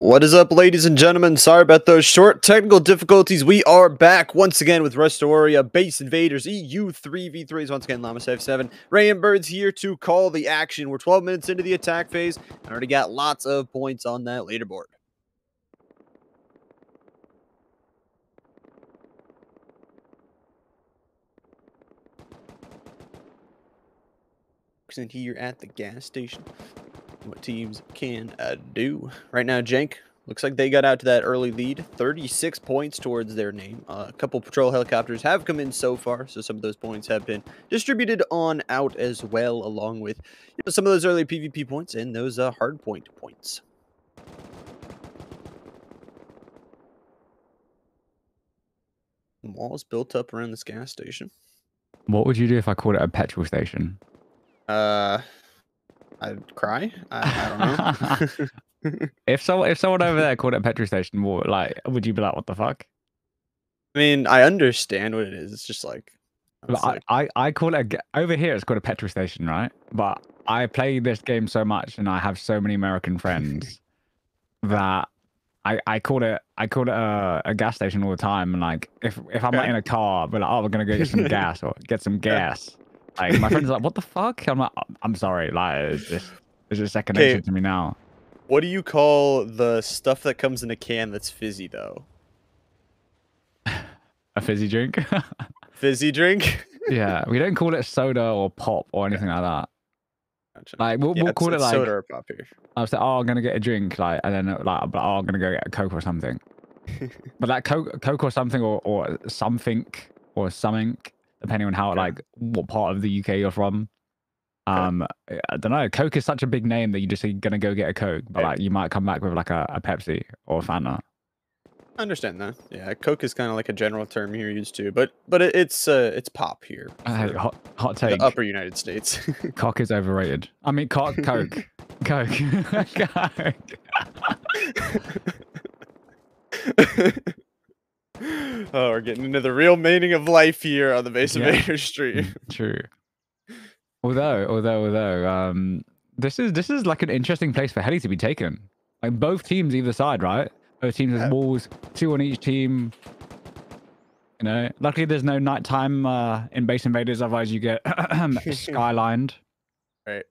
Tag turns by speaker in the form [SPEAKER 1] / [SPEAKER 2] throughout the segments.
[SPEAKER 1] What is up, ladies and gentlemen? Sorry about those short technical difficulties. We are back once again with Rustoria Base Invaders EU 3v3s. Once again, Llama77 Raynbirds here to call the action. We're 12 minutes into the attack phase and already got lots of points on that leaderboard. Here at the gas station, what teams can do right now. Jank looks like they got out to that early lead, 36 points towards their name. A couple patrol helicopters have come in so far, so some of those points have been distributed on out as well, along with some of those early PvP points and those hard point points. Walls built up around this gas station.
[SPEAKER 2] What would you do if I called it a petrol station?
[SPEAKER 1] I'd cry. I don't know.
[SPEAKER 2] If someone over there called it a petrol station, what, like, would you be like, what the fuck?
[SPEAKER 1] I mean, I understand what it is. It's just like,
[SPEAKER 2] I call it over here. It's called a petrol station, right? But I play this game so much, and I have so many American friends that I call it a gas station all the time. And like, if I'm like in a car, we're like, oh, we're gonna go get some gas or get some gas. Like, my friends are like, what the fuck? I'm like, I'm sorry. Like, it's just second nature to me now.
[SPEAKER 1] What do you call the stuff that comes in a can that's fizzy, though?
[SPEAKER 2] A fizzy drink?
[SPEAKER 1] Fizzy drink?
[SPEAKER 2] Yeah, we don't call it soda or pop or anything like that.
[SPEAKER 1] Gotcha.
[SPEAKER 2] Like, we'll call it like
[SPEAKER 1] soda or pop here.
[SPEAKER 2] I was like, oh, I'm gonna get a drink, like, and then like, oh, I'm gonna go get a Coke or something. But like Coke or something or something or something, depending on how like what part of the UK you're from. I don't know. Coke is such a big name that you just are gonna go get a Coke, but like you might come back with like a Pepsi or a Fanta.
[SPEAKER 1] I understand that. Yeah, Coke is kind of like a general term here used to, but it's pop here.
[SPEAKER 2] Hot take.
[SPEAKER 1] The upper United States.
[SPEAKER 2] Cock is overrated. I mean, Coke. Coke.
[SPEAKER 1] Oh, we're getting into the real meaning of life here on the Base Invaders stream.
[SPEAKER 2] True. Although, this is like an interesting place for heli to be taken. Like both teams either side, right? Both teams have walls, 2 on each team. You know, luckily there's no nighttime in Base Invaders, otherwise you get skylined.
[SPEAKER 1] Right.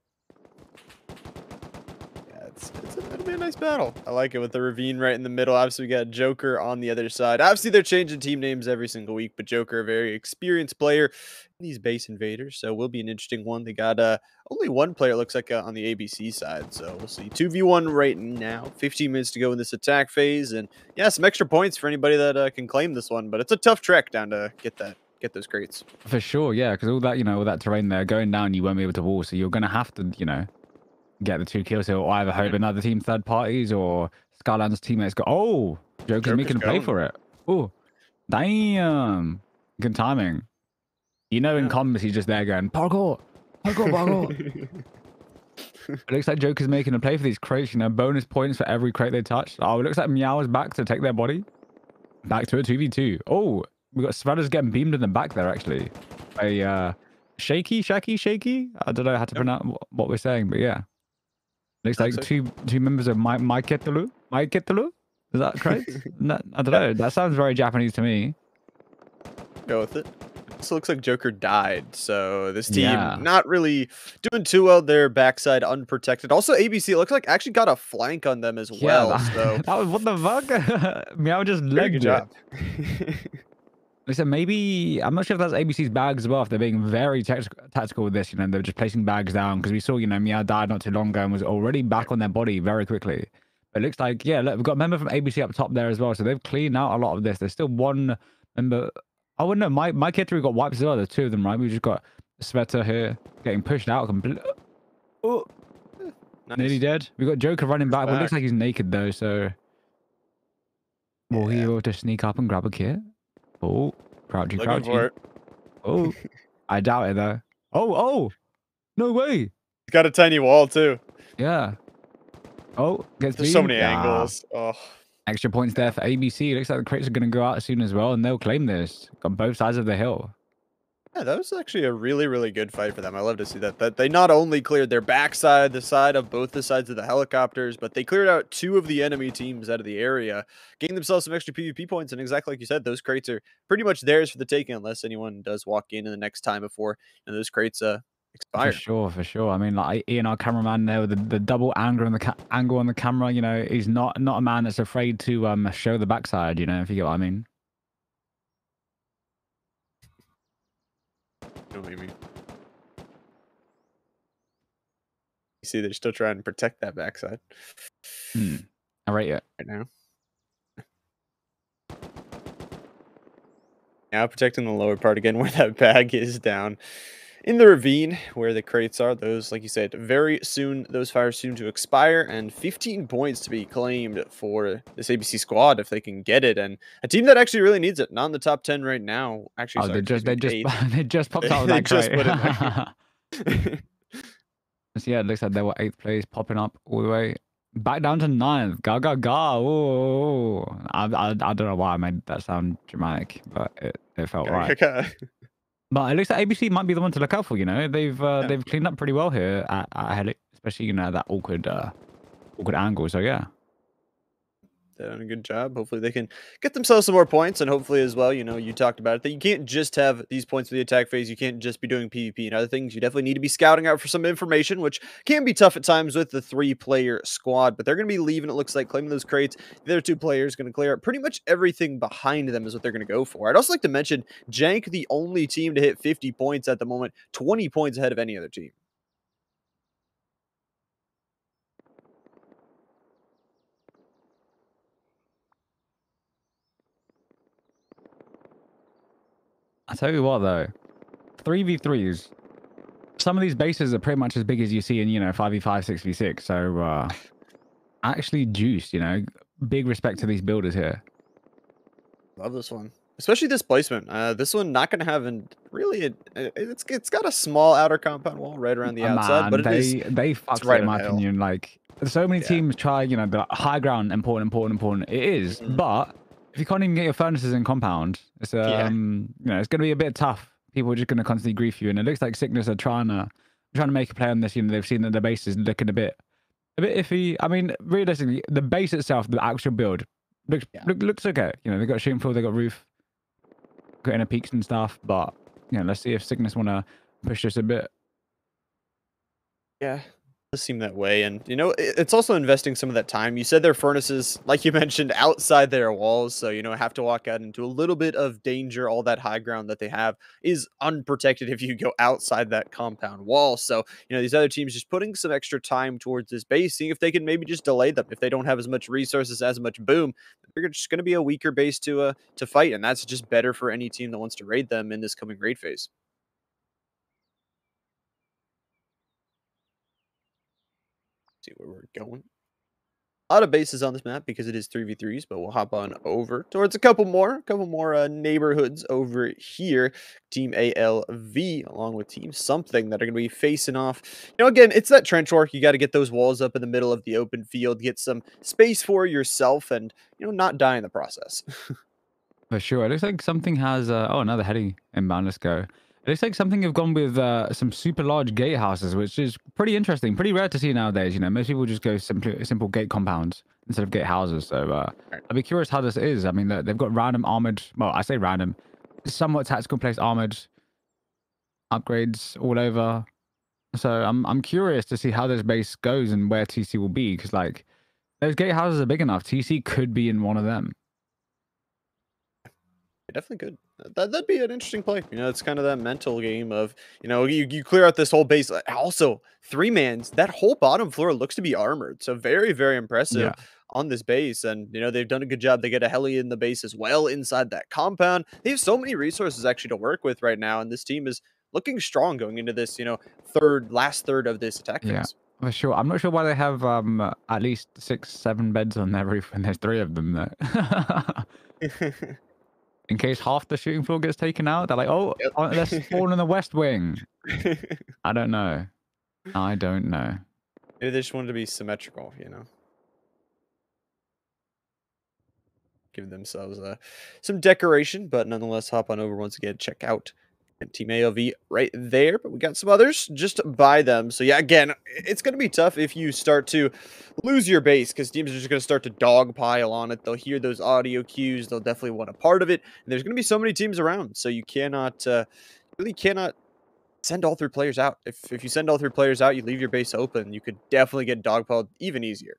[SPEAKER 1] It'll be a nice battle. I like it with the ravine right in the middle. Obviously, we got Joker on the other side. Obviously, they're changing team names every single week, but Joker, a very experienced player in these Base Invaders, so will be an interesting one. They got only one player, it looks like, on the ABC side, so we'll see. 2v1 right now. 15 minutes to go in this attack phase, and yeah, some extra points for anybody that can claim this one, but it's a tough trek down to get those crates.
[SPEAKER 2] For sure, yeah, because all that, all that terrain there, going down, you won't be able to wall, so you're going to have to, get the 2 kills here, or either hope another team third parties or Skyland's teammates go, oh, Joker's making a play for it. Oh, damn. Good timing. In comms, he's just there going, parkour. It looks like Joker's making a play for these crates, bonus points for every crate they touch. Oh, it looks like Meow is back to take their body. Back to a 2v2. Oh, we got Spreaders getting beamed in the back there, actually. A shaky? I don't know how to pronounce what we're saying, but yeah. Looks like two members of my Ketulu. Is that correct? No, I don't know. That sounds very Japanese to me.
[SPEAKER 1] Go with it. This looks like Joker died, so this team not really doing too well. Their backside unprotected. Also, ABC, it looks like actually got a flank on them as well. So
[SPEAKER 2] that was, what the fuck? Meow just legged it. Job. Listen, maybe, I'm not sure if that's ABC's bags as well, if they're being very tactical with this, they're just placing bags down, because we saw, Meow died not too long ago and was already back on their body very quickly. But it looks like, yeah, look, we've got a member from ABC up top there as well, so they've cleaned out a lot of this. There's still one member, I wouldn't know, my kid 3 got wiped as well, there's 2 of them, right? We've just got Sveta here, getting pushed out completely. Oh, nice. Nearly dead. We've got Joker running back, but it looks like he's naked though, so... Will he be able to sneak up and grab a kit? Oh, crouchy. Oh, I doubt it though. Oh, no way.
[SPEAKER 1] He's got a tiny wall too.
[SPEAKER 2] Yeah. Oh,
[SPEAKER 1] there's so many angles. Oh,
[SPEAKER 2] extra points there for ABC. Looks like the crates are going to go out soon as well, and they'll claim this on both sides of the hill.
[SPEAKER 1] Yeah, that was actually a really, really good fight for them. I love to see that they not only cleared their backside, the side of both the sides of the helicopters, but they cleared out two of the enemy teams out of the area, gained themselves some extra PvP points, and exactly like you said, those crates are pretty much theirs for the taking unless anyone does walk in the next time before those crates
[SPEAKER 2] For
[SPEAKER 1] expire.
[SPEAKER 2] sure, for sure. I mean, like Ian, our cameraman there, with the double angle on the angle on the camera. You know, he's not a man that's afraid to show the backside. You know, if you get what I mean.
[SPEAKER 1] You know what I mean? You see, they're still trying to protect that backside
[SPEAKER 2] Hmm. I rate it.
[SPEAKER 1] right now. Now protecting the lower part again where that bag is down. In the ravine where the crates are, those, like you said, very soon, those fires soon to expire, and 15 points to be claimed for this ABC squad if they can get it. And a team that actually really needs it, not in the top 10 right now. Actually,
[SPEAKER 2] Oh,
[SPEAKER 1] sorry, excuse me,
[SPEAKER 2] they just
[SPEAKER 1] 8th.
[SPEAKER 2] they just popped out of
[SPEAKER 1] They
[SPEAKER 2] that
[SPEAKER 1] just
[SPEAKER 2] crate.
[SPEAKER 1] put in there.
[SPEAKER 2] So yeah, it looks like they were 8th place, popping up all the way back down to 9th. Ga ga ga. Ooh. I don't know why I made that sound dramatic, but it felt right. But it looks like ABC might be the one to look out for. You know,
[SPEAKER 1] Yeah.
[SPEAKER 2] they've cleaned up pretty well here at Helix, especially that awkward angle. So yeah.
[SPEAKER 1] They're doing a good job. Hopefully they can get themselves some more points, and hopefully as well, you talked about it, that you can't just have these points for the attack phase. You can't just be doing PvP and other things. You definitely need to be scouting out for some information, which can be tough at times with the 3-player squad, but they're going to be leaving, it looks like, claiming those crates. The other 2 players going to clear up pretty much everything behind them is what they're going to go for. I'd also like to mention Jank, the only team to hit 50 points at the moment, 20 points ahead of any other team.
[SPEAKER 2] I tell you what though, 3v3s. Some of these bases are pretty much as big as you see in 5v5, 6v6. So actually juiced. Big respect to these builders here.
[SPEAKER 1] Love this one. Especially this placement. This one not going to have really it's got a small outer compound wall right around the outside, but
[SPEAKER 2] Man, they
[SPEAKER 1] it's
[SPEAKER 2] fucked it
[SPEAKER 1] right
[SPEAKER 2] in
[SPEAKER 1] on
[SPEAKER 2] my
[SPEAKER 1] the hill.
[SPEAKER 2] opinion. Like so many
[SPEAKER 1] Yeah.
[SPEAKER 2] teams try, the high ground important. It is,
[SPEAKER 1] Mhm.
[SPEAKER 2] but if you can't even get your furnaces in compound, it's
[SPEAKER 1] Yeah.
[SPEAKER 2] it's gonna be a bit tough. People are just gonna constantly grief you, and it looks like Sickness are trying to make a play on this. They've seen that the base is looking a bit iffy. I mean, realistically, the base itself, the actual build,
[SPEAKER 1] Yeah.
[SPEAKER 2] looks okay. They got shooting floor, they got roof, got inner peaks and stuff. But let's see if Sickness want to push this a bit.
[SPEAKER 1] Yeah. Does seem that way, and it's also investing some of that time. You said their furnaces, like you mentioned, outside their walls, so have to walk out into a little bit of danger. All that high ground that they have is unprotected if you go outside that compound wall. So these other teams just putting some extra time towards this base, seeing if they can maybe just delay them. If they don't have as much resources, as much boom, they're just going to be a weaker base to fight, and that's just better for any team that wants to raid them in this coming raid phase. See where we're going. A lot of bases on this map because it is 3v3s, but we'll hop on over towards a couple more neighborhoods over here. Team ALV along with Team Something that are going to be facing off. Again, it's that trench work. You got to get those walls up in the middle of the open field, get some space for yourself, and not die in the process.
[SPEAKER 2] For sure. It looks like something has another heading inbound. Let's go. It looks like something have gone with some super large gatehouses, which is pretty interesting. Pretty rare to see nowadays. Most people just go simple gate compounds instead of gate houses. So
[SPEAKER 1] Right.
[SPEAKER 2] I'd be curious how this is. I mean, they've got random armored. Well, I say random, somewhat tactical place armored upgrades all over. So I'm curious to see how this base goes and where TC will be, because like those gatehouses are big enough. TC could be in one of them.
[SPEAKER 1] Definitely could. That'd be an interesting play. It's kind of that mental game of, you clear out this whole base. Also, 3-mans, that whole bottom floor looks to be armored. So very, very
[SPEAKER 2] Yeah.
[SPEAKER 1] impressive on this base. And, they've done a good job. They get a heli in the base as well inside that compound. They have so many resources actually to work with right now. And this team is looking strong going into this, last third of this attack
[SPEAKER 2] Yeah,
[SPEAKER 1] phase.
[SPEAKER 2] for sure. I'm not sure why they have at least 6, 7 beds on their roof when there's 3 of them though. In case half the shooting floor gets taken out, they're like, oh, let's
[SPEAKER 1] Yep.
[SPEAKER 2] spawn in the west wing. I don't know. I don't know.
[SPEAKER 1] Maybe they just wanted to be symmetrical, give themselves some decoration, but nonetheless, hop on over once again, check out And Team AOV right there, but we got some others just by them. So yeah, again, it's going to be tough if you start to lose your base because teams are just going to start to dogpile on it. They'll hear those audio cues. They'll definitely want a part of it. And there's going to be so many teams around, so you cannot really cannot send all three players out. If you send all three players out, you leave your base open. You could definitely get dogpiled even easier.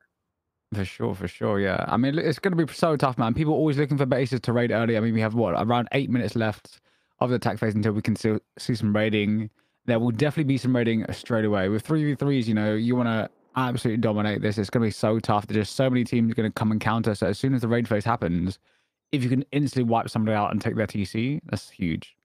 [SPEAKER 2] For sure, yeah. I mean, it's going to be so tough, man. People are always looking for bases to raid early. I mean, we have, what, around 8 minutes left of the attack phase until we can still see some raiding. There will definitely be some raiding straight away. With 3v3s, you know, you want to absolutely dominate this. It's going to be so tough. There's just so many teams going to come and counter. So as soon as the raid phase happens, if you can instantly wipe somebody out and take their TC, that's huge.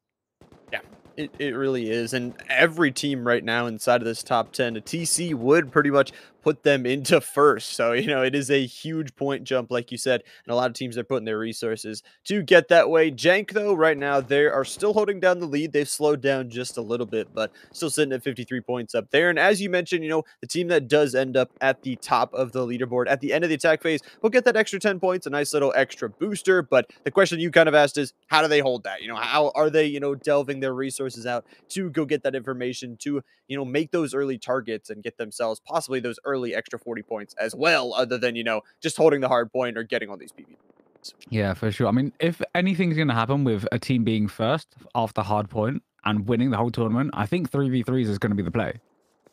[SPEAKER 1] Yeah, it really is. And every team right now inside of this top 10, a TC would pretty much put them into first. So, you know, it is a huge point jump, like you said. And a lot of teams are putting their resources to get that way. Jank, though, right now, they are still holding down the lead. They've slowed down just a little bit, but still sitting at 53 points up there. And as you mentioned, you know, the team that does end up at the top of the leaderboard at the end of the attack phase will get that extra 10 points, a nice little extra booster. But the question you kind of asked is, how do they hold that? You know, how are they, you know, delving their resources out to go get that information to, you know, make those early targets and get themselves possibly those early extra 40 points as well, other than, you know, just holding the hard point or getting all these PvPs.
[SPEAKER 2] Yeah, for sure. I mean, if anything's going to happen with a team being first after hard point and winning the whole tournament, I think 3v3s is going to be the play.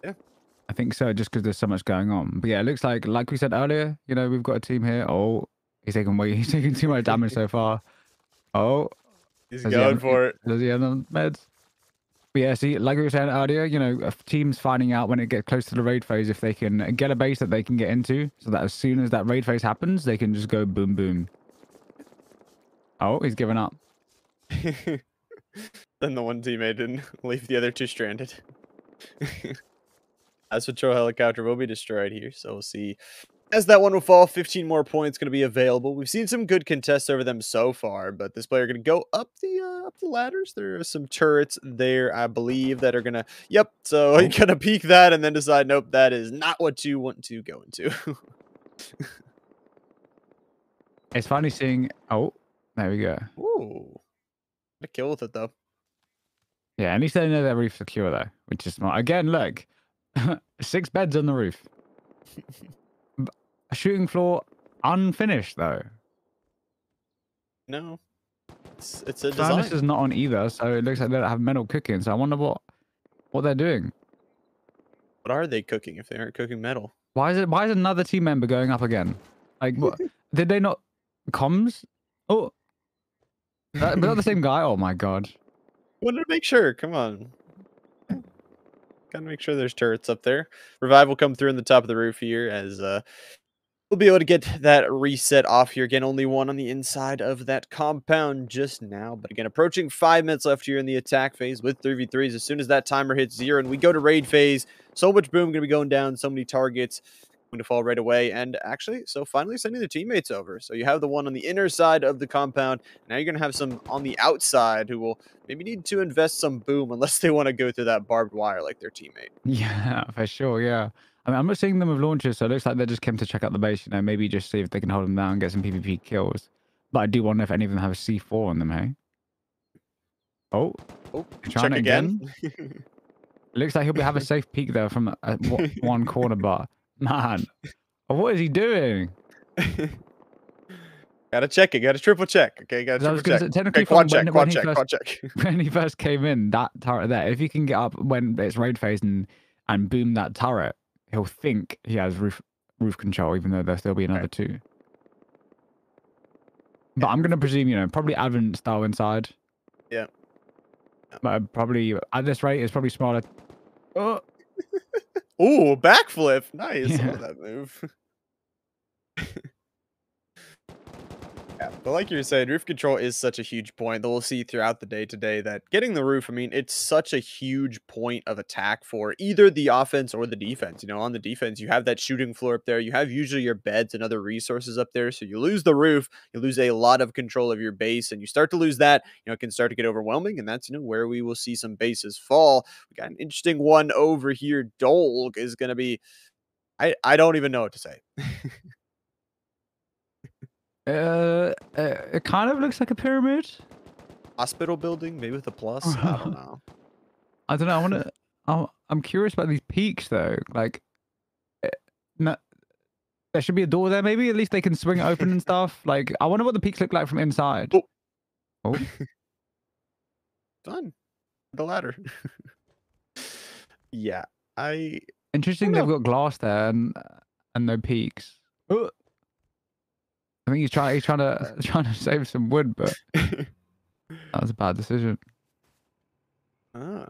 [SPEAKER 1] Yeah.
[SPEAKER 2] I think so, just because there's so much going on. But yeah, it looks like we said earlier, you know, we've got a team here. Oh, he's taking too much damage so far. Oh,
[SPEAKER 1] He's going for it.
[SPEAKER 2] Does he have the meds? But yeah, see, like we were saying earlier, you know, teams finding out when it gets close to the raid phase if they can get a base that they can get into, so that as soon as that raid phase happens, they can just go boom, boom. Oh, he's given up.
[SPEAKER 1] Then the one teammate didn't leave the other two stranded. As patrol helicopter will be destroyed here, so we'll see. As that one will fall, 15 more points going to be available. We've seen some good contests over them so far, but this player going to go up the ladders. There are some turrets there, I believe, that are going to... Yep, so you're going to peek that and then decide, nope, that is not what you want to go into.
[SPEAKER 2] It's finally seeing... Oh, there we go.
[SPEAKER 1] Ooh. A kill with it, though.
[SPEAKER 2] Yeah, at least they know their roof's secure, though, which is smart. Again, look. 6 beds on the roof. A shooting floor unfinished, though.
[SPEAKER 1] No. It's a design.
[SPEAKER 2] Furnace is not on either, so it looks like they don't have metal cooking. So I wonder what they're doing.
[SPEAKER 1] What are they cooking if they aren't cooking metal?
[SPEAKER 2] Why is another team member going up again? Like, what? Did they not... Comms? Oh. But not the same guy? Oh, my God.
[SPEAKER 1] Wanted to make sure. Come on. Gotta make sure there's turrets up there. Revive will come through in the top of the roof here as we'll be able to get that reset off here. Again, only one on the inside of that compound just now. But again, approaching 5 minutes left here in the attack phase with 3v3s. As soon as that timer hits 0 and we go to raid phase, so much boom going to be going down, so many targets going to fall right away. And actually, so finally sending the teammates over. So you have the one on the inner side of the compound. Now you're going to have some on the outside who will maybe need to invest some boom unless they want to go through that barbed wire like their teammate.
[SPEAKER 2] Yeah, for sure, yeah. I mean, I'm not seeing them with launchers, so it looks like they just came to check out the base, you know, maybe just see if they can hold them down and get some PvP kills. But I do wonder if any of them have a C4 on them, hey? Oh,
[SPEAKER 1] Check again.
[SPEAKER 2] It looks like he'll have a safe peek there from one corner, but man, what is he doing?
[SPEAKER 1] Gotta check it. Gotta triple check. Okay, gotta triple check.
[SPEAKER 2] Technically,
[SPEAKER 1] quad check.
[SPEAKER 2] When he first came in, that turret there, if he can get up when it's raid phase and boom that turret, he'll think he has roof control, even though there'll still be another two. But I'm gonna presume, you know, probably Advent style inside.
[SPEAKER 1] Yeah.
[SPEAKER 2] But probably at this rate, it's probably smarter. Oh.
[SPEAKER 1] Ooh, backflip. Nice.
[SPEAKER 2] Yeah.
[SPEAKER 1] I love that move. Yeah, but like you were saying, roof control is such a huge point that we'll see throughout the day today that getting the roof, I mean, it's such a huge point of attack for either the offense or the defense. You know, on the defense, you have that shooting floor up there. You have usually your beds and other resources up there. So you lose the roof, you lose a lot of control of your base, and you start to lose that, you know, it can start to get overwhelming. And that's, you know, where we will see some bases fall. We got an interesting one over here. Dolg is going to be, I don't even know what to say.
[SPEAKER 2] It kind of looks like a pyramid.
[SPEAKER 1] hospital building, maybe with a plus. I don't know.
[SPEAKER 2] I don't know. I want to. I'm curious about these peaks though. Like, eh, no, there should be a door there. Maybe at least they can swing it open and stuff. Like, I wonder what the peaks look like from inside.
[SPEAKER 1] Oh,
[SPEAKER 2] Oh,
[SPEAKER 1] fun. The ladder. Yeah, I
[SPEAKER 2] interesting.
[SPEAKER 1] don't
[SPEAKER 2] They've
[SPEAKER 1] know.
[SPEAKER 2] got glass there and no peaks. Oh, I think he's trying to trying to save some wood, but that was a bad decision.
[SPEAKER 1] Ah,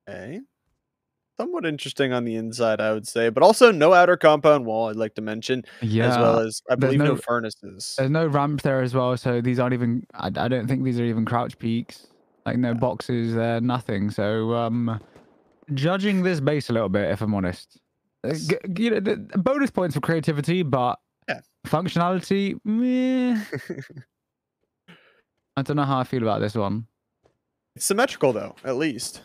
[SPEAKER 1] okay. Somewhat interesting on the inside, I would say, but also no outer compound wall, I'd like to mention, as well
[SPEAKER 2] Yeah,
[SPEAKER 1] as, I
[SPEAKER 2] there's
[SPEAKER 1] believe, no
[SPEAKER 2] no
[SPEAKER 1] furnaces.
[SPEAKER 2] there's no ramp there as well, so these aren't even. I don't think these are even crouch peaks. Like no
[SPEAKER 1] Yeah.
[SPEAKER 2] boxes there, nothing. So judging this base a little bit, if I'm honest.
[SPEAKER 1] Yes.
[SPEAKER 2] You know, bonus points for creativity, but
[SPEAKER 1] Yeah.
[SPEAKER 2] functionality, meh. I don't know how I feel about this one.
[SPEAKER 1] It's symmetrical, though, at least.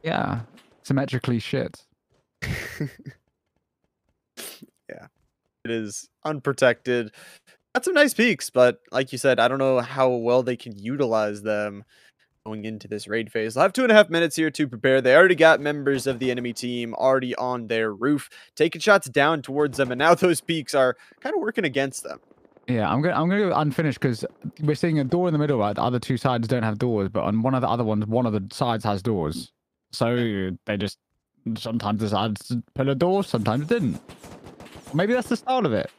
[SPEAKER 2] Yeah, symmetrically shit.
[SPEAKER 1] Yeah. It is unprotected. Got some nice peaks, but like you said, I don't know how well they can utilize them going into this raid phase. They'll have 2.5 minutes here to prepare. They already got members of the enemy team already on their roof, taking shots down towards them, and now those peaks are kind of working against them.
[SPEAKER 2] Yeah, I'm gonna go unfinished because we're seeing a door in the middle. Right? The other two sides don't have doors, but on one of the other ones, one of the sides has doors. So they just sometimes decided to put a door, sometimes didn't. Maybe that's the style of it.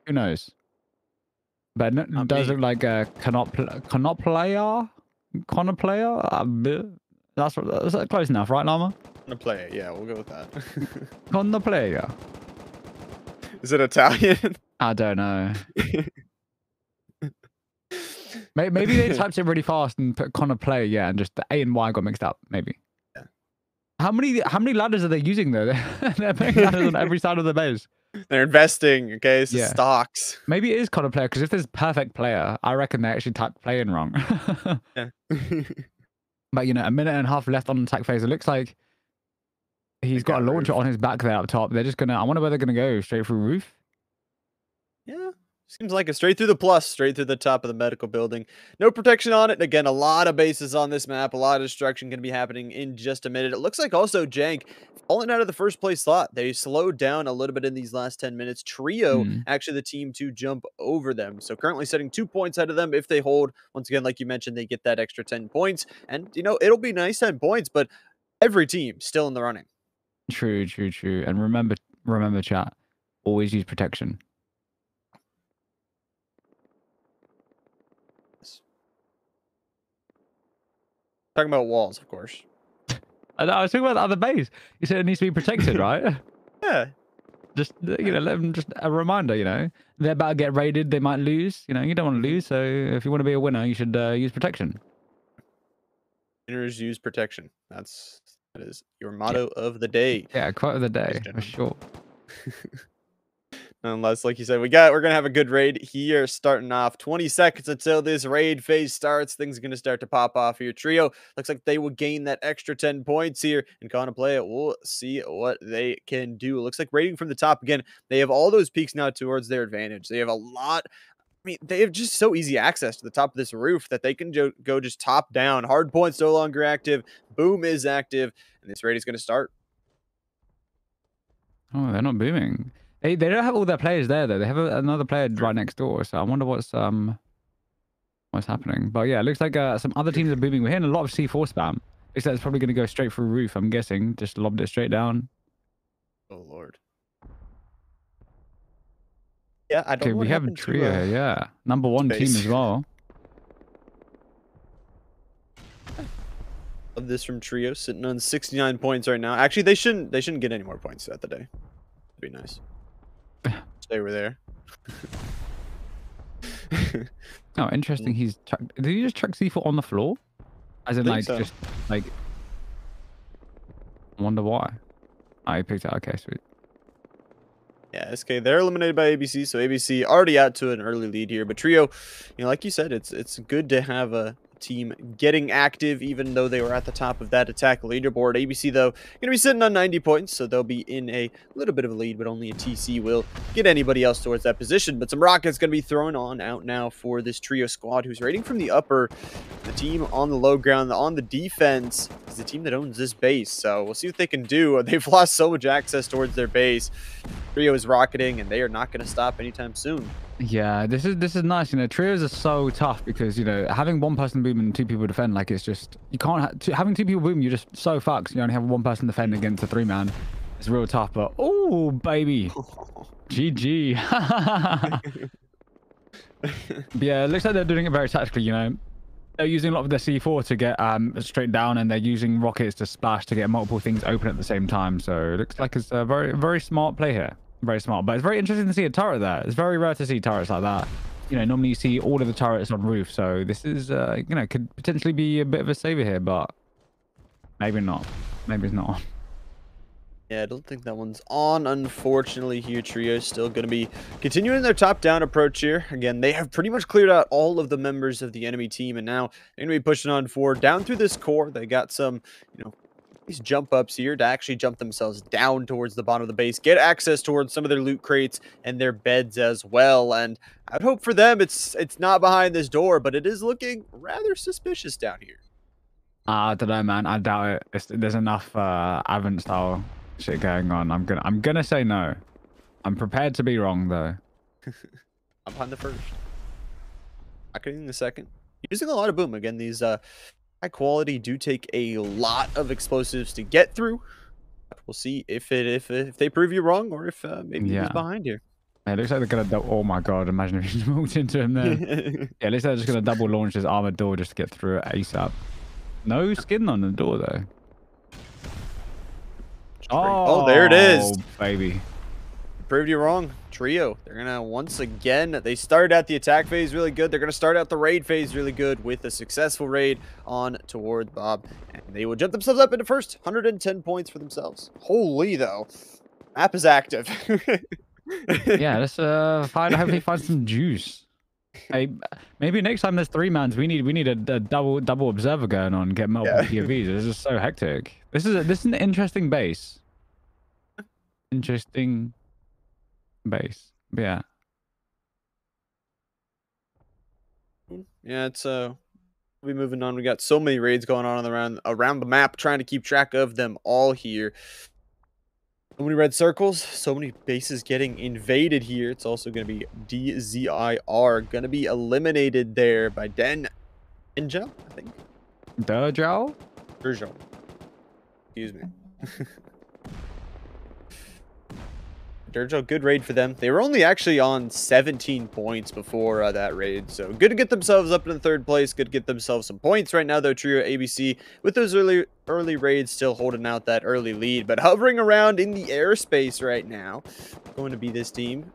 [SPEAKER 2] Who knows? But it does look like a Conoplayer? That's close enough, right, Llama?
[SPEAKER 1] Gonna play it. Yeah, we'll go with that.
[SPEAKER 2] Conoplayer.
[SPEAKER 1] Is it Italian?
[SPEAKER 2] I don't know. Maybe they typed it really fast and put Conoplayer, yeah, and just the A and Y got mixed up, maybe.
[SPEAKER 1] Yeah.
[SPEAKER 2] How many ladders are they using though? They're putting ladders on every side of the base.
[SPEAKER 1] They're investing, okay? It's
[SPEAKER 2] Yeah.
[SPEAKER 1] stocks.
[SPEAKER 2] Maybe it is Conoplayer, because if there's perfect player, I reckon they actually typed playing wrong.
[SPEAKER 1] Yeah.
[SPEAKER 2] But, you know, a minute and a half left on the attack phase. It looks like he's got a launcher on his back there up top. They're just going to... I wonder where they're going to go. Straight through roof?
[SPEAKER 1] Yeah. Seems like it. Straight through the plus, straight through the top of the medical building. No protection on it. Again, a lot of bases on this map. A lot of destruction going to be happening in just a minute. It looks like also Jank falling out of the first place slot. They slowed down a little bit in these last 10 minutes. Trio, actually the team to jump over them. So currently setting 2 points ahead of them. If they hold, once again, like you mentioned, they get that extra 10 points. And, you know, it'll be nice 10 points, but every team still in the running.
[SPEAKER 2] True. And remember, chat, always use protection.
[SPEAKER 1] Talking about walls, of course.
[SPEAKER 2] I was talking about the other base. You said it needs to be protected, right?
[SPEAKER 1] Yeah.
[SPEAKER 2] Just, you know, let them just a reminder, you know. They're about to get raided. They might lose. You know, you don't want to lose. So if you want to be a winner, you should use protection.
[SPEAKER 1] Winners use protection. That is your motto of the day.
[SPEAKER 2] Yeah, quote of the day, for sure.
[SPEAKER 1] Nonetheless, like you said, we're gonna have a good raid here. Starting off 20 seconds until this raid phase starts. Things are gonna start to pop off here. Trio looks like they will gain that extra 10 points here and gonna play it. We'll see what they can do. It looks like raiding from the top again. They have all those peaks now towards their advantage. They have a lot. I mean, they have just so easy access to the top of this roof that they can go just top down. Hard point's no longer active. Boom is active, and this raid is gonna start.
[SPEAKER 2] Oh, they're not booming. They don't have all their players there though. They have another player right next door. So I wonder what's happening. But yeah, it looks like some other teams are booming. We're hearing a lot of C4 spam. Looks like it's probably going to go straight through roof. I'm guessing just lobbed it straight down.
[SPEAKER 1] Oh lord. Yeah, I don't know.
[SPEAKER 2] We have a trio here. Yeah, number one team as well.
[SPEAKER 1] Love this from Trio, sitting on 69 points right now. Actually, they shouldn't get any more points throughout the day. It'd be nice. Stay over there.
[SPEAKER 2] Oh, interesting. Did he just chuck C4 on the floor? As in, like,
[SPEAKER 1] so.
[SPEAKER 2] just like. I wonder why. Oh, he picked it. Okay, sweet.
[SPEAKER 1] Yeah, SK, they're eliminated by ABC, so ABC already out to an early lead here. But Trio, you know, like you said, it's good to have a team getting active, even though they were at the top of that attack leaderboard. ABC, though, going to be sitting on 90 points, so they'll be in a little bit of a lead, but only a TC will get anybody else towards that position. But some rockets going to be thrown on out now for this trio squad, who's raiding from the upper. The team on the low ground, on the defense, is the team that owns this base. So we'll see what they can do. They've lost so much access towards their base. Trio is rocketing, and they are not going to stop anytime soon.
[SPEAKER 2] Yeah, this is nice. You know, trios are so tough because, you know, having one person boom and two people defend, like, it's just, you can't having two people boom, you're just so fucked. You only have one person defend against a 3-man. It's real tough. But oh baby, GG. But yeah, it looks like they're doing it very tactically. You know, they're using a lot of their C4 to get straight down, and they're using rockets to splash to get multiple things open at the same time. So it looks like it's a very smart play here. Very smart, but it's very interesting to see a turret there. It's very rare to see turrets like that. You know, normally you see all of the turrets on roof, so this is you know, could potentially be a bit of a savior here, but maybe not. Maybe it's not on.
[SPEAKER 1] Yeah, I don't think that one's on, unfortunately. Here, Trio's still going to be continuing their top-down approach here. Again, they have pretty much cleared out all of the members of the enemy team, and now they're going to be pushing on forward down through this core. They got some, you know, these jump ups here to actually jump themselves down towards the bottom of the base, get access towards some of their loot crates and their beds as well. And I'd hope for them it's not behind this door, but it is looking rather suspicious down here.
[SPEAKER 2] I don't know, man. I doubt it. There's enough Advent style shit going on. I'm gonna say no. I'm prepared to be wrong though.
[SPEAKER 1] I'm behind the first. Rocketing the second. Using a lot of boom. Again, these high quality do take a lot of explosives to get through. We'll see if they prove you wrong, or if maybe he's behind here.
[SPEAKER 2] It looks like they're gonna oh my god, imagine if you just walked into him there. Yeah, it looks like they're just gonna double launch this armored door just to get through it ASAP. No skin on the door though.
[SPEAKER 1] Oh, there it is,
[SPEAKER 2] baby.
[SPEAKER 1] Proved you wrong. Trio, they're gonna once again, they started out the attack phase really good. They're gonna start out the raid phase really good with a successful raid on toward Bob, and they will jump themselves up into first. 110 points for themselves. Holy though, map is active.
[SPEAKER 2] Yeah, let's hopefully find some juice. Hey, maybe next time there's 3-mans, we need a double observer going on, get multiple POVs. This is so hectic. This is an interesting base. Interesting base. Yeah.
[SPEAKER 1] Yeah, it's we'll be moving on. We got so many raids going on around the map, trying to keep track of them all here. So many red circles, so many bases getting invaded here. It's also going to be DZIR going to be eliminated there by Denjel, I think.
[SPEAKER 2] Derjal?
[SPEAKER 1] Excuse me. Derjo, good raid for them. They were only actually on 17 points before that raid, so good to get themselves up in third place. Good to get themselves some points right now, though. Trio ABC with those early raids still holding out that early lead, but hovering around in the airspace right now. Going to be this team.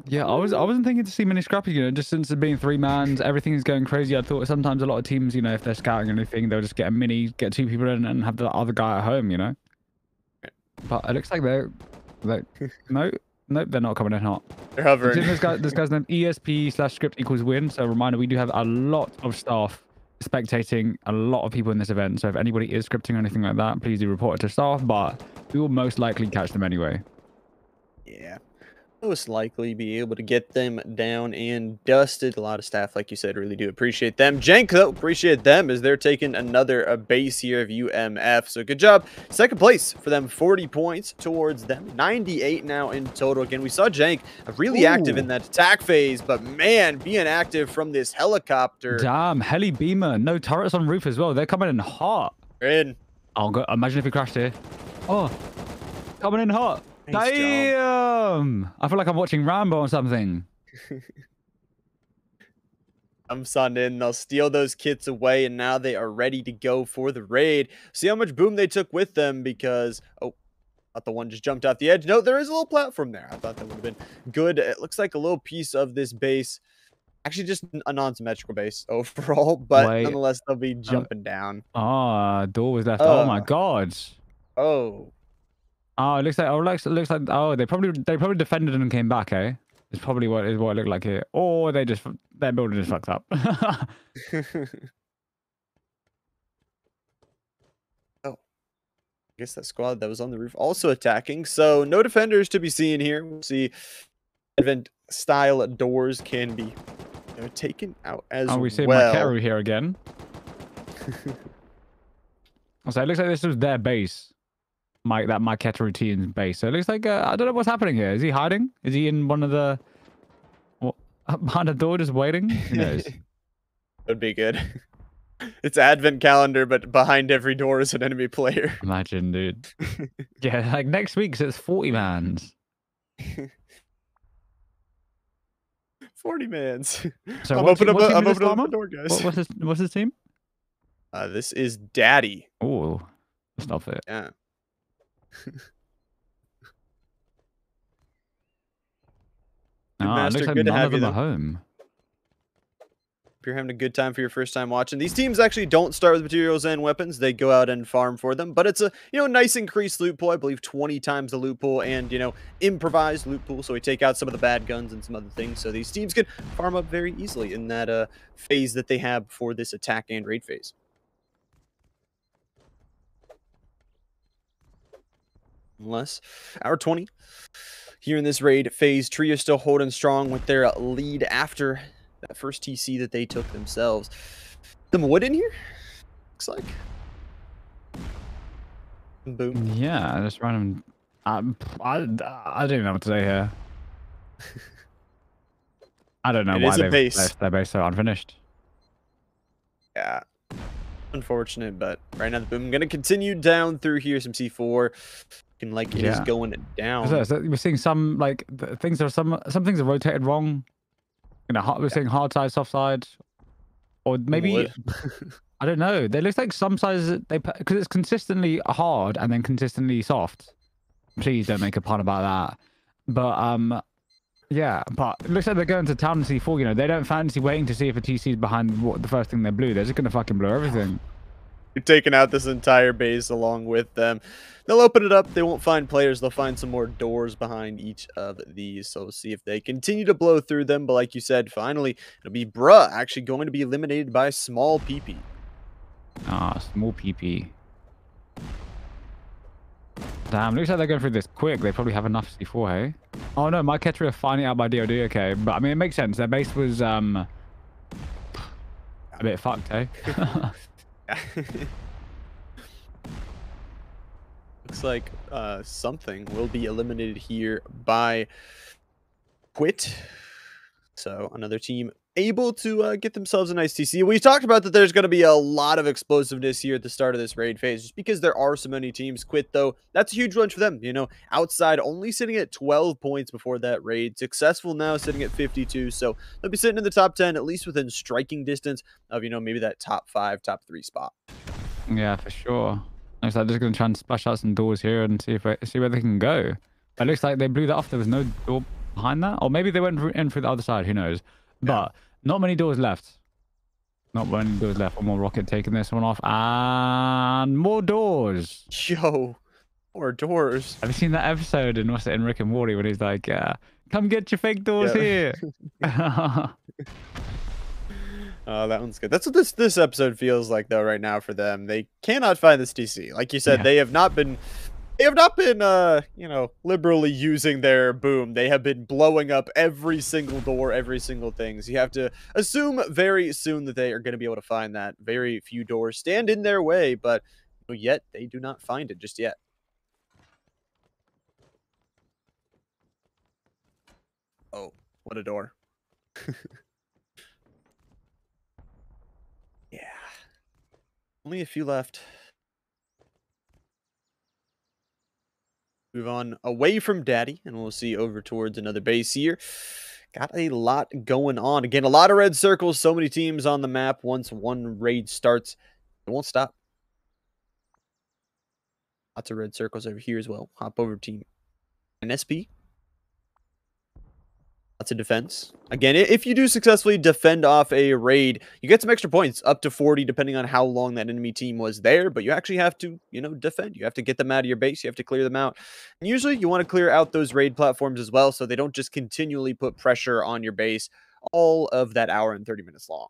[SPEAKER 2] Yeah, I wasn't thinking to see many scrappy, you know, just since it being 3-mans, everything is going crazy. I thought sometimes a lot of teams, you know, if they're scouting or anything, they'll just get a mini, get 2 people in and have the other guy at home, you know. But it looks like they're nope, they're not coming in hot.
[SPEAKER 1] They're hovering.
[SPEAKER 2] This guy's name ESP/script equals win. So reminder, we do have a lot of staff spectating, a lot of people in this event. So if anybody is scripting or anything like that, please do report it to staff. But we will most likely catch them anyway.
[SPEAKER 1] Yeah. Most likely be able to get them down and dusted. A lot of staff, like you said, really do appreciate them. Jank, though, appreciate them as they're taking another base here of UMF. So good job. Second place for them, 40 points towards them. 98 now in total. Again, we saw Jank really active in that attack phase, but man, being active from this helicopter.
[SPEAKER 2] Damn, heli beamer. No turrets on roof as well. They're coming in hot.
[SPEAKER 1] They're in.
[SPEAKER 2] Oh, God. Imagine if we crashed here. Oh, coming in hot.
[SPEAKER 1] Nice
[SPEAKER 2] Damn! Job. I feel like I'm watching Rambo or something.
[SPEAKER 1] I'm signed in. They'll steal those kits away, and now they are ready to go for the raid. See how much boom they took with them because... Oh, I thought the one just jumped off the edge. No, there is a little platform there. I thought that would have been good. It looks like a little piece of this base. Actually, just a non-symmetrical base overall, but nonetheless, they'll be jumping down.
[SPEAKER 2] Ah, door was left. Oh, my God.
[SPEAKER 1] Oh.
[SPEAKER 2] Oh, it looks like oh, they probably defended and came back, eh? It's probably what it looked like here. Or their building is fucked up.
[SPEAKER 1] guess that squad that was on the roof also attacking. So no defenders to be seen here. We'll see Advent style doors can be taken out as
[SPEAKER 2] Oh, we see
[SPEAKER 1] well.
[SPEAKER 2] Makeru here again. So it looks like this was their base. That Makeru team's base. So it looks like I don't know what's happening here. Is he hiding? Is he in one of the behind the door just waiting? Who knows?
[SPEAKER 1] Would be good. It's Advent calendar, but behind every door is an enemy player.
[SPEAKER 2] Imagine, dude. Yeah, like next week, so it's 40 mans.
[SPEAKER 1] 40 mans.
[SPEAKER 2] So
[SPEAKER 1] I'm opening up the door, guys.
[SPEAKER 2] What's his team?
[SPEAKER 1] This is Daddy.
[SPEAKER 2] Oh, stop it.
[SPEAKER 1] Yeah.
[SPEAKER 2] It looks like
[SPEAKER 1] good to
[SPEAKER 2] none
[SPEAKER 1] have
[SPEAKER 2] of them
[SPEAKER 1] you,
[SPEAKER 2] are home.
[SPEAKER 1] If you're having a good time for your first time watching, these teams actually don't start with materials and weapons. They go out and farm for them, but it's a nice increased loot pool. I believe 20 times the loot pool, and improvised loot pool. So we take out some of the bad guns and some other things. So these teams can farm up very easily in that phase that they have before this attack and raid phase. Unless hour 20 here in this raid phase, Trio still holding strong with their lead after that first TC that they took themselves. Some wood in here, looks like. Boom.
[SPEAKER 2] Yeah, just random. I don't even know what to say here. I don't know why they left their base so unfinished.
[SPEAKER 1] Yeah, unfortunate, but right now the boom going to continue down through here. Some C4. It is going down.
[SPEAKER 2] So we're seeing some things are some things are rotated wrong. We're seeing hard side, soft side, or maybe I don't know. There looks like some sides because it's consistently hard and then consistently soft. Please don't make a pun about that. But yeah, but it looks like they're going to town and C4. They don't fancy waiting to see if a TC is behind the first thing they blew. They're just gonna fucking blow everything.
[SPEAKER 1] You're taking out this entire base along with them. They'll open it up. They won't find players. They'll find some more doors behind each of these. So we'll see if they continue to blow through them. But like you said, finally, it'll be Bruh actually going to be eliminated by Small PP.
[SPEAKER 2] Ah, Small PP. Damn, looks like they're going through this quick. They probably have enough C4, hey? Oh no, my Ketri are finding out by DOD, okay. But I mean, it makes sense. Their base was a bit fucked, hey?
[SPEAKER 1] Looks like something will be eliminated here by Quit. So another team able to get themselves a nice TC. We talked about that there's going to be a lot of explosiveness here at the start of this raid phase, just because there are so many teams. Quit, though, that's a huge lunch for them. Outside only sitting at 12 points before that raid. Successful now sitting at 52. So they'll be sitting in the top 10, at least within striking distance of, maybe that top 5, top 3 spot.
[SPEAKER 2] Yeah, for sure. Looks like they're just going to try and splash out some doors here and see where they can go. It looks like they blew that off. There was no door behind that. Or maybe they went in through the other side. Who knows? But not many doors left. Not many doors left. One more rocket taking this one off. And more doors.
[SPEAKER 1] Yo, more doors.
[SPEAKER 2] Have you seen that episode in Rick and Morty when he's like, come get your fake doors here.
[SPEAKER 1] Oh, that one's good. That's what this episode feels like, though, right now for them. They cannot find this TC. Like you said, they have not been liberally using their boom. They have been blowing up every single door, every single thing. So you have to assume very soon that they are going to be able to find that. Very few doors stand in their way, but yet they do not find it just yet. Oh, what a door. Yeah. Only a few left. Move on away from Daddy, and we'll see over towards another base here. Got a lot going on. Again, a lot of red circles. So many teams on the map. Once one raid starts, it won't stop. Lots of red circles over here as well. Hop over team NSP. Lots of defense. Again, if you do successfully defend off a raid, you get some extra points, up to 40, depending on how long that enemy team was there. But you actually have to, defend. You have to get them out of your base. You have to clear them out. And usually you want to clear out those raid platforms as well, so they don't just continually put pressure on your base all of that hour and 30 minutes long.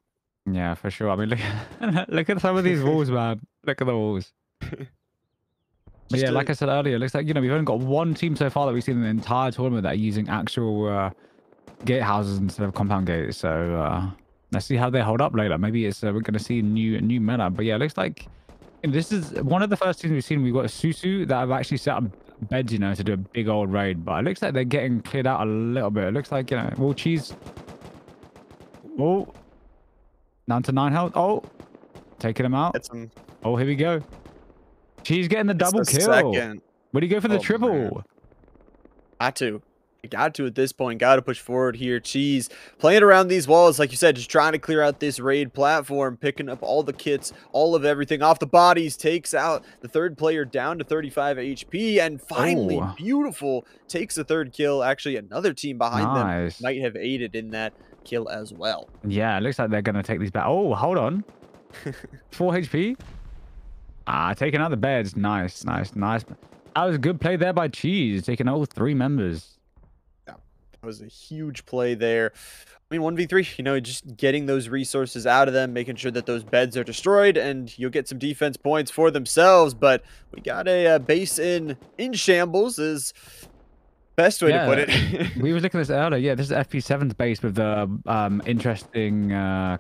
[SPEAKER 2] Yeah, for sure. I mean, look at some of these walls, man. Look at the walls. But yeah, like I said earlier, it looks like, you know, we've only got one team so far that we've seen in the entire tournament that are using actual gatehouses instead of compound gates. So let's see how they hold up later. Maybe it's we're going to see a new meta. But yeah, it looks like this is one of the first teams we've seen. We've got a Susu that have actually set up beds, you know, to do a big old raid. But it looks like they're getting cleared out a little bit. It looks like, you know, well, cheese. Oh, down to 9 health. Oh, taking him out. Oh, here we go. Cheese getting the double kill.
[SPEAKER 1] Second.
[SPEAKER 2] Where do you go for the triple?
[SPEAKER 1] Man. Got to at this point. Got to push forward here. Cheese playing around these walls, like you said, just trying to clear out this raid platform, picking up all the kits, all of everything off the bodies, takes out the third player down to 35 HP, and finally, beautiful, takes the third kill. Actually, another team behind them might have aided in that kill as well.
[SPEAKER 2] Yeah, it looks like they're going to take these back. Oh, hold on. 4 HP. Taking out the beds. Nice. That was a good play there by Cheese, taking all 3 members.
[SPEAKER 1] Yeah, that was a huge play there. I mean, 1v3, you know, just getting those resources out of them, making sure that those beds are destroyed, and you'll get some defense points for themselves. But we got a base in shambles is best way to put it.
[SPEAKER 2] We were looking at this earlier. Yeah, this is FP7's base with the interesting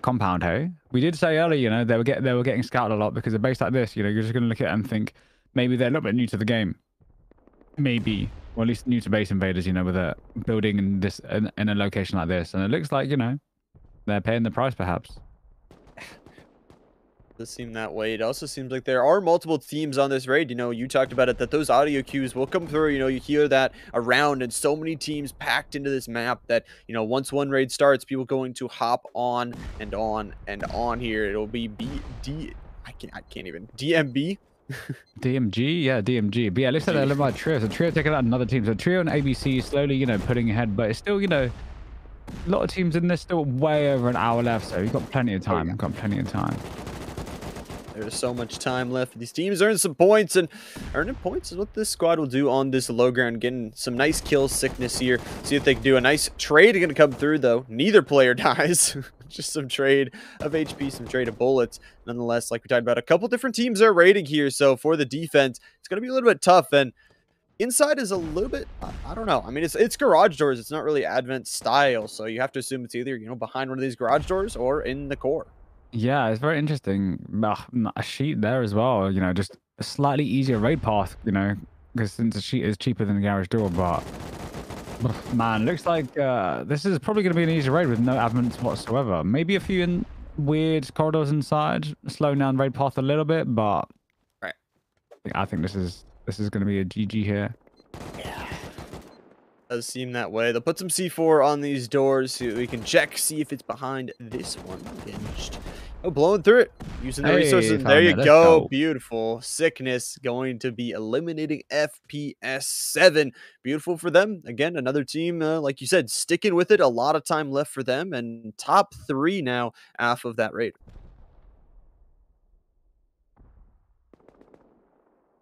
[SPEAKER 2] compound, hey? We did say earlier, you know, they were getting scouted a lot because a base like this, you know, you're just going to look at it and think maybe they're a little bit new to the game. Maybe. Or at least new to base invaders, you know, with a building in a location like this. And it looks like, you know, they're paying the price perhaps.
[SPEAKER 1] Does seem that way. It also seems like there are multiple teams on this raid. You know, you talked about it, that those audio cues will come through. You know, you hear that around, and so many teams packed into this map that, you know, once one raid starts, people going to hop on and on and on here. It'll be I can't even DMB.
[SPEAKER 2] DMG, yeah, DMG. But yeah, it looks like they're led by Trio. So Trio taking out another team. So Trio and ABC slowly, you know, putting ahead, but it's still, you know, a lot of teams in this, still way over an hour left. So you've got plenty of time. Got plenty of time.
[SPEAKER 1] There's so much time left. These teams earn some points, and earning points is what this squad will do on this low ground. Getting some nice kill sickness here. See if they can do a nice trade. Going to come through, though. Neither player dies. Just some trade of HP, some trade of bullets. Nonetheless, like we talked about, a couple different teams are raiding here. So for the defense, it's going to be a little bit tough. And inside is a little bit, I don't know. I mean, it's garage doors. It's not really Advent style. So you have to assume it's either, you know, behind one of these garage doors or in the core.
[SPEAKER 2] Yeah, it's very interesting. A sheet there as well, you know, just a slightly easier raid path, you know, because since a sheet is cheaper than a garage door. But man, looks like this is probably going to be an easy raid with no advents whatsoever. Maybe a few in weird corridors inside, slowing down raid path a little bit, but I think this is going to be a GG here.
[SPEAKER 1] Does seem that way. They'll put some C4 on these doors so we can check, see if it's behind this one. Blowing through it, using the resources. There you go. Beautiful. Sickness going to be eliminating FPS 7. Beautiful for them. Again, another team, like you said, sticking with it. A lot of time left for them, and top 3 now off of that raid.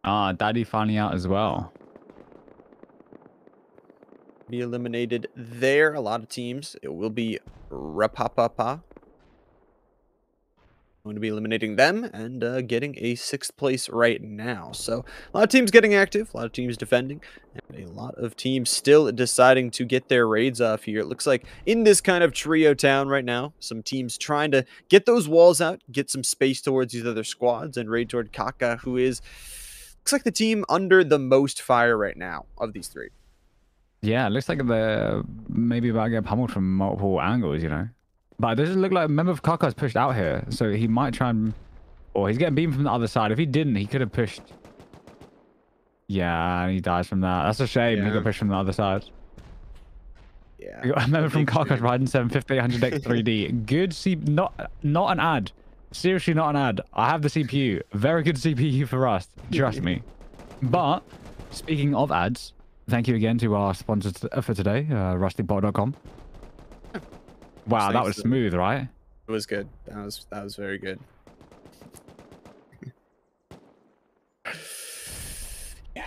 [SPEAKER 2] Daddy finally out as well.
[SPEAKER 1] Be eliminated there. A lot of teams. It will be Rapapapa. Going to be eliminating them and getting a 6th place right now. So a lot of teams getting active, a lot of teams defending, and a lot of teams still deciding to get their raids off here. It looks like in this kind of trio town right now, some teams trying to get those walls out, get some space towards these other squads, and raid toward Kaka, who is, looks like the team under the most fire right now of these 3.
[SPEAKER 2] Yeah, it looks like they're maybe about to get pummeled from multiple angles, you know. But it doesn't look like a member of Kaka's pushed out here, so he might try and... Or he's getting beamed from the other side. If he didn't, he could have pushed... Yeah, and he dies from that. That's a shame. He got pushed from the other side. Yeah. We got a member from Kaka's riding 750 800X3D. Good not an ad. Seriously, not an ad. I have the CPU. Very good CPU for Rust. Trust me. But, speaking of ads... Thank you again to our sponsors for today, rustybot.com. Wow, that was smooth, right?
[SPEAKER 1] It was good. That was very good. Yeah.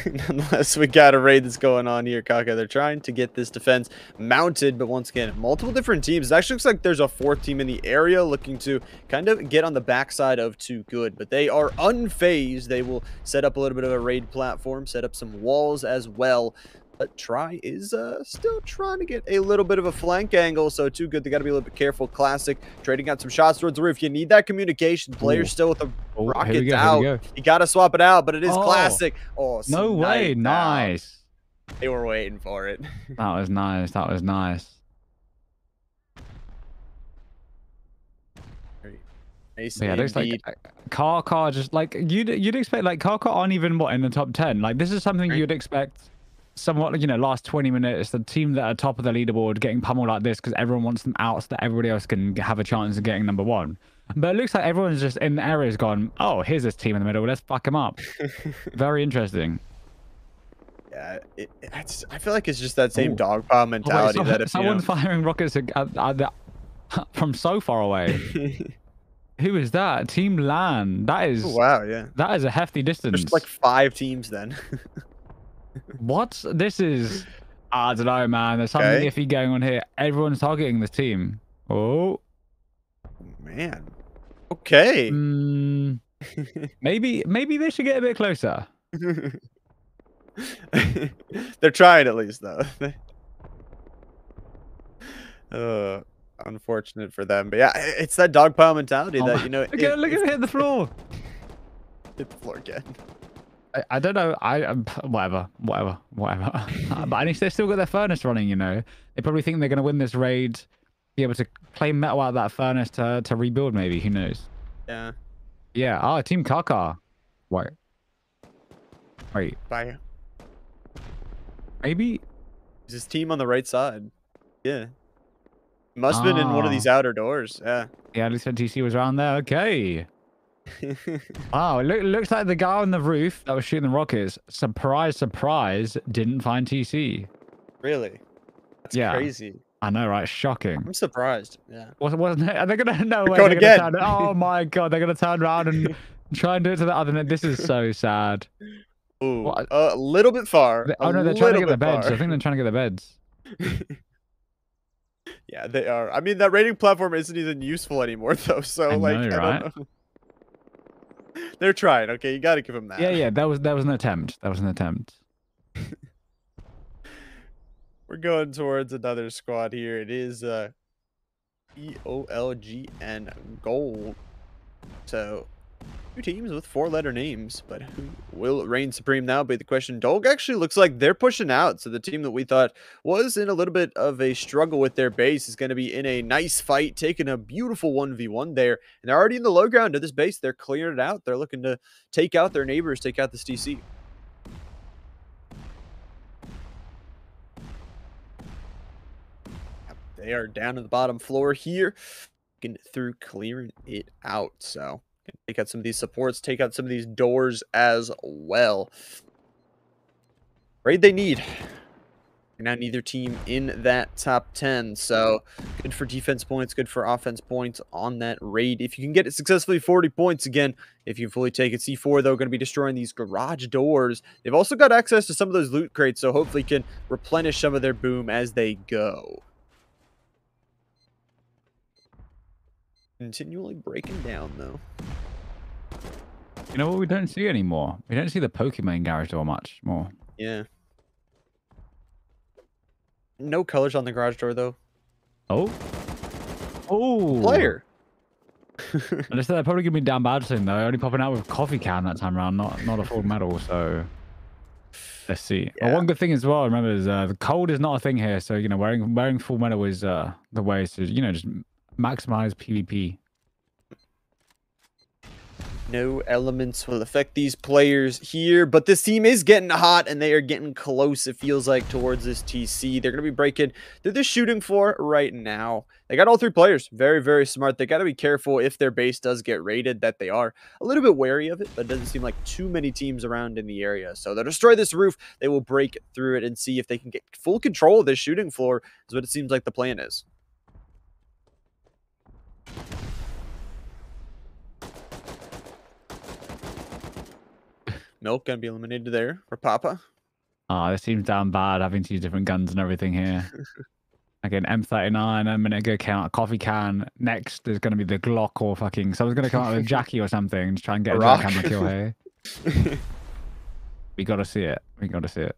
[SPEAKER 1] Nonetheless, we got a raid that's going on here, Kaka. They're trying to get this defense mounted, but once again, multiple different teams. It actually looks like there's a fourth team in the area looking to kind of get on the backside of Too Good, but they are unfazed. They will set up a little bit of a raid platform, set up some walls as well. But Try is still trying to get a little bit of a flank angle, so Too Good. They got to be a little bit careful. Classic trading out some shots towards the roof. You need that communication. Players still with the rockets out. You got to swap it out, but it is Classic. Oh,
[SPEAKER 2] no way! Nice.
[SPEAKER 1] They were waiting for it.
[SPEAKER 2] That was nice. That was nice.
[SPEAKER 1] Yeah,
[SPEAKER 2] it looks like Kaka just like you'd expect. Like Kaka aren't even in the top 10. Like this is something you'd expect. Somewhat, last 20 minutes, the team that are top of the leaderboard getting pummeled like this because everyone wants them out so that everybody else can have a chance of getting number 1. But it looks like everyone's just in the areas gone, oh, here's this team in the middle, let's fuck them up. Very interesting.
[SPEAKER 1] Yeah, I feel like it's just that same dog pile mentality.
[SPEAKER 2] Someone's firing rockets from so far away. Who is that? Team LAN. That is...
[SPEAKER 1] Oh, wow, yeah.
[SPEAKER 2] That is a hefty distance.
[SPEAKER 1] There's like 5 teams then.
[SPEAKER 2] What? This is... I don't know, man. There's something iffy going on here. Everyone's targeting this team. Oh.
[SPEAKER 1] Man. Okay.
[SPEAKER 2] Maybe they should get a bit closer.
[SPEAKER 1] They're trying at least, though. Unfortunate for them. But yeah, it's that dog pile mentality that,
[SPEAKER 2] Look at it hit the floor.
[SPEAKER 1] Hit the floor again.
[SPEAKER 2] I don't know. Whatever. But at least they've still got their furnace running, They probably think they're going to win this raid, be able to claim metal out of that furnace to rebuild, maybe. Who knows?
[SPEAKER 1] Yeah.
[SPEAKER 2] Yeah. Oh, Team Kaka. Wait.
[SPEAKER 1] Bye.
[SPEAKER 2] Maybe?
[SPEAKER 1] Is his team on the right side? Yeah. Must have been in one of these outer doors. Yeah.
[SPEAKER 2] Yeah, at least TC was around there. Okay. Wow, it looks like the guy on the roof that was shooting the rockets, surprise, didn't find TC.
[SPEAKER 1] Really? That's crazy.
[SPEAKER 2] I know, right? Shocking.
[SPEAKER 1] I'm surprised. Yeah.
[SPEAKER 2] Wasn't it? Are they gonna oh my god, they're gonna turn around and try and do it to the other net. This is so sad.
[SPEAKER 1] Ooh, a little bit far.
[SPEAKER 2] Oh no, they're trying to get the beds. I think they're trying to get the beds.
[SPEAKER 1] Yeah, they are. I mean, that raiding platform isn't even useful anymore, though. So, I don't know. They're trying. Okay, you got to give them that.
[SPEAKER 2] Yeah. That was an attempt.
[SPEAKER 1] We're going towards another squad here. It is EOLGN Gold. So 2 teams with 4-letter names, but who will reign supreme now? Be the question. Dolg actually looks like they're pushing out. So the team that we thought was in a little bit of a struggle with their base is going to be in a nice fight, taking a beautiful 1v1 there. And they're already in the low ground of this base. They're clearing it out. They're looking to take out their neighbors, take out this TC. They are down to the bottom floor here, getting through clearing it out. So take out some of these supports, take out some of these doors as well. Raid they need. Now neither team in that top 10. So good for defense points, good for offense points on that raid. If you can get it successfully, 40 points again. If you fully take it, C4 though, going to be destroying these garage doors. They've also got access to some of those loot crates, so hopefully can replenish some of their boom as they go. Continually breaking down though.
[SPEAKER 2] You know what we don't see anymore? We don't see the Pokemon garage door much more.
[SPEAKER 1] Yeah. No colors on the garage door though.
[SPEAKER 2] Oh.
[SPEAKER 1] Player.
[SPEAKER 2] I just thought they're probably gonna be down bad soon though. Only popping out with coffee can that time around, not a full medal. So let's see. Yeah. Well, one good thing as well, remember, is the cold is not a thing here. So wearing full medal is the way to just maximize PvP.
[SPEAKER 1] No elements will affect these players here, but this team is getting hot and they are getting close, it feels like, towards this TC. They're going to be breaking through the shooting floor right now. They got all 3 players. Very, very smart. They got to be careful if their base does get raided, that they are a little bit wary of it, but it doesn't seem like too many teams around in the area. So they'll destroy this roof. They will break through it and see if they can get full control of this shooting floor, is what it seems like the plan is. Milk gonna be eliminated there for Papa.
[SPEAKER 2] Oh, this seems damn bad having to use different guns and everything here. Again, M39, a minute ago came out a coffee can. Next, there's going to be the Glock or fucking... Someone's going to come out with a Jackie or something to try and get a jackhammer kill here. We got to see it. We got to see it.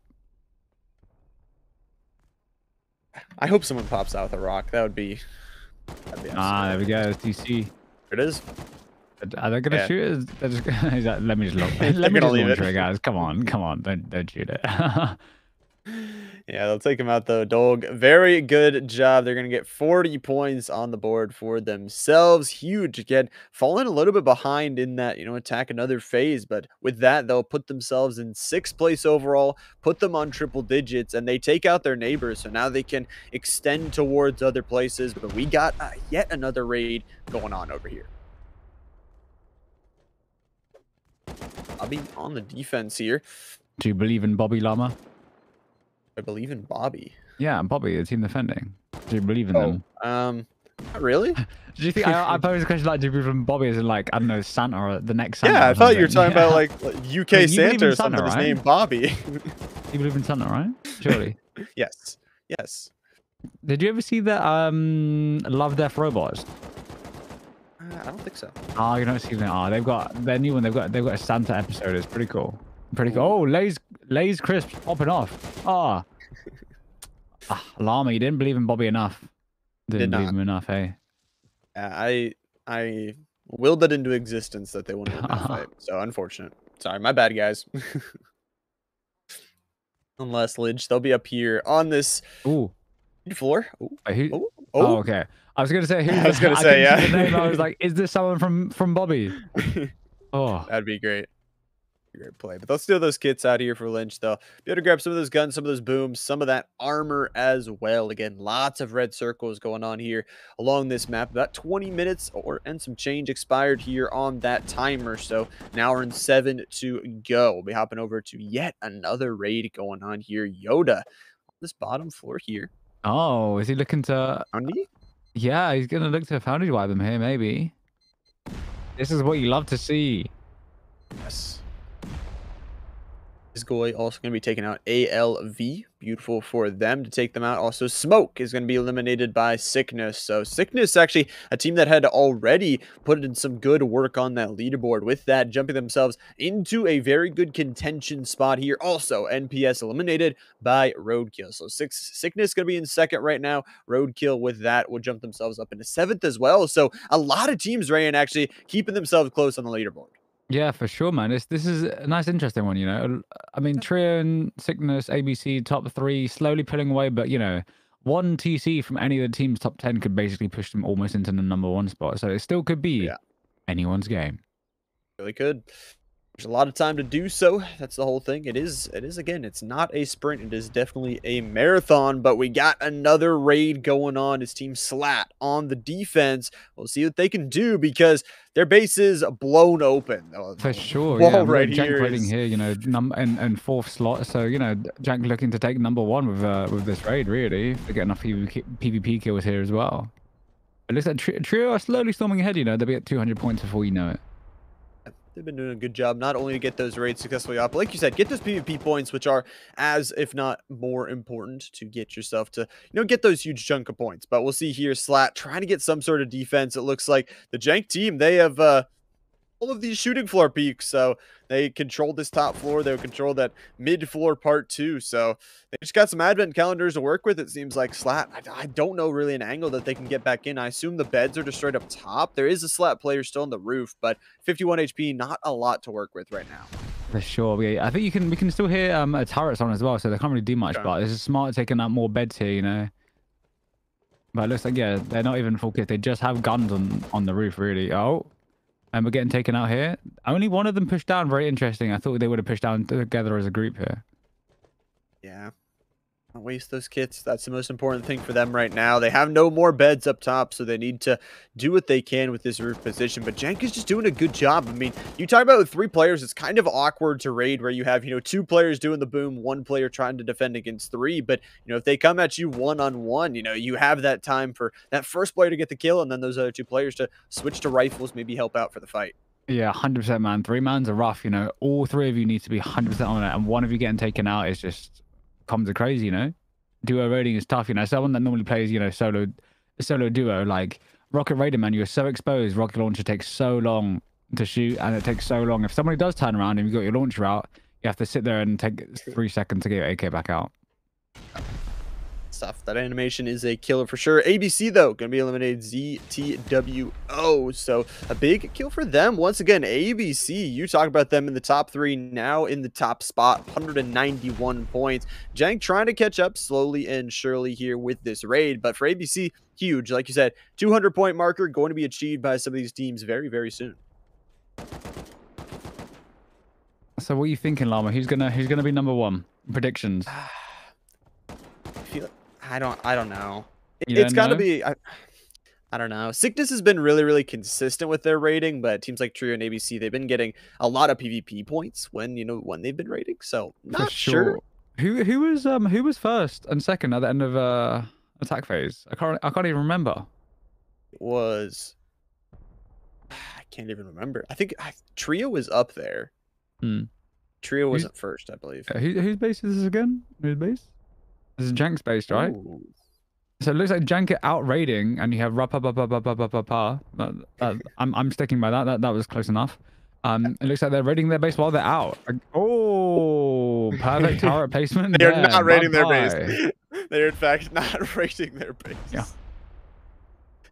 [SPEAKER 1] I hope someone pops out with a rock. That'd be
[SPEAKER 2] Ah, there we go. TC.
[SPEAKER 1] It is.
[SPEAKER 2] Are they going to shoot it? They're just gonna... Let me just look. Let me just launch it, guys. Come on. Come on. Don't shoot it.
[SPEAKER 1] Yeah, they'll take him out though. Dog, very good job. They're going to get 40 points on the board for themselves. Huge. Again, falling a little bit behind in that, attack another phase. But with that, they'll put themselves in 6th place overall, put them on triple digits, and they take out their neighbors. So now they can extend towards other places. But we got yet another raid going on over here. Bobby on the defense here.
[SPEAKER 2] Do you believe in Bobby Llama?
[SPEAKER 1] I believe in Bobby.
[SPEAKER 2] Yeah, Bobby, the team defending. Do you believe in them?
[SPEAKER 1] Not really.
[SPEAKER 2] Do you think I posed a question like, do you believe in Bobby as in like, I don't know, Santa or the next Santa?
[SPEAKER 1] Yeah, I thought you were talking about like UK Santa or something.
[SPEAKER 2] Right?
[SPEAKER 1] His name Bobby.
[SPEAKER 2] You believe in Santa, right? Surely.
[SPEAKER 1] Yes. Yes.
[SPEAKER 2] Did you ever see the Love Death Robots?
[SPEAKER 1] I don't think so.
[SPEAKER 2] Oh, you don't see them. Oh, they've got their new one. They've got a Santa episode. It's pretty cool. Pretty cool. Oh, Lay's crisps popping off. Ah. Llama, you didn't believe in Bobby enough. Didn't believe him enough, hey?
[SPEAKER 1] I willed it into existence that they wouldn't win that fight. So unfortunate. Sorry, my bad, guys. Unless Lidge, they'll be up here on this floor.
[SPEAKER 2] Oh, okay. I was gonna say.
[SPEAKER 1] I was gonna say, yeah.
[SPEAKER 2] The name. I was like, is this someone from Bobby? Oh,
[SPEAKER 1] that'd be great. Great play. But they'll steal those kits out of here for Lynch, though. Be able to grab some of those guns, some of those booms, some of that armor as well. Again, lots of red circles going on here along this map. About 20 minutes and some change expired here on that timer. So now we're in 7 to go. We'll be hopping over to yet another raid going on here. Yoda on this bottom floor here.
[SPEAKER 2] Oh, is he looking to...
[SPEAKER 1] Foundry?
[SPEAKER 2] Yeah, he's going to look to Foundry wipe them here, maybe. This is what you love to see.
[SPEAKER 1] Yes. This Goy also going to be taking out ALV. Beautiful for them to take them out. Also, Smoke is going to be eliminated by Sickness. So, Sickness actually a team that had already put in some good work on that leaderboard. With that, jumping themselves into a very good contention spot here. Also, NPS eliminated by Roadkill. So, Sickness going to be in 2nd right now. Roadkill with that will jump themselves up into 7th as well. So, a lot of teams, Rayan, actually keeping themselves close on the leaderboard.
[SPEAKER 2] Yeah, for sure, man. This is a nice, interesting one, I mean, Trio and Sickness, ABC, top 3, slowly pulling away, but, one TC from any of the team's top 10 could basically push them almost into the #1 spot. So it still could be anyone's game.
[SPEAKER 1] Really could. There's a lot of time to do so. That's the whole thing. It is again, it's not a sprint. It is definitely a marathon, but we got another raid going on. His team Slat on the defense. We'll see what they can do because their base is blown open.
[SPEAKER 2] For sure.
[SPEAKER 1] Wall right here.
[SPEAKER 2] Jank here, and 4th slot. So, Jank looking to take #1 with this raid, really. To get enough PvP kills here as well. It looks like Trio are slowly storming ahead, They'll be at 200 points before you know it.
[SPEAKER 1] They've been doing a good job not only to get those raids successfully up, but like you said, get those PvP points, which are as, if not more important to get yourself to, get those huge chunk of points. But we'll see here, Slat trying to get some sort of defense. It looks like the Jank team, they have all of these shooting floor peaks, so they control this top floor. They'll control that mid floor part too. So they just got some advent calendars to work with. It seems like Slat. I don't know really an angle that they can get back in. I assume the beds are just straight up top. There is a Slat player still on the roof, but 51 HP, not a lot to work with right now.
[SPEAKER 2] For sure. Yeah, I think we can still hear a turrets on as well, so they can't really do much. But this is smart taking out more beds here, But it looks like they're not even full kit. They just have guns on the roof, really. Oh. And we're getting taken out here. Only one of them pushed down. Very interesting. I thought they would have pushed down together as a group here.
[SPEAKER 1] Yeah. Don't waste those kits. That's the most important thing for them right now. They have no more beds up top, so they need to do what they can with this roof position. But Jank is just doing a good job. I mean, you talk about with 3 players, it's kind of awkward to raid where you have, 2 players doing the boom, 1 player trying to defend against 3. But, if they come at you one-on-one, you have that time for that first player to get the kill and then those other 2 players to switch to rifles, maybe help out for the fight.
[SPEAKER 2] Yeah, 100%, man. 3-mans are rough, you know. All three of you need to be 100% on it, and one of you getting taken out is just comes a crazy, you know. Duo raiding is tough, you know. Someone that normally plays, you know, solo duo, like Rocket Raider, man, you're so exposed. Rocket launcher takes so long to shoot, and it takes so long. If somebody does turn around and you got your launcher out, you have to sit there and take 3 seconds to get your AK back out.
[SPEAKER 1] Stuff. That animation is a killer for sure. ABC, though, going to be eliminated ZTWO. So a big kill for them. Once again, ABC, you talk about them in the top 3, now in the top spot, 191 points. Jank trying to catch up slowly and surely here with this raid. But for ABC, huge. Like you said, 200-point marker going to be achieved by some of these teams very, very soon.
[SPEAKER 2] So what are you thinking, Llama? Who's gonna be #1? Predictions.
[SPEAKER 1] I don't know. It's got to be. I don't know. Sickness has been really, really consistent with their rating, but teams like Trio and ABC, they've been getting a lot of PvP points when they've been rating. So not sure.
[SPEAKER 2] Who was first and second at the end of attack phase? I can't even remember.
[SPEAKER 1] It was. I can't even remember. I think Trio was up there. Trio wasn't first, I believe.
[SPEAKER 2] Whose base is this again? Whose base? This is Jank's base, right?
[SPEAKER 1] Ooh.
[SPEAKER 2] So it looks like Jank are out raiding, and you have I'm sticking by that. That was close enough. It looks like they're raiding their base while they're out. Oh, perfect turret placement.
[SPEAKER 1] They're not raiding their base. They're in fact not raiding their base. Yeah.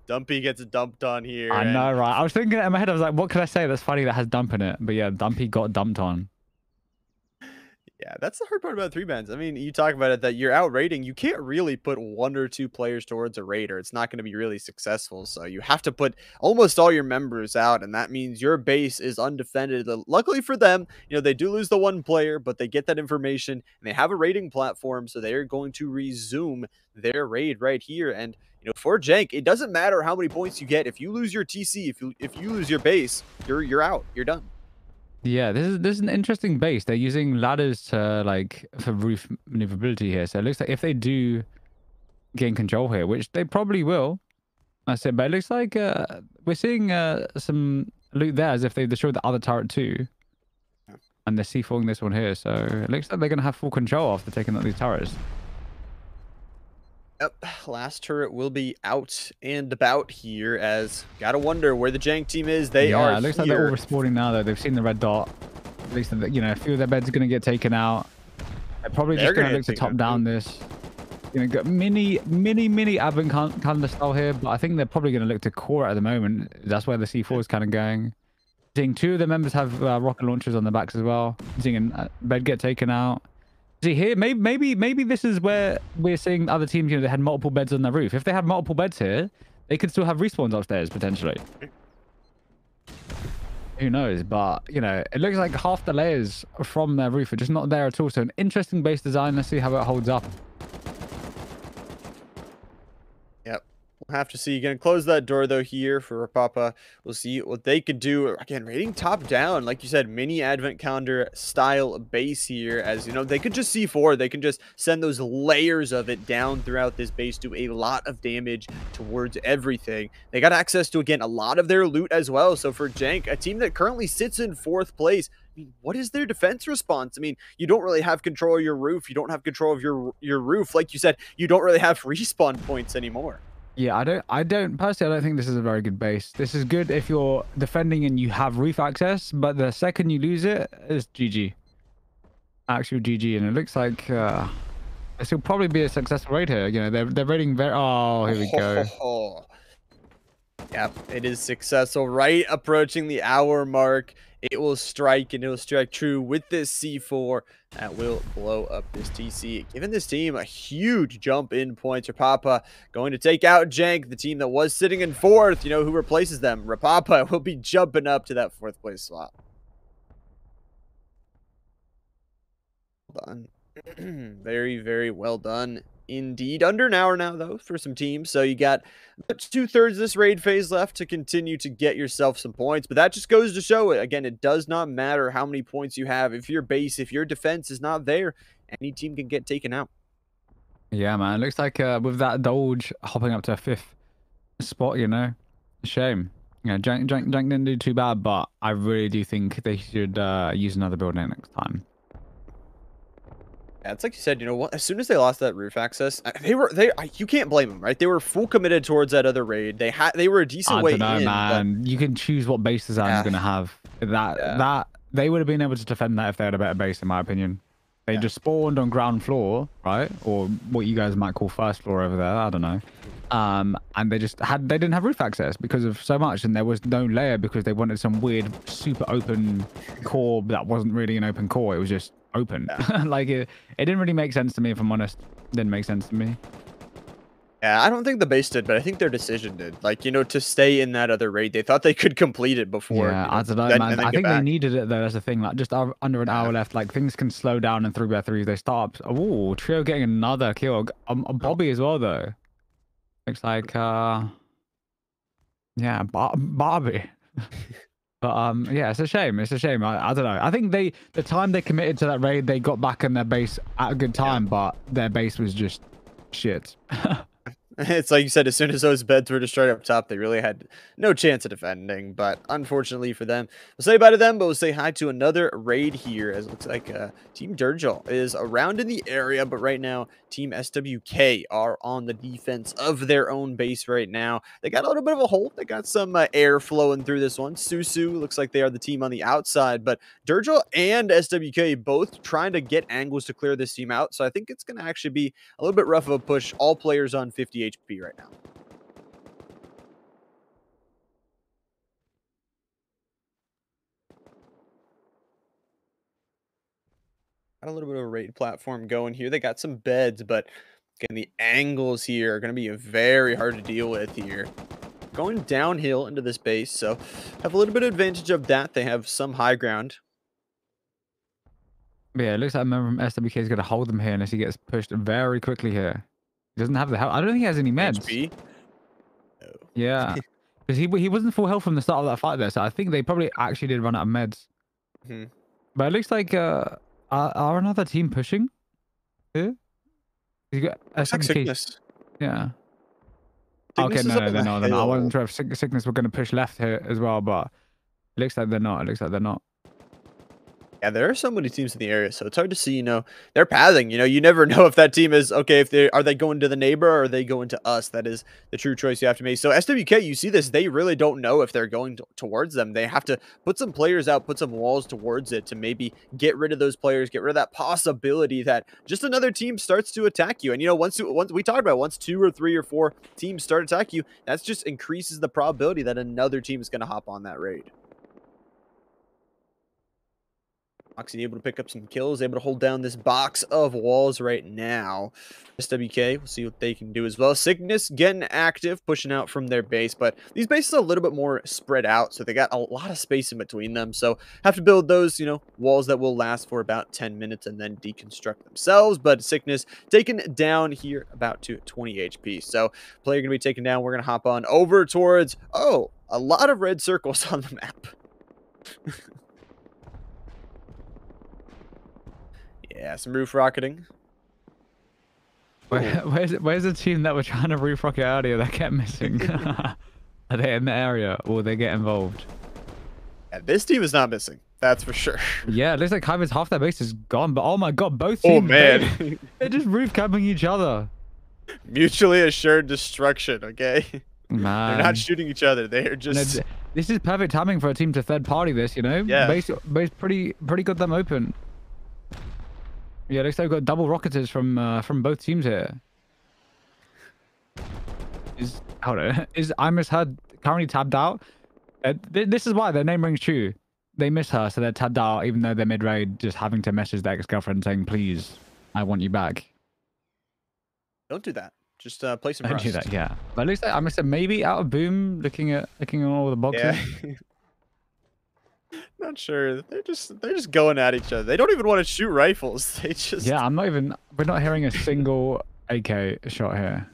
[SPEAKER 1] Dumpy gets dumped on here.
[SPEAKER 2] I know, right? I was thinking in my head, I was like, what could I say that's funny that has dump in it? But yeah, Dumpy got dumped on.
[SPEAKER 1] Yeah, that's the hard part about 3-mans. I mean, you talk about it that you're out raiding. You can't really put 1 or 2 players towards a raider. It's not going to be really successful. So you have to put almost all your members out, and that means your base is undefended. Luckily for them, they do lose the 1 player, but they get that information, and they have a raiding platform, so they are going to resume their raid right here. And for Jank, it doesn't matter how many points you get. If you lose your TC, if you lose your base, you're out. You're done.
[SPEAKER 2] Yeah, this is an interesting base. They're using ladders to for roof maneuverability here. So it looks like if they do gain control here, which they probably will, I said, but it looks like we're seeing some loot there as if they destroyed the other turret too, and they're C4ing this one here. So it looks like they're gonna have full control after taking out these turrets.
[SPEAKER 1] Yep, last turret will be out and about here, as gotta wonder where the Jank team is. They are.
[SPEAKER 2] It looks like they're all respawning now though. They've seen the red dot. At least a few of their beds are gonna get taken out. They're probably just gonna look to top down this. Got mini advent calendar style here, but I think they're probably gonna look to core it at the moment. That's where the C4 is kind of going. Seeing 2 of the members have rocket launchers on their backs as well. Seeing a bed get taken out. See here, maybe this is where we're seeing other teams. They had multiple beds on their roof. If they had multiple beds here, they could still have respawns upstairs potentially. Who knows? But it looks like half the layers from their roof are just not there at all. So an interesting base design. Let's see how it holds up.
[SPEAKER 1] Yep. We'll have to see. You're going to close that door, though, here for Rapapa. We'll see what they could do. Again, raiding top down. Like you said, mini advent calendar style base here. As, they could just C4. They can just send those layers of it down throughout this base, do a lot of damage towards everything. They got access to, again, a lot of their loot as well. So for Jank, a team that currently sits in 4th place, I mean, what is their defense response? I mean, you don't really have control of your roof. You don't have control of your roof. Like you said, you don't really have respawn points anymore.
[SPEAKER 2] Yeah, I don't personally, I don't think this is a very good base. This is good if you're defending and you have roof access, but the second you lose it, it's GG. Actual GG, and it looks like this will probably be a successful raid here. They're raiding very. Oh, here we go.
[SPEAKER 1] Yep, it is successful. Right approaching the hour mark. It will strike, and it will strike true with this C4 that will blow up this TC, giving this team a huge jump in points. Rapapa going to take out Jank, the team that was sitting in 4th. Who replaces them? Rapapa will be jumping up to that 4th place slot. Well done. Very, very well done. Indeed. Under an hour now, though, for some teams. So you got 2/3 of this raid phase left to continue to get yourself some points. But that just goes to show it. Again, it does not matter how many points you have. If your base, if your defense is not there, any team can get taken out.
[SPEAKER 2] Yeah, man. It looks like with that Doge hopping up to a 5th spot, shame. Yeah, Jank didn't do too bad, but I really do think they should use another building next time.
[SPEAKER 1] Yeah, it's like you said, you know what? As soon as they lost that roof access, you can't blame them, right? They were full committed towards that other raid. They were a decent
[SPEAKER 2] I
[SPEAKER 1] way
[SPEAKER 2] don't know,
[SPEAKER 1] in, but
[SPEAKER 2] man. You can choose what base design you're
[SPEAKER 1] yeah,
[SPEAKER 2] gonna have.
[SPEAKER 1] yeah,
[SPEAKER 2] That they would have been able to defend that if they had a better base, in my opinion. They
[SPEAKER 1] yeah.
[SPEAKER 2] just spawned on ground floor, right? Or what you guys might call first floor over there. I don't know. And they didn't have roof access because of so much, and there was no layer because they wanted some weird super open core that wasn't really an open core. It was just open.
[SPEAKER 1] Yeah.
[SPEAKER 2] Like it didn't really make sense to me, if I'm honest. Didn't make sense to me.
[SPEAKER 1] Yeah, I don't think the base did, but I think their decision did. Like, you know, to stay in that other raid, they thought they could complete it before,
[SPEAKER 2] Yeah,
[SPEAKER 1] you
[SPEAKER 2] I
[SPEAKER 1] know,
[SPEAKER 2] don't know,
[SPEAKER 1] then
[SPEAKER 2] man.
[SPEAKER 1] and then
[SPEAKER 2] I
[SPEAKER 1] get
[SPEAKER 2] think they
[SPEAKER 1] back.
[SPEAKER 2] needed it though. That's the thing. Like just under an
[SPEAKER 1] Yeah.
[SPEAKER 2] hour left. Like things can slow down in 3v3s. They start. Oh, Trio getting another kill. A
[SPEAKER 1] Oh,
[SPEAKER 2] Bobby as well though. Looks like yeah, Barbie. But yeah, it's a shame. It's a shame. I don't know. I think the time they committed to that raid, they got back in their base at a good
[SPEAKER 1] yeah.
[SPEAKER 2] time, but their base was just shit.
[SPEAKER 1] It's like you said, as soon as those beds were destroyed up top, they really had no chance of defending. But unfortunately for them, we'll say bye to them, but we'll say hi to another raid here. As it looks like Team Durgel is around in the area, but right now, Team SWK are on the defense of their own base right now. They got a little bit of a hold. They got some air flowing through this one. Susu looks like they are the team on the outside, but Durgel and SWK both trying to get angles to clear this team out. So I think it's going to actually be a little bit rough of a push. All players on 50 HP right now. Got a little bit of a raid platform going here. They got some beds, but again, the angles here are going to be very hard to deal with here. Going downhill into this base, so have a little bit of advantage of that. They have some high ground.
[SPEAKER 2] But yeah, it looks like a member from SWK is going to hold them here unless he gets pushed very quickly here. He doesn't have the help. I don't think he has any meds.
[SPEAKER 1] HP. No.
[SPEAKER 2] Yeah, because he wasn't full health from the start of that fight there, so I think they probably actually did run out of meds.
[SPEAKER 1] Mhm.
[SPEAKER 2] But it looks like are another team pushing here? You got
[SPEAKER 1] Looks like
[SPEAKER 2] SWK.
[SPEAKER 1] Sickness.
[SPEAKER 2] Yeah. Okay,
[SPEAKER 1] Sickness is up
[SPEAKER 2] no,
[SPEAKER 1] on
[SPEAKER 2] they're
[SPEAKER 1] the
[SPEAKER 2] not. They're not. I
[SPEAKER 1] hill.
[SPEAKER 2] wasn't sure if Sickness were going to push left here as well, but it looks like they're not. It looks like they're not.
[SPEAKER 1] Yeah, there are so many teams in the area, so it's hard to see, you know, they're pathing. You know, you never know if that team is okay, if they are they going to the neighbor or are they going to us. That is the true choice you have to make. So SWK, you see this, they really don't know if they're going towards them. They have to put some players out, put some walls towards it to maybe get rid of those players, get rid of that possibility that just another team starts to attack you. And you know, once we talked about once 2 or 3 or 4 teams start to attack you, that just increases the probability that another team is going to hop on that raid. Moxie able to pick up some kills, able to hold down this box of walls right now. SWK, we'll see what they can do as well. Cygnus getting active, pushing out from their base, but these bases are a little bit more spread out, so they got a lot of space in between them. So have to build those, you know, walls that will last for about 10 minutes and then deconstruct themselves. But Cygnus taken down here about to 20 HP. So player gonna be taken down. We're gonna hop on over towards, oh, a lot of red circles on the map. Yeah, some roof rocketing.
[SPEAKER 2] Where's the team that were trying to roof rocket earlier that kept missing? Are they in the area or will they get involved?
[SPEAKER 1] Yeah, this team is not missing. That's for sure.
[SPEAKER 2] Yeah, it looks like half their base is gone. But oh my god, both
[SPEAKER 1] Oh
[SPEAKER 2] teams,
[SPEAKER 1] man,
[SPEAKER 2] they're just roof camping each other.
[SPEAKER 1] mutually assured destruction. Okay, they're not
[SPEAKER 2] Man,
[SPEAKER 1] shooting each other. They are
[SPEAKER 2] and
[SPEAKER 1] just
[SPEAKER 2] this is perfect timing for a team to third party this. You know,
[SPEAKER 1] yeah.
[SPEAKER 2] base pretty got them open. Yeah, looks like we've got double rocketers from both teams here. Hold on, is I misheard currently tabbed out? This is why their name rings true. They miss her, so they're tabbed out, even though they're mid raid, just having to message their ex-girlfriend saying, "Please, I want you back."
[SPEAKER 1] Don't do that. Just play some
[SPEAKER 2] Don't
[SPEAKER 1] Rust.
[SPEAKER 2] do that, yeah. But at least I must have maybe out of boom, looking at all the boxes.
[SPEAKER 1] Yeah. Not sure. They're just going at each other. They don't even want to shoot rifles. They just
[SPEAKER 2] Yeah, we're not hearing a single AK shot here.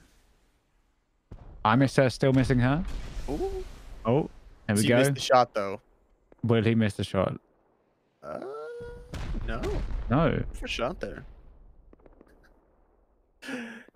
[SPEAKER 2] I miss her, still missing her.
[SPEAKER 1] Ooh.
[SPEAKER 2] Oh, there we
[SPEAKER 1] He
[SPEAKER 2] go.
[SPEAKER 1] missed the shot though.
[SPEAKER 2] Will he miss the shot?
[SPEAKER 1] Uh, no.
[SPEAKER 2] No.
[SPEAKER 1] For shot there.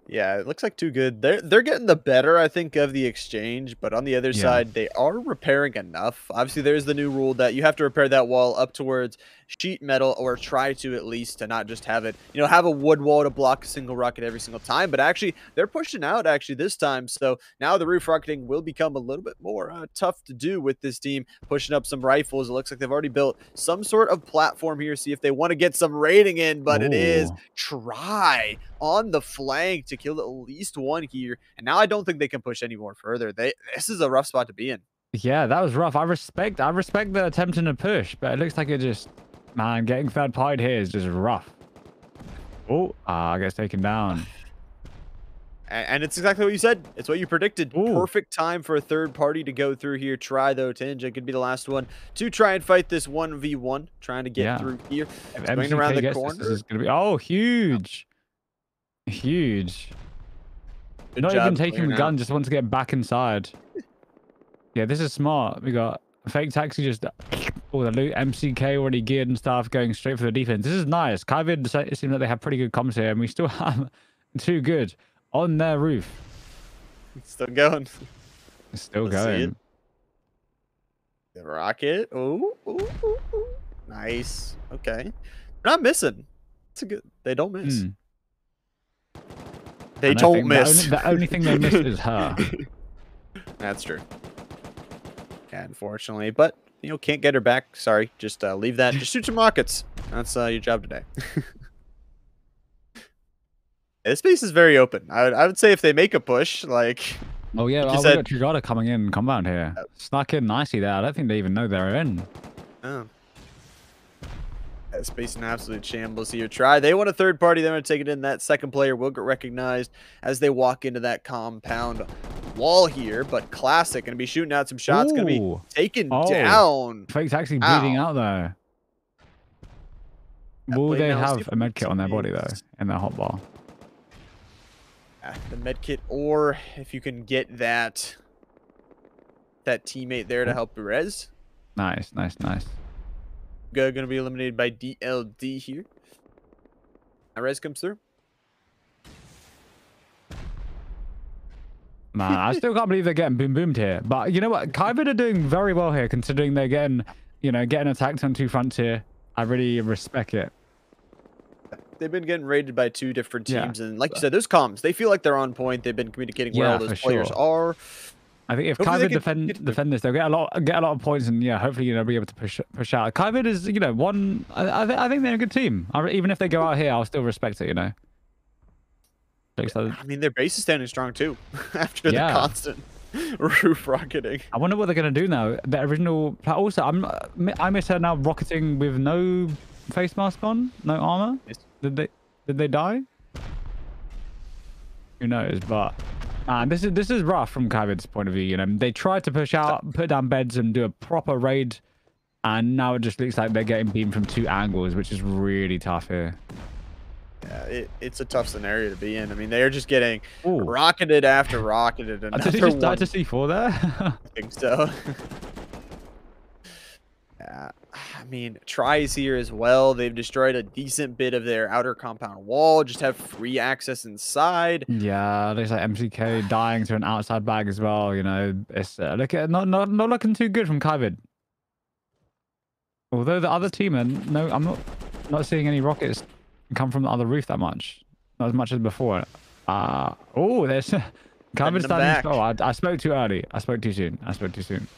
[SPEAKER 1] Yeah, it looks like too good. They're getting the better, I think, of the exchange, but on the other
[SPEAKER 2] Yeah.
[SPEAKER 1] side, they are repairing enough. Obviously, there's the new rule that you have to repair that wall up towards sheet metal, or try to at least, to not just have it, have a wood wall to block a single rocket every single time. But actually, they're pushing out actually this time. So now the roof rocketing will become a little bit more tough to do with this team pushing up some rifles. It looks like they've already built some sort of platform here. See if they want to get some raiding in, but it is
[SPEAKER 2] Ooh.
[SPEAKER 1] try on the flank to kill at least one here. And now I don't think they can push any more further. This is a rough spot to be in.
[SPEAKER 2] Yeah, that was rough. I respect the attempting to push, but it looks like it just, man, getting third party here is just rough. Oh, I gets taken down.
[SPEAKER 1] And it's exactly what you said. It's what you predicted.
[SPEAKER 2] Ooh.
[SPEAKER 1] Perfect time for a third party to go through here. Try, though, Tinge. It could be the last one to try and fight this 1v1. Trying to get through here. Swinging around the corner.
[SPEAKER 2] This is going to be, huge. Huge.
[SPEAKER 1] Good
[SPEAKER 2] Not
[SPEAKER 1] job
[SPEAKER 2] even taking the
[SPEAKER 1] clearing
[SPEAKER 2] gun,
[SPEAKER 1] out.
[SPEAKER 2] just wants to get back inside. Yeah, this is smart. We got fake taxi, just all the loot, MCK already geared and stuff, going straight for the defense. This is nice. Kyvid, it seems like they have pretty good comms here, and we still have too good on their roof.
[SPEAKER 1] Still going.
[SPEAKER 2] It's still
[SPEAKER 1] Let's see
[SPEAKER 2] going.
[SPEAKER 1] it. The rocket. Oh, nice. Okay. They're not missing. It's a good. They don't miss. They don't miss.
[SPEAKER 2] The only thing they miss is her.
[SPEAKER 1] That's true. Yeah, unfortunately, but can't get her back. Sorry, just leave that. Just shoot some rockets. That's your job today. This space is very open. I would say if they make a push, like.
[SPEAKER 2] Oh yeah,
[SPEAKER 1] like
[SPEAKER 2] we got Trigada coming in compound here. Snuck in nicely there. I don't think they even know they're in.
[SPEAKER 1] Oh. Space in absolute shambles here. Try. They want a third party. They're going to take it in. That second player will get recognized as they walk into that compound wall here. But Classic going to be shooting out some shots. Going to be taken down.
[SPEAKER 2] Fake's actually bleeding out there. Will they have a medkit on their body though, in their hotbar?
[SPEAKER 1] The medkit, or if you can get that teammate there to help res.
[SPEAKER 2] Nice, nice, nice.
[SPEAKER 1] Going to be eliminated by DLD here. Res comes through.
[SPEAKER 2] Man, I still can't believe they're getting boomed here. But you know what? Kyvid are doing very well here, considering they're getting, getting attacked on two fronts here. I really respect it.
[SPEAKER 1] They've been getting raided by two different teams, and like you said, those comms, they feel like they're on point. They've been communicating well. Those players are.
[SPEAKER 2] I think if Kyvid defend this, they'll get a lot of points, and hopefully be able to push out. Kyvid is one. I think they're a good team. Even if they go out here, I'll still respect it.
[SPEAKER 1] I mean, their base is standing strong too after the constant roof rocketing.
[SPEAKER 2] I wonder what they're gonna do now. The original. Also, I miss her now rocketing with no face mask on, no armor. Did they die? Who knows? But this is rough from Kyvid's point of view. They tried to push out, put down beds, and do a proper raid, and now it just looks like they're getting beamed from two angles, which is really tough here.
[SPEAKER 1] Yeah, it's a tough scenario to be in. I mean, they're just getting rocketed after rocketed. And
[SPEAKER 2] did he just die to C4 there?
[SPEAKER 1] I think so. Yeah, I mean, tries here as well. They've destroyed a decent bit of their outer compound wall. Just have free access inside.
[SPEAKER 2] Yeah, looks like MCK dying to an outside bag as well. It's not looking too good from Kyvid. Although the other team, I'm not seeing any rockets come from the other roof that much. Not as much as before. There's Kyvid's standing slow. I spoke too early. I spoke too soon.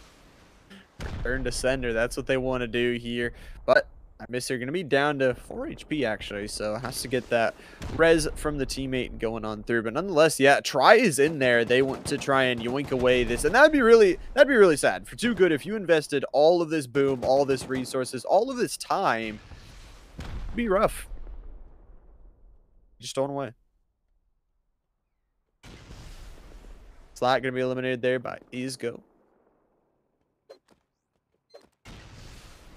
[SPEAKER 1] Return to sender. That's what they want to do here. But I miss her. Going to be down to 4 HP actually. So has to get that res from the teammate going on through. But nonetheless, yeah, try is in there. They want to try and yoink away this. And that'd be really sad for Too Good. If you invested all of this boom, all this resources, all of this time, it'd be rough. Just stolen away. Slot going to be eliminated there by Isgo.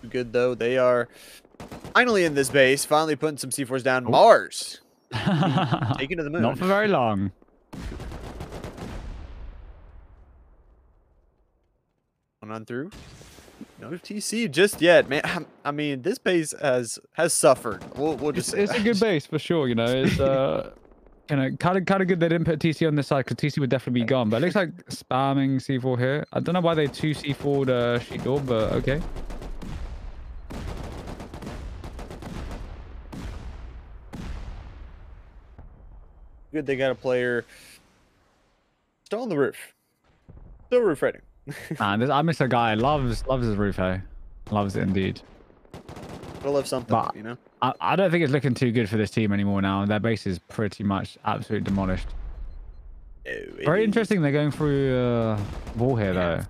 [SPEAKER 1] Good though, they are finally in this base, finally putting some C4s down. Mars taken to the moon.
[SPEAKER 2] Not for very long.
[SPEAKER 1] Going on through. No TC just yet, man. I mean, this base has suffered. We'll just say
[SPEAKER 2] it's a good base for sure. It's Kind of good they didn't put TC on this side because TC would definitely be gone. But it looks like spamming C4 here. I don't know why they 2 C4'd sheet door, but okay.
[SPEAKER 1] Good, they got a player still on the roof. Still roof raiding.
[SPEAKER 2] Man, I miss a guy. Loves his roof, hey. Loves it indeed.
[SPEAKER 1] We'll love something,
[SPEAKER 2] but
[SPEAKER 1] you know.
[SPEAKER 2] I don't think it's looking too good for this team anymore now. Their base is pretty much absolutely demolished. Very interesting. They're going through wall here, though.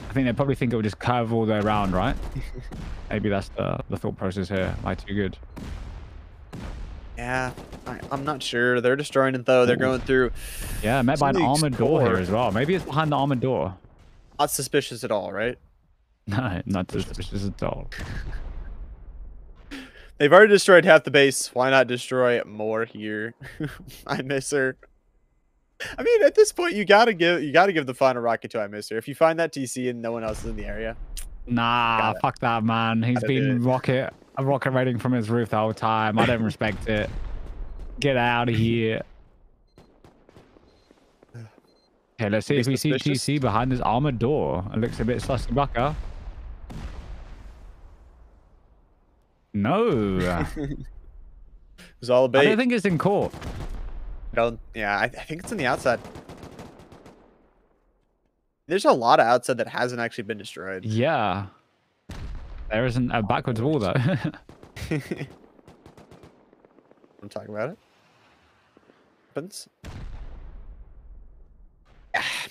[SPEAKER 2] I think they probably think it will just curve all the way around, right? Maybe that's the thought process here. Too good.
[SPEAKER 1] Yeah, I'm not sure. They're destroying it, though. They're going through.
[SPEAKER 2] Yeah, met by an armored door here as well. Maybe it's behind the armored door.
[SPEAKER 1] Not suspicious at all, right?
[SPEAKER 2] No, not suspicious at all.
[SPEAKER 1] They've already destroyed half the base. Why not destroy more here? I miss her. I mean, at this point, you gotta give the final rocket to I miss her. If you find that TC and no one else is in the area,
[SPEAKER 2] nah, fuck that, man. He's been rocket raiding from his roof the whole time. I don't respect it. Get out of here. Okay, let's see if we see TC behind this armored door. It looks a bit sussy bucker. No.
[SPEAKER 1] It was all a bait.
[SPEAKER 2] I don't think it's in court.
[SPEAKER 1] Yeah, I think it's in the outside. There's a lot of outside that hasn't actually been destroyed.
[SPEAKER 2] Yeah. There isn't a backwards wall, though.
[SPEAKER 1] I'm talking about it. Happens.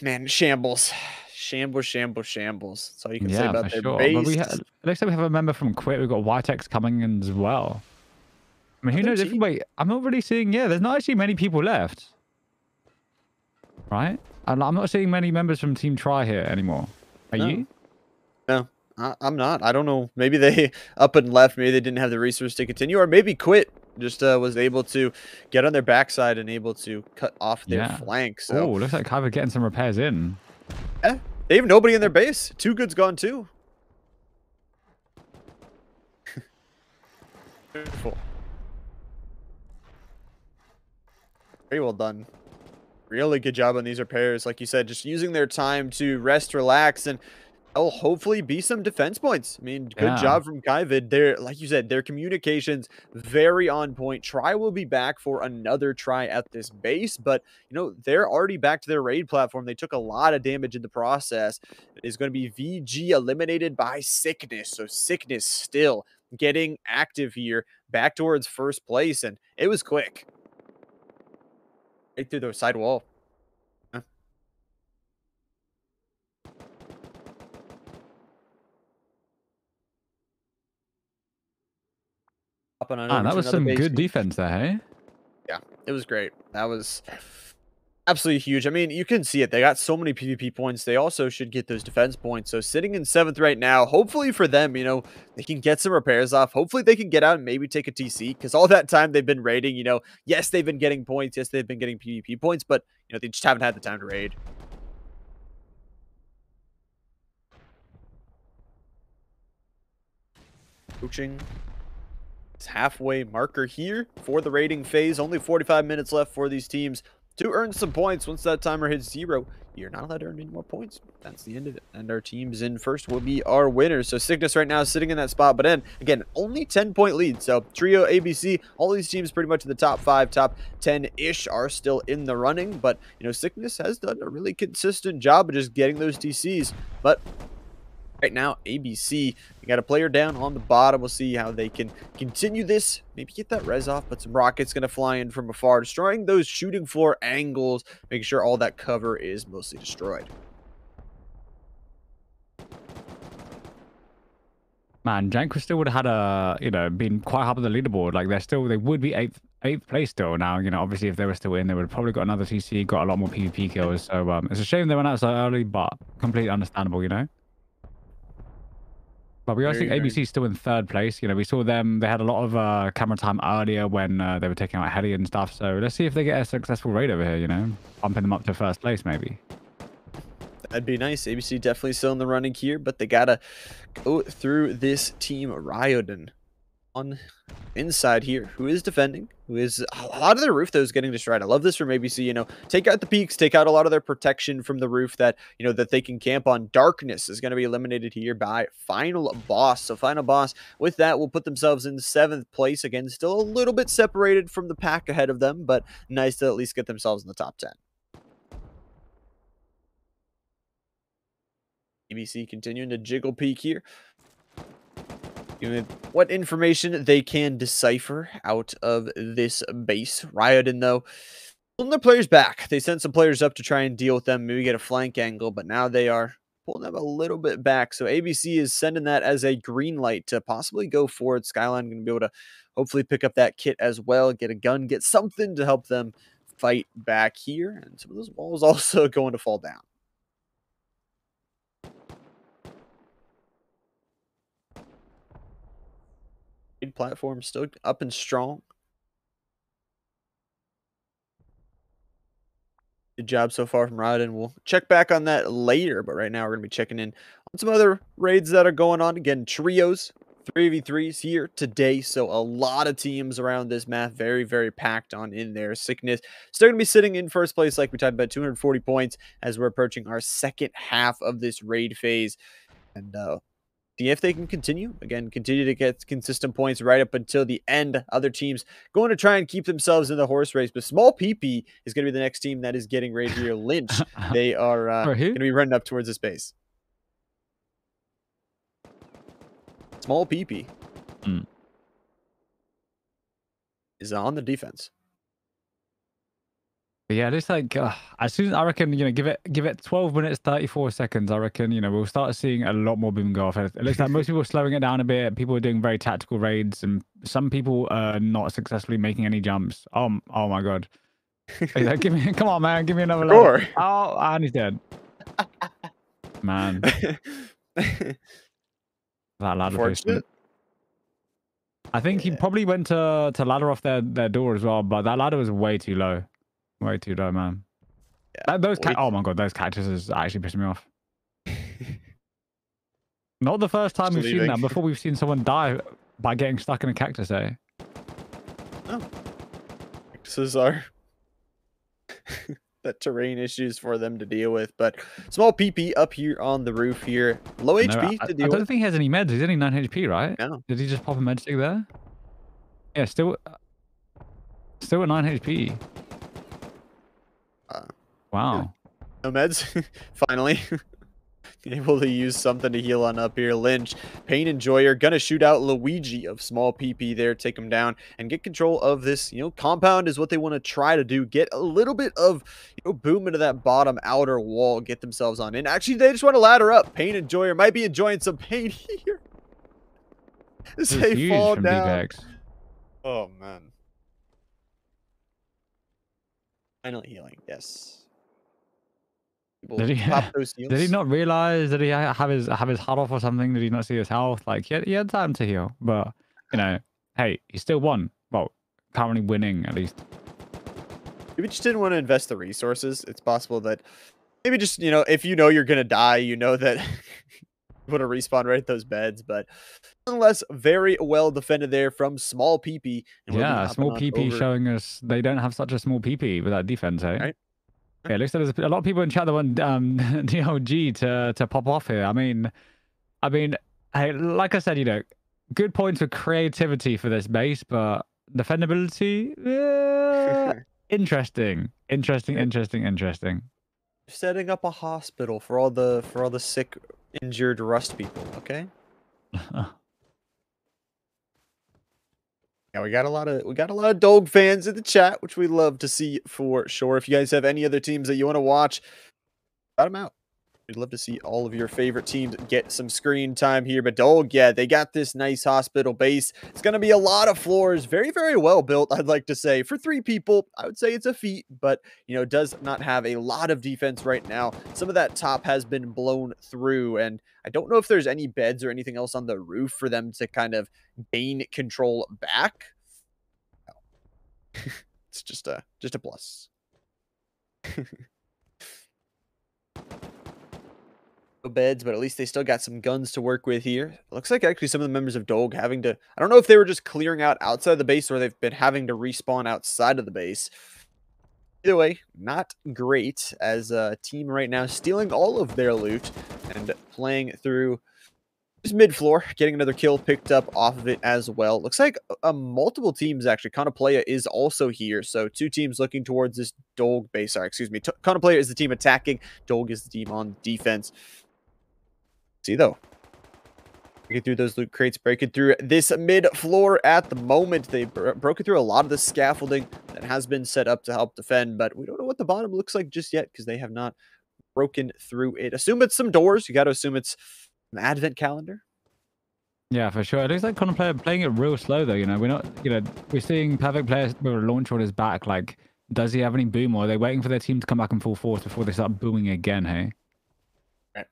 [SPEAKER 1] Man, shambles. Shambles. That's all you can say about their base.
[SPEAKER 2] But looks like we have a member from Quit. We've got Ytex coming in as well. I mean, who knows? Wait, I'm not really seeing. Yeah, there's not actually many people left. Right? I'm not seeing many members from Team Try here anymore. Are you?
[SPEAKER 1] No, I'm not. I don't know. Maybe they up and left. Maybe they didn't have the resource to continue, or maybe Quit just was able to get on their backside and able to cut off their flank. So,
[SPEAKER 2] oh, looks like Kyver getting some repairs in.
[SPEAKER 1] Yeah, they have nobody in their base. 2 goods gone too. Beautiful. Very well done. Really good job on these repairs. Like you said, just using their time to rest, relax, and they'll hopefully be some defense points. I mean, good job from Kyvid. They're, like you said, their communications very on point. Try will be back for another try at this base, but you know, they're already back to their raid platform. They took a lot of damage in the process. It is going to be VG eliminated by Sickness. So Sickness still getting active here, back towards first place, and it was quick. Right through the side wall. Huh.
[SPEAKER 2] That was some good defense there, hey?
[SPEAKER 1] Yeah, it was great. That was absolutely huge. I mean, you can see it. They got so many PvP points. They also should get those defense points. So sitting in 7th right now, hopefully for them, you know, they can get some repairs off. Hopefully they can get out and maybe take a TC, because all that time they've been raiding, you know, yes, they've been getting points. Yes, they've been getting PvP points, but, you know, they just haven't had the time to raid. Coaching. Halfway marker here for the raiding phase. Only 45 minutes left for these teams to earn some points. Once that timer hits 0, you're not allowed to earn any more points. That's the end of it. And our teams in first will be our winners. So Sickness right now is sitting in that spot, but then again, only 10-point lead. So Trio, ABC, all these teams pretty much in the top 5, top 10-ish are still in the running. But, you know, Sickness has done a really consistent job of just getting those TCs. But right now, ABC, we got a player down on the bottom. We'll see how they can continue this. Maybe get that res off, but some rockets going to fly in from afar, destroying those shooting floor angles, making sure all that cover is mostly destroyed.
[SPEAKER 2] Man, Jank still would have had a, you know, been quite high on the leaderboard. Like they would be eighth place still now. You know, obviously if they were still in, they would have probably got another TC, got a lot more PvP kills. So it's a shame they went out so early, but completely understandable, you know. But we also think ABC is still in 3rd place. You know, we saw them. They had a lot of camera time earlier when they were taking out heli and stuff. So let's see if they get a successful raid over here, you know, bumping them up to 1st place maybe.
[SPEAKER 1] That'd be nice. ABC definitely still in the running here, but they got to go through this team Ryoden on inside here, who is defending. who is a lot of their roof, though, is getting destroyed. I love this from ABC, take out the peaks, take out a lot of their protection from the roof that, that they can camp on. Darkness is going to be eliminated here by Final Boss. So Final Boss, with that, will put themselves in 7th place. Again, still a little bit separated from the pack ahead of them, but nice to at least get themselves in the top 10. ABC continuing to jiggle peek here. What information they can decipher out of this base. Ryoden, though, pulling their players back. They sent some players up to try and deal with them, maybe get a flank angle, but now they are pulling them a little bit back. So ABC is sending that as a green light to possibly go forward. Skyline going to be able to hopefully pick up that kit as well, get a gun, get something to help them fight back here. And some of those walls also going to fall down. Platform still up and strong. Good job so far from Ryoden. We'll check back on that later, but right now we're going to be checking in on some other raids that are going on. Again, trios, 3v3s here today, so a lot of teams around this map, very, very packed on in there. Sickness still going to be sitting in first place, like we talked about, 240 points as we're approaching our second half of this raid phase. And see if they can continue to get consistent points right up until the end. Other teams going to try and keep themselves in the horse race, but Small PP is going to be the next team that is getting right here. Lynch, they are going to be running up towards this base. Small PP is on the defense.
[SPEAKER 2] Yeah, it's like as soon as I reckon, give it 12 minutes, 34 seconds. I reckon, we'll start seeing a lot more boom go off. It looks like most people are slowing it down a bit. People are doing very tactical raids, and some people are not successfully making any jumps. Oh my god! Like, come on, man, give me another ladder. Oh, and he's dead. Man, that ladder placement. I think he probably went to ladder off their door as well, but that ladder was way too low. Way too low, man. Yeah, oh my god, those cactuses actually pissing me off. Not the first time we've seen that. Before, we've seen someone die by getting stuck in a cactus, eh?
[SPEAKER 1] Oh. Cactuses are the terrain issues for them to deal with, but Small PP up here on the roof here. Low HP to deal with.
[SPEAKER 2] I don't think he has any meds. He's only 9 HP, right?
[SPEAKER 1] No.
[SPEAKER 2] Did he just pop a med stick there? Yeah, still at 9 HP. Wow.
[SPEAKER 1] No meds. Finally. Able to use something to heal on up here. Lynch, Pain Enjoyer, gonna shoot out Luigi of Small PP there, take him down, and get control of this, compound is what they want to try to do. Get a little bit of, boom into that bottom outer wall, get themselves on in. Actually, they just want to ladder up. Pain Enjoyer might be enjoying some pain here. As they fall down. Oh, man. Finally healing, yes.
[SPEAKER 2] Did he not realize? Did he have his HUD off or something? Did he not see his health? Like, he had time to heal, but hey, he still won. Well, currently winning at least.
[SPEAKER 1] Maybe just didn't want to invest the resources. It's possible that maybe just if you're gonna die, that you want to respawn right at those beds. But nonetheless, very well defended there from Small PP.
[SPEAKER 2] Yeah, Small PP showing us they don't have such a small PP with that defense, eh?
[SPEAKER 1] Right.
[SPEAKER 2] Yeah, it looks like there's a lot of people in chat that want DLG to pop off here. I mean, hey, like I said, good points for creativity for this base, but defendability, interesting.
[SPEAKER 1] Setting up a hospital for all the sick, injured Rust people. Okay. Yeah, we got a lot of Dog fans in the chat, which we love to see for sure. If you guys have any other teams that you want to watch, shout them out. We'd love to see all of your favorite teams get some screen time here. But Dog, yeah, they got this nice hospital base. It's going to be a lot of floors. Very, very well built, I'd like to say. For 3 people, I would say it's a feat, but, does not have a lot of defense right now. Some of that top has been blown through, and I don't know if there's any beds or anything else on the roof for them to kind of gain control back. No. It's just a plus. beds, but at least they still got some guns to work with here. Looks like actually some of the members of Dog having to, I don't know if they were just clearing out outside the base or they've been having to respawn outside of the base. Either way, not great as a team right now stealing all of their loot and playing through just mid-floor, getting another kill picked up off of it as well. Looks like multiple teams actually. Conoplaya is also here, so two teams looking towards this Dog base. Sorry, excuse me. Conoplaya is the team attacking. Dog is the team on defense. See though, breaking through those loot crates, breaking through this mid-floor at the moment. They broken through a lot of the scaffolding that has been set up to help defend, but we don't know what the bottom looks like just yet because they have not broken through it. Assume it's some doors. You got to assume it's an advent calendar.
[SPEAKER 2] Yeah, for sure. It looks like Conoplayer playing it real slow though. You know, we're not. You know, we're seeing Perfect Player with a launcher on his back. Like, does he have any boom, or are they waiting for their team to come back in full force before they start booming again? Hey.
[SPEAKER 1] Right.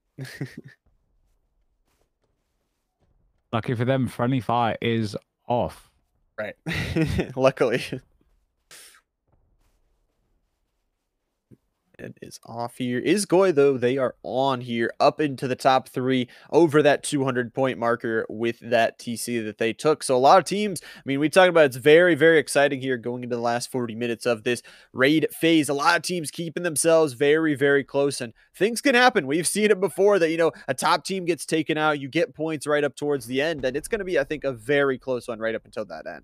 [SPEAKER 2] Lucky for them, friendly fire is off.
[SPEAKER 1] Right. Luckily. It is off here. Is Goy, though, they are on here up into the top 3 over that 200-point marker with that TC that they took. So a lot of teams, I mean, we talked about it's very, very exciting here going into the last 40 minutes of this raid phase. A lot of teams keeping themselves very, very close, and things can happen. We've seen it before that, you know, a top team gets taken out, you get points right up towards the end, and it's going to be, I think, a very close one right up until that end.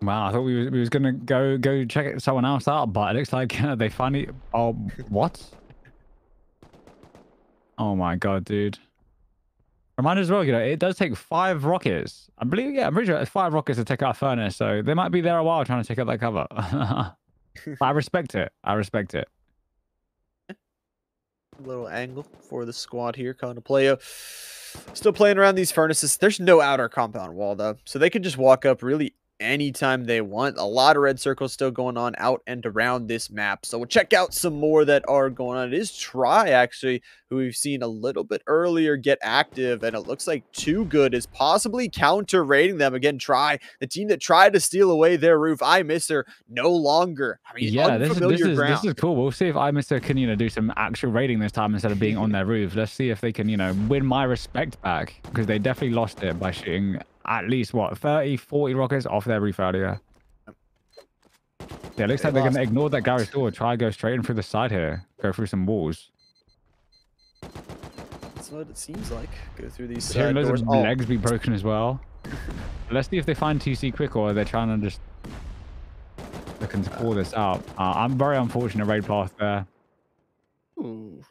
[SPEAKER 2] Wow, I thought we was gonna go check someone else out, but it looks like they finally. Oh, what? Oh my god, dude! Reminder as well, you know, it does take 5 rockets. I believe, yeah, I'm pretty sure it's 5 rockets to take out a furnace, so they might be there a while trying to take out that cover. But I respect it. I respect it.
[SPEAKER 1] A little angle for the squad here. Conoplaya still playing around these furnaces. There's no outer compound wall though, so they can just walk up really anytime they want. A lot of red circles still going on out and around this map. So we'll check out some more that are going on. It is Try, actually, who we've seen a little bit earlier get active, and it looks like Too Good is possibly counter-raiding them. Again, Try, the team that tried to steal away their roof. I Miss Her no longer. I mean,
[SPEAKER 2] yeah,
[SPEAKER 1] unfamiliar ground.
[SPEAKER 2] This is cool. We'll see if I Miss Her can, you know, do some actual raiding this time instead of being on their roof. Let's see if they can, you know, win my respect back, because they definitely lost it by shooting at least, what, 30, 40 rockets off their roof earlier. Yeah, it looks like they're going to ignore that garage door. Try go straight in through the side here. Go through some walls.
[SPEAKER 1] That's what it seems like. Go through these
[SPEAKER 2] side doors. Legs be broken as well. Let's see if they find TC quick, or they're trying to just looking to call this out. I'm very unfortunate raid path there.
[SPEAKER 1] Ooh.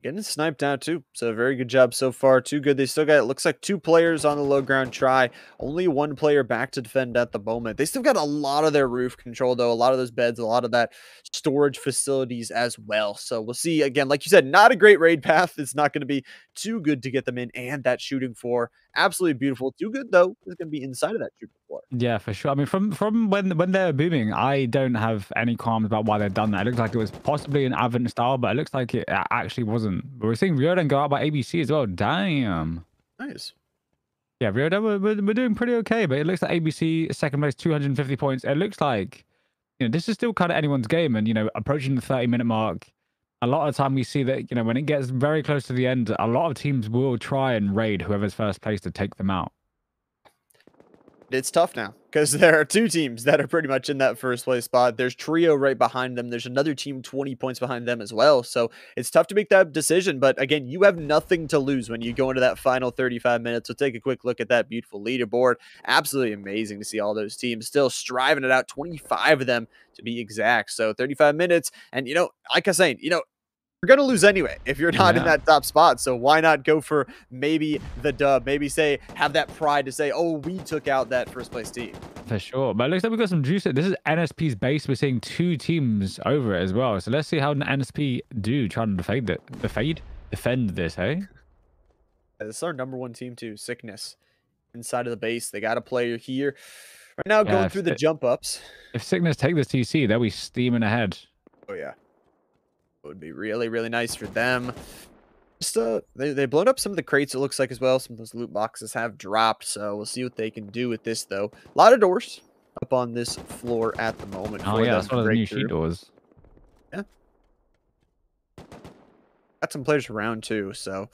[SPEAKER 1] Getting sniped out too, so very good job so far. Too Good. They still got, it looks like 2 players on the low ground. Try, only 1 player back to defend at the moment. They still got a lot of their roof control though, a lot of those beds, a lot of that storage facilities as well. So we'll see. Again, like you said, not a great raid path. It's not going to be too good to get them in, and that shooting floor, absolutely beautiful. Too Good though is going to be inside of that shooting floor.
[SPEAKER 2] Yeah, for sure. I mean, from when they're booming, I don't have any qualms about why they've done that. It looks like it was possibly an Advent style, but it looks like it actually wasn't. But we're seeing Ryoden go out by ABC as well. Damn.
[SPEAKER 1] Nice.
[SPEAKER 2] Yeah, Ryoden, we're doing pretty okay, but it looks like ABC second place, 250 points. It looks like, you know, this is still kind of anyone's game, and, you know, approaching the 30-minute mark. A lot of time we see that, you know, when it gets very close to the end, a lot of teams will try and raid whoever's first place to take them out.
[SPEAKER 1] It's tough now because there are 2 teams that are pretty much in that first place spot. There's Trio right behind them. There's another team 20 points behind them as well. So it's tough to make that decision. But again, you have nothing to lose when you go into that final 35 minutes. So take a quick look at that beautiful leaderboard. Absolutely amazing to see all those teams still striving it out. 25 of them to be exact. So 35 minutes. And, you know, like I was saying, you know, you're going to lose anyway if you're not in that top spot. So why not go for maybe the dub? Maybe say, have that pride to say, oh, we took out that first place team.
[SPEAKER 2] For sure. But it looks like we've got some juice. This is NSP's base. We're seeing 2 teams over it as well. So let's see how NSP do trying to defend this, hey?
[SPEAKER 1] This is our #1 team too. Sickness inside of the base. They got a player here right now going through the jump ups.
[SPEAKER 2] If Sickness take this TC, they'll be steaming ahead.
[SPEAKER 1] Oh yeah. It would be really, really nice for them. Just they blown up some of the crates, it looks like, as well. Some of those loot boxes have dropped, so we'll see what they can do with this though. A lot of doors up on this floor at the moment.
[SPEAKER 2] Oh yeah, that's one of the new sheet doors.
[SPEAKER 1] Yeah. got some players around too, so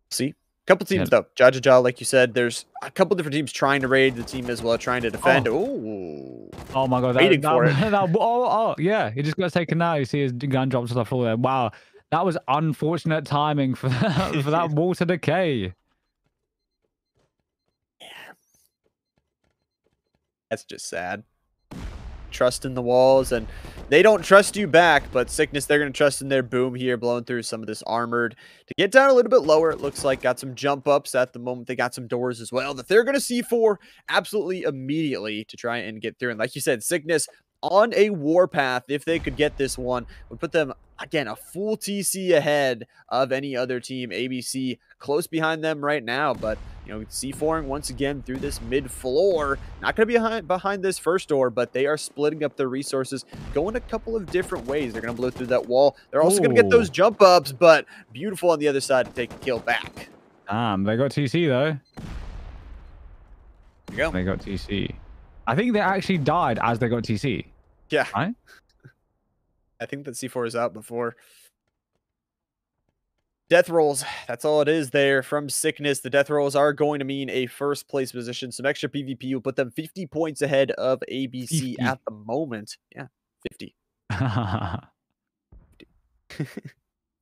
[SPEAKER 1] see. Couple
[SPEAKER 2] Yeah.
[SPEAKER 1] teams though. Jaja, like you said, there's a couple different teams trying to raid the team as well, trying to defend.
[SPEAKER 2] Oh,
[SPEAKER 1] Ooh,
[SPEAKER 2] oh my god,
[SPEAKER 1] waiting for it.
[SPEAKER 2] oh, yeah, he just got taken out. You see his gun drops to the floor there. Wow, that was unfortunate timing for that, for that wall to decay.
[SPEAKER 1] That's just sad. Trust in the walls, and they don't trust you back, but Sickness, they're going to trust in their boom here, blowing through some of this armored to get down a little bit lower. It looks like got some jump ups at the moment. They got some doors as well that they're going to C4 absolutely immediately to try and get through. And like you said, Sickness on a warpath, if they could get this one, would put them, again, a full TC ahead of any other team. ABC close behind them right now, but, you know, C4ing once again through this mid-floor. Not going to be behind this first door, but they are splitting up their resources, going a couple of different ways. They're going to blow through that wall. They're also going to get those jump ups, but beautiful on the other side to take a kill back.
[SPEAKER 2] They got TC, though.
[SPEAKER 1] There you go.
[SPEAKER 2] They got TC. I think they actually died as they got TC.
[SPEAKER 1] Yeah.
[SPEAKER 2] Right?
[SPEAKER 1] I think that C4 is out before. Death rolls. That's all it is there from Sickness. The death rolls are going to mean a first place position. Some extra PvP will put them 50 points ahead of ABC
[SPEAKER 2] 50.
[SPEAKER 1] at the moment. Yeah, 50. 50.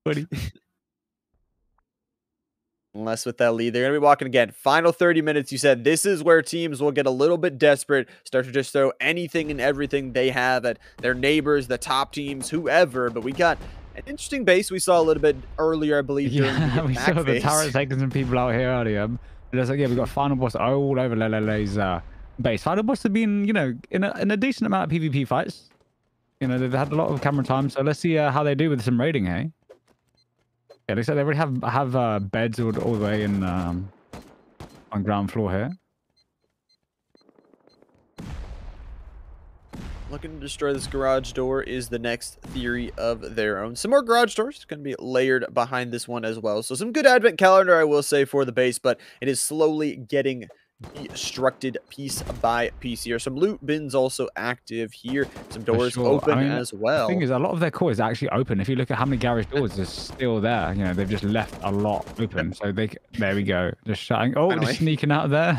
[SPEAKER 2] Buddy.
[SPEAKER 1] Unless with that lead, they're going to be walking again. Final 30 minutes, you said this is where teams will get a little bit desperate, start to just throw anything and everything they have at their neighbors, the top teams, whoever. But we got an interesting base we saw a little bit earlier, I believe.
[SPEAKER 2] Yeah, we saw the turret taking some people out here earlier. It's like, yeah, we got Final Boss all over Lele's base. Final Boss have been, you know, in a decent amount of PvP fights. You know, they've had a lot of camera time, so let's see how they do with some raiding, hey? Yeah, looks like they already have beds all the way in on ground floor here.
[SPEAKER 1] Looking to destroy this garage door is the next theory of their own. Some more garage doors going to be layered behind this one as well. So some good advent calendar, I will say, for the base, but it is slowly getting destructed piece by piece here. Some loot bins also active here. Some doors open as well.
[SPEAKER 2] The thing is, a lot of their core is actually open. If you look at how many garage doors are still there, you know, they've just left a lot open. So there we go. Just shutting. Oh, just sneaking out there.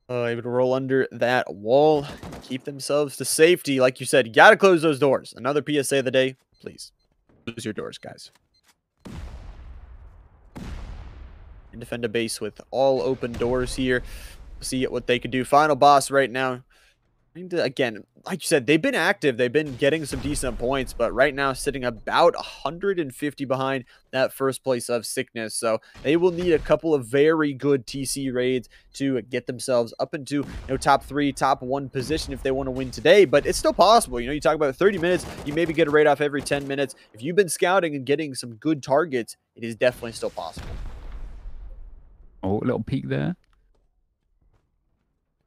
[SPEAKER 1] Able to roll under that wall, keep themselves to safety. Like you said, you got to close those doors. Another PSA of the day, please. Close your doors, guys. And defend a base with all open doors here. See what they could do. Final boss right now. Again, like you said, they've been active. They've been getting some decent points, but right now sitting about 150 behind that first place of Sickness. So they will need a couple of very good TC raids to get themselves up into, you know, top 3, top 1 position if they want to win today. But it's still possible. You know, you talk about 30 minutes, you maybe get a raid off every 10 minutes. If you've been scouting and getting some good targets, it is definitely still possible.
[SPEAKER 2] Oh, a little peek there.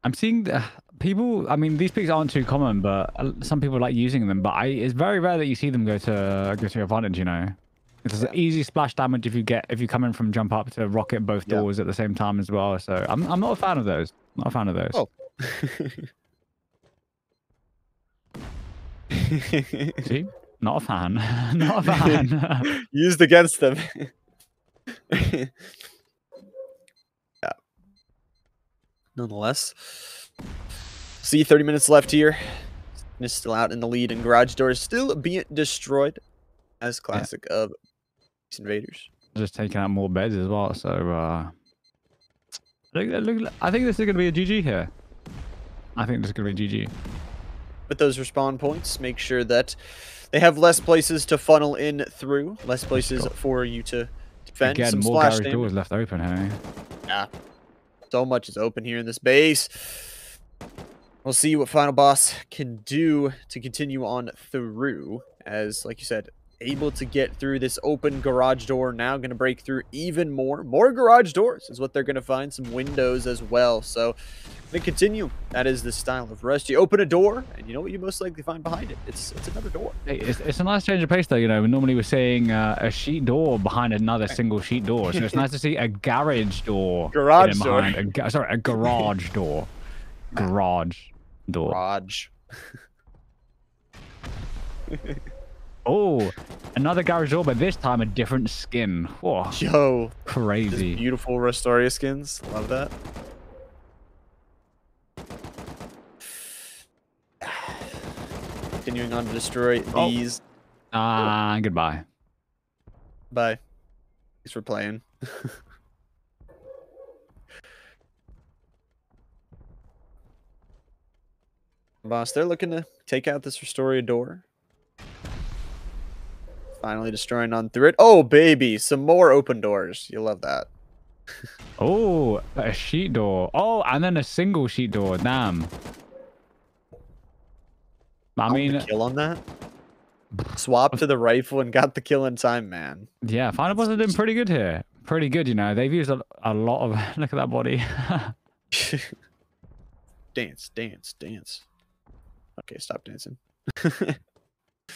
[SPEAKER 2] I'm seeing people. I mean, these peaks aren't too common, but some people like using them. But it's very rare that you see them go to advantage. You know, it's an easy splash damage if you come in from jump up to rocket both doors at the same time as well. So I'm not a fan of those. Not a fan of those.
[SPEAKER 1] Oh.
[SPEAKER 2] See, not a fan. Not a fan.
[SPEAKER 1] Used against them. Nonetheless, see 30 minutes left here. Is still out in the lead, and garage doors still being destroyed, as classic of Invaders.
[SPEAKER 2] Just taking out more beds as well. So I think this is going to be a GG here. I think this is going to be a GG.
[SPEAKER 1] With those respawn points, make sure that they have less places to funnel in through, less places for you to defend.
[SPEAKER 2] Again,
[SPEAKER 1] some
[SPEAKER 2] more
[SPEAKER 1] splash
[SPEAKER 2] garage doors left open, hey?
[SPEAKER 1] Yeah. So much is open here in this base. We'll see what Final Boss can do to continue on through. As, like you said, able to get through this open garage door. Now going to break through even more. More garage doors is what they're going to find. Some windows as well. So, going to continue. That is the style of Rust. You open a door, and you know what you most likely find behind it? It's another door.
[SPEAKER 2] Hey, it's a nice change of pace, though. You know, normally we're saying a sheet door behind another single sheet door. So it's nice to see a garage door.
[SPEAKER 1] Garage door.
[SPEAKER 2] Sorry, a garage door. Garage door.
[SPEAKER 1] Garage.
[SPEAKER 2] Oh, another garage door, but this time a different skin. Whoa,
[SPEAKER 1] Yo,
[SPEAKER 2] crazy.
[SPEAKER 1] these beautiful Rustoria skins. Love that. Continuing on to destroy these.
[SPEAKER 2] Goodbye.
[SPEAKER 1] Bye. Thanks for playing. Boss, they're looking to take out this Rustoria door. Finally destroying on through it. Oh, baby. Some more open doors. You love that.
[SPEAKER 2] Oh, a sheet door. Oh, and then a single sheet door. Damn. I mean,
[SPEAKER 1] kill on that. Swap to the rifle and got the kill in time, man.
[SPEAKER 2] Yeah, Final Boss are doing pretty good here. Pretty good, you know. They've used a lot of... Look at that body.
[SPEAKER 1] Dance, dance, dance. Okay, stop dancing.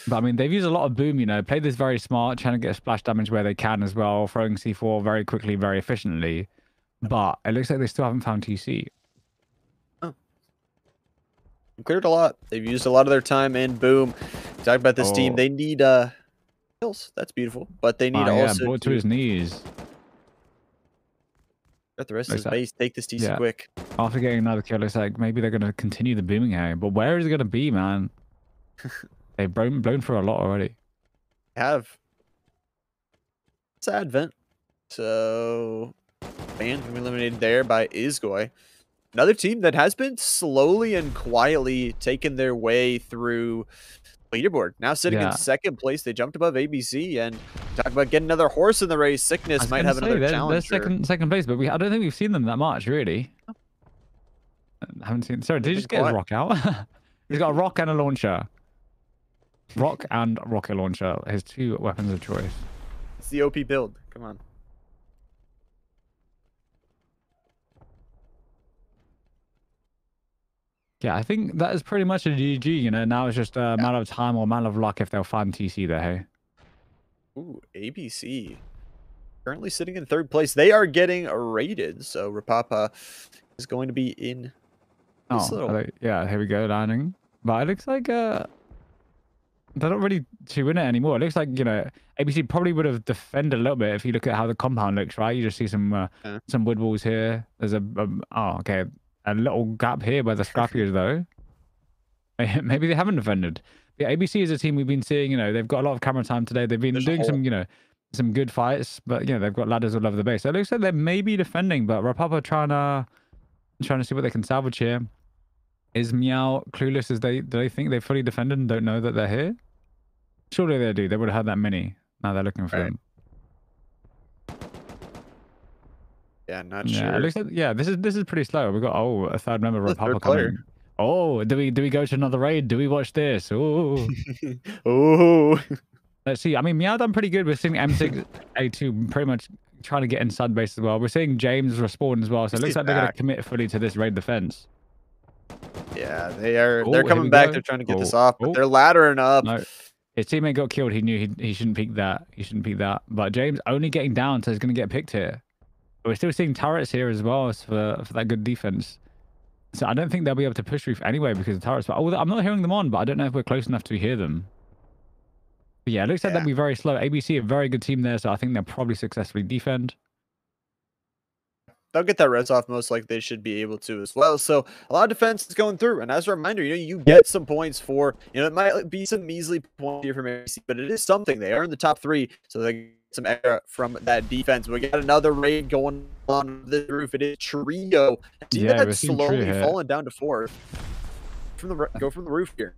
[SPEAKER 2] But I mean, they've used a lot of boom, you know. Played this very smart, trying to get splash damage where they can as well, throwing C4 very quickly, very efficiently. But it looks like they still haven't found TC.
[SPEAKER 1] Oh. Cleared a lot. They've used a lot of their time and boom. Talk about this team. They need kills. That's beautiful. But they need also
[SPEAKER 2] brought to his knees.
[SPEAKER 1] Got the rest of his base. Take this TC quick.
[SPEAKER 2] After getting another kill, it's like maybe they're going to continue the booming here. But where is it going to be, man? They've blown through a lot already.
[SPEAKER 1] Have. It's Advent. So, Ban can be eliminated there by Izgoy. Another team that has been slowly and quietly taking their way through leaderboard. Now sitting in second place. They jumped above ABC and talk about getting another horse in the race. Sickness might have another challenge.
[SPEAKER 2] They're second place, but I don't think we've seen them that much, really. I haven't seen... Sorry, did he just get his rock out? He's got a rock and a launcher. Rock and rocket launcher. His two weapons of choice.
[SPEAKER 1] It's the OP build. Come on.
[SPEAKER 2] Yeah, I think that is pretty much a GG, you know. Now it's just a matter of time or a matter of luck if they'll find TC there, hey?
[SPEAKER 1] Ooh, ABC. Currently sitting in third place. They are getting raided, so Rapapa is going to be in this little...
[SPEAKER 2] yeah, here we go, landing. But it looks like they're not really too in it anymore. It looks like, you know, ABC probably would have defended a little bit if you look at how the compound looks, right? You just see some wood walls here. There's a little gap here by the scrappiers, though. Maybe they haven't defended. The ABC is a team we've been seeing, you know, they've got a lot of camera time today. They've been doing some, you know, some good fights, but, you know, they've got ladders all over the base. So it looks like they may be defending, but Rapapa trying to see what they can salvage here. Is Meow clueless as do they think they fully defended and don't know that they're here? Surely they do. They would have had that many. Now they're looking for them.
[SPEAKER 1] Yeah, not sure.
[SPEAKER 2] It looks like, this is pretty slow. We've got a third member of Rapapa coming. Oh, do we go to another raid? Do we watch this? Oh.
[SPEAKER 1] Oh.
[SPEAKER 2] Let's see. I mean, Meow done pretty good. We're seeing M6A2 pretty much trying to get inside base as well. We're seeing James respawn as well. So it looks like they're going to commit fully to this raid defense.
[SPEAKER 1] Yeah, they are. They're coming back. They're trying to get this off, but they're laddering up.
[SPEAKER 2] No. His teammate got killed. He knew he shouldn't peek that. He shouldn't peek that. But James only getting down, so he's going to get picked here. But we're still seeing turrets here as well for that good defense. So I don't think they'll be able to push roof anyway because of turrets. But I'm not hearing them on, but I don't know if we're close enough to hear them. But yeah, it looks like they'll be very slow. ABC, a very good team there, so I think they'll probably successfully defend.
[SPEAKER 1] They'll get that res off most likely. They should be able to as well. So a lot of defense is going through. And as a reminder, you know, you get some points for, you know, it might be some measly points here from ABC, but it is something. They are in the top 3, so they get some error from that defense. We got another raid going on the roof. It is Trio. That's slowly falling down to 4th. Go from the roof here.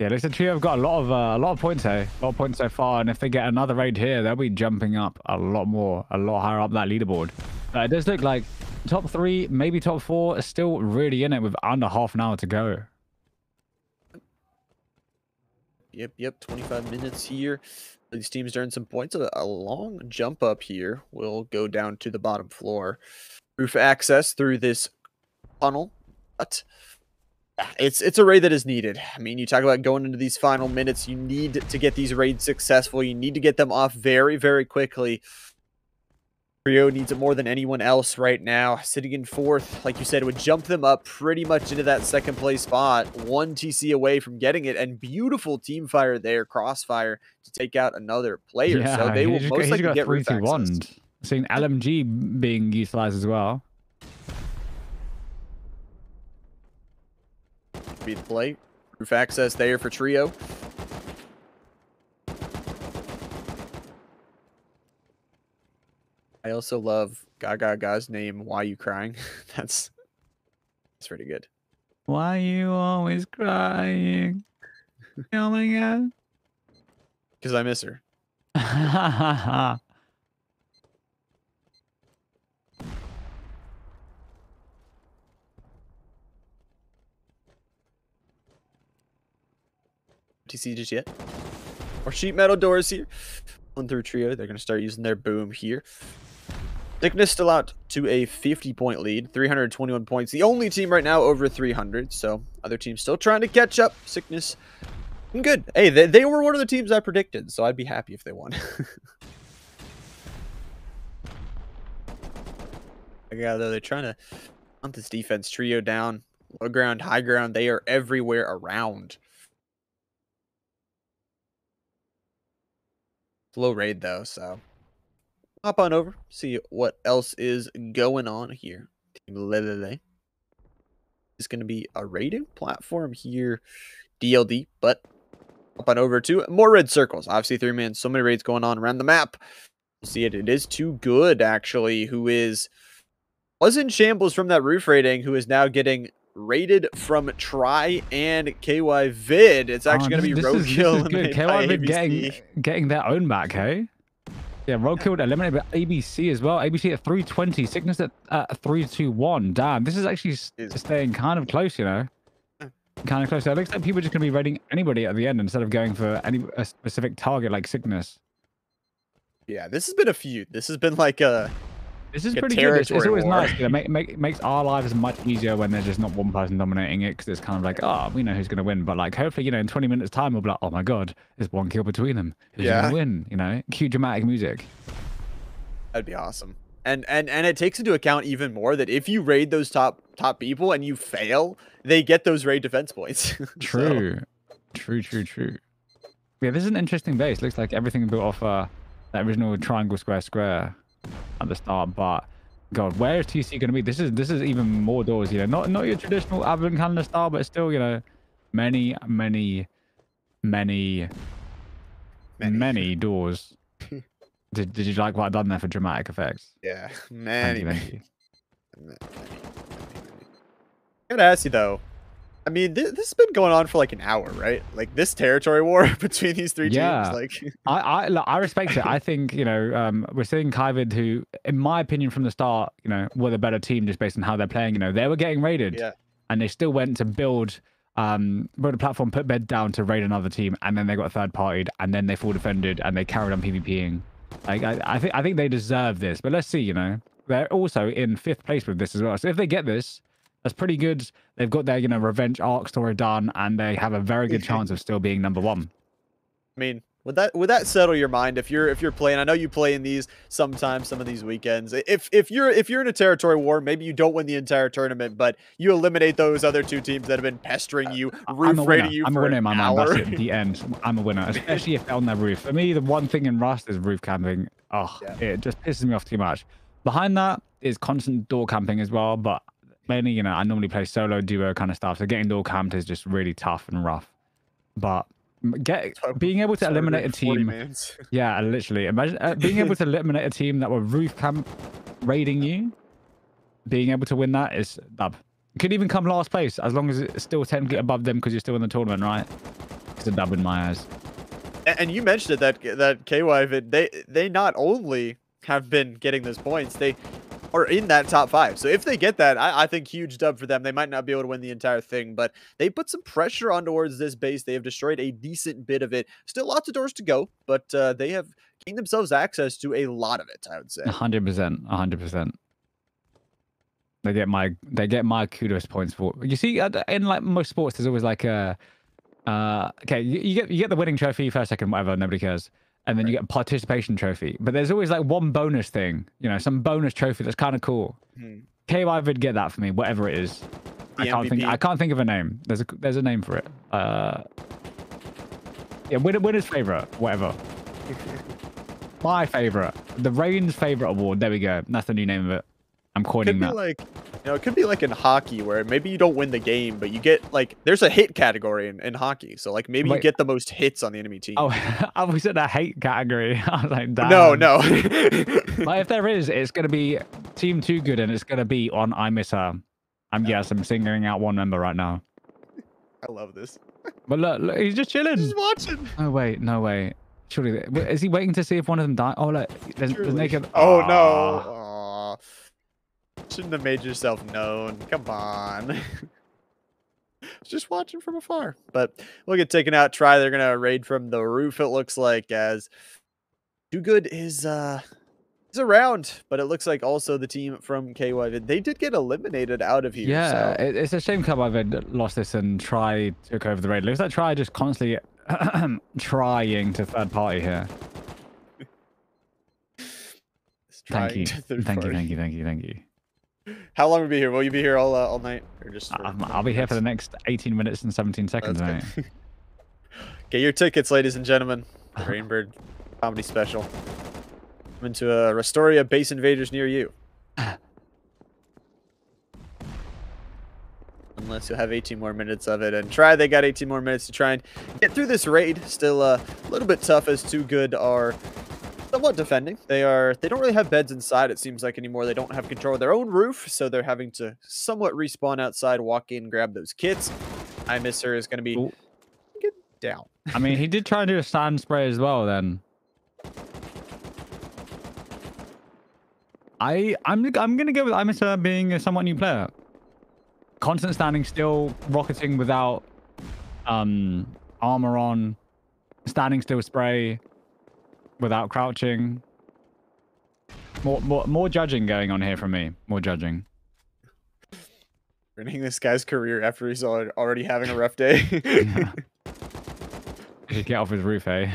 [SPEAKER 2] Yeah, looks like Trio have got a lot of points here. A lot of points so far, and if they get another raid here, they'll be jumping up a lot higher up that leaderboard. It does look like top 3, maybe top 4 is still really in it with under half an hour to go.
[SPEAKER 1] Yep. 25 minutes here. These teams earn some points. A long jump up here will go down to the bottom floor. Roof access through this tunnel, but it's a raid that is needed. I mean, you talk about going into these final minutes. You need to get these raids successful. You need to get them off very, very quickly. Trio needs it more than anyone else right now. Sitting in 4th, like you said, would jump them up pretty much into that 2nd place spot. 1 TC away from getting it, and beautiful team fire there, crossfire, to take out another player. So
[SPEAKER 2] Yeah,
[SPEAKER 1] they will most likely get roof access.
[SPEAKER 2] 3-2-1. Seeing LMG being utilized as well.
[SPEAKER 1] Be the play. Roof access there for Trio. I also love Gaga's name, Why You Crying? That's pretty good.
[SPEAKER 2] Why you always crying? Oh my god.
[SPEAKER 1] Because I miss her. TC just yet? Or sheet metal doors here. 1 through Trio. They're going to start using their boom here. Sickness still out to a 50-point lead, 321 points. The only team right now over 300, so other teams still trying to catch up. Sickness, good. Hey, they were one of the teams I predicted, so I'd be happy if they won. Yeah, they're trying to hunt this defense. Trio down, low ground, high ground. They are everywhere around. Low raid though, so hop on over, see what else is going on here. Team Lelele is going to be a raiding platform here, DLD, but hop on over to more red circles. Obviously, 3-man, so many raids going on around the map. We'll see it. It is Too Good, actually, who was in shambles from that roof raiding, who is now getting raided from Try and KY Vid. It's actually going to be Roadkill.
[SPEAKER 2] This is good. KY Vid getting their own back, hey? Yeah, Roadkill eliminated by ABC as well. ABC at 320, Sickness at 321. Damn, this is actually staying kind of close, you know? Kind of close. So it looks like people are just going to be raiding anybody at the end instead of going for a specific target like Sickness.
[SPEAKER 1] Yeah, this has been a feud. This has been like a...
[SPEAKER 2] This is pretty good. It's always nice. You know, makes our lives much easier when there's just not one person dominating it, because it's kind of like, oh, we know who's going to win. But like, hopefully, you know, in 20 minutes time, we'll be like, oh my god, there's 1 kill between them. Who's going to win? You know, cue dramatic music.
[SPEAKER 1] That'd be awesome. And it takes into account even more that if you raid those top people and you fail, they get those raid defense points.
[SPEAKER 2] True. True. Yeah, this is an interesting base. Looks like everything built off that original triangle square at the start, but god, where is TC going to be? This is even more doors, you know, not your traditional advent calendar style, but still, you know, many doors. Did you like what I've done there for dramatic effects?
[SPEAKER 1] Yeah,
[SPEAKER 2] thank you.
[SPEAKER 1] I gotta ask you though, I mean, this has been going on for like an hour, right? Like this territory war between these 3 teams. Like,
[SPEAKER 2] I respect it. I think, you know, we're seeing Kyvid, who, in my opinion, from the start, you know, were the better team just based on how they're playing. You know, they were getting raided, and they still went to build a platform, put bed down to raid another team, and then they got third partied, and then they full defended, and they carried on PvPing. Like, I think they deserve this. But let's see, you know, they're also in 5th place with this as well. So if they get this, that's pretty good. They've got their, you know, revenge arc story done, and they have a very good chance of still being #1.
[SPEAKER 1] I mean, would that settle your mind if you're playing? I know you play in these sometimes, some of these weekends. If you're in a territory war, maybe you don't win the entire tournament, but you eliminate those other 2 teams that have been pestering you, roof raiding you for an hour.
[SPEAKER 2] That's it, the end. I'm a winner, especially if they're on their roof. For me, the one thing in Rust is roof camping. Oh, it just pisses me off too much. Behind that is constant door camping as well, but mainly, you know, I normally play solo, duo kind of stuff, so getting door camped is just really tough and rough. But being able to eliminate a team, yeah, literally, imagine being able to eliminate a team that were roof camp raiding you, being able to win that is dub. You could even come last place as long as it's still technically above them because you're still in the tournament, right? It's a dub in my eyes.
[SPEAKER 1] And you mentioned it, that KY, they not only have been getting those points, they are in that top 5. So if they get that, I think huge dub for them. They might not be able to win the entire thing, but they put some pressure on towards this base. They have destroyed a decent bit of it. Still lots of doors to go, but they have gained themselves access to a lot of it, I would say.
[SPEAKER 2] 100%. 100%. They get my kudos points for. You see, in like most sports, there's always like a okay, you get the winning trophy, first, second, whatever, nobody cares. and then you get a participation trophy. But there's always like one bonus thing, you know, some bonus trophy that's kind of cool. KY would get that for me, whatever it is.
[SPEAKER 1] The
[SPEAKER 2] I can't think of a name. There's a name for it. Yeah, winner's favorite, whatever. My favorite, the Rain's favorite award. There we go. That's the new name of it. I'm coining that.
[SPEAKER 1] Like, you know, it could be like in hockey where maybe you don't win the game, but you get like there's a hit category in hockey. So like maybe you get the most hits on the enemy team.
[SPEAKER 2] Oh, I was in a hate category. I was like, damn.
[SPEAKER 1] No.
[SPEAKER 2] But if there is, it's gonna be Team Too Good, and it's gonna be on I Miss Her. Yes, I'm singling out one member right now.
[SPEAKER 1] I love this.
[SPEAKER 2] But look, he's just chilling.
[SPEAKER 1] He's watching.
[SPEAKER 2] Oh wait, no way. Surely, is he waiting to see if one of them die? Oh look, there's naked.
[SPEAKER 1] Oh no. Aww. Shouldn't have made yourself known. Come on. Just watching from afar. But we'll get taken out. Try. They're gonna raid from the roof. It looks like as Too Good is around, but it looks like also the team from KY they did get eliminated out of here.
[SPEAKER 2] Yeah,
[SPEAKER 1] so.
[SPEAKER 2] it's a shame KY lost this and Try took over the raid. Looks like Try just constantly trying to third party here. Thank you.
[SPEAKER 1] How long will you be here? Will you be here all night, or just?
[SPEAKER 2] I'll be here for the next 18 minutes and 17 seconds.
[SPEAKER 1] Get your tickets, ladies and gentlemen. The Raynbird comedy special. Coming to a Rustoria Base Invaders near you. Unless you'll have 18 more minutes of it. And Try, they got 18 more minutes to try and get through this raid. Still a little bit tough as Too Good are somewhat defending. They don't really have beds inside, it seems like, anymore. They don't have control of their own roof, so they're having to somewhat respawn outside, walk in, grab those kits. I Miss Her is going to be get down.
[SPEAKER 2] I mean, he did try and do a stand spray as well then. I'm gonna go with I Miss Her being a somewhat new player. Constant standing still, rocketing without armor on, standing still spray without crouching. More judging going on here from me. More judging.
[SPEAKER 1] Ruining this guy's career after he's already having a rough day.
[SPEAKER 2] Yeah. He should get off his roof, eh?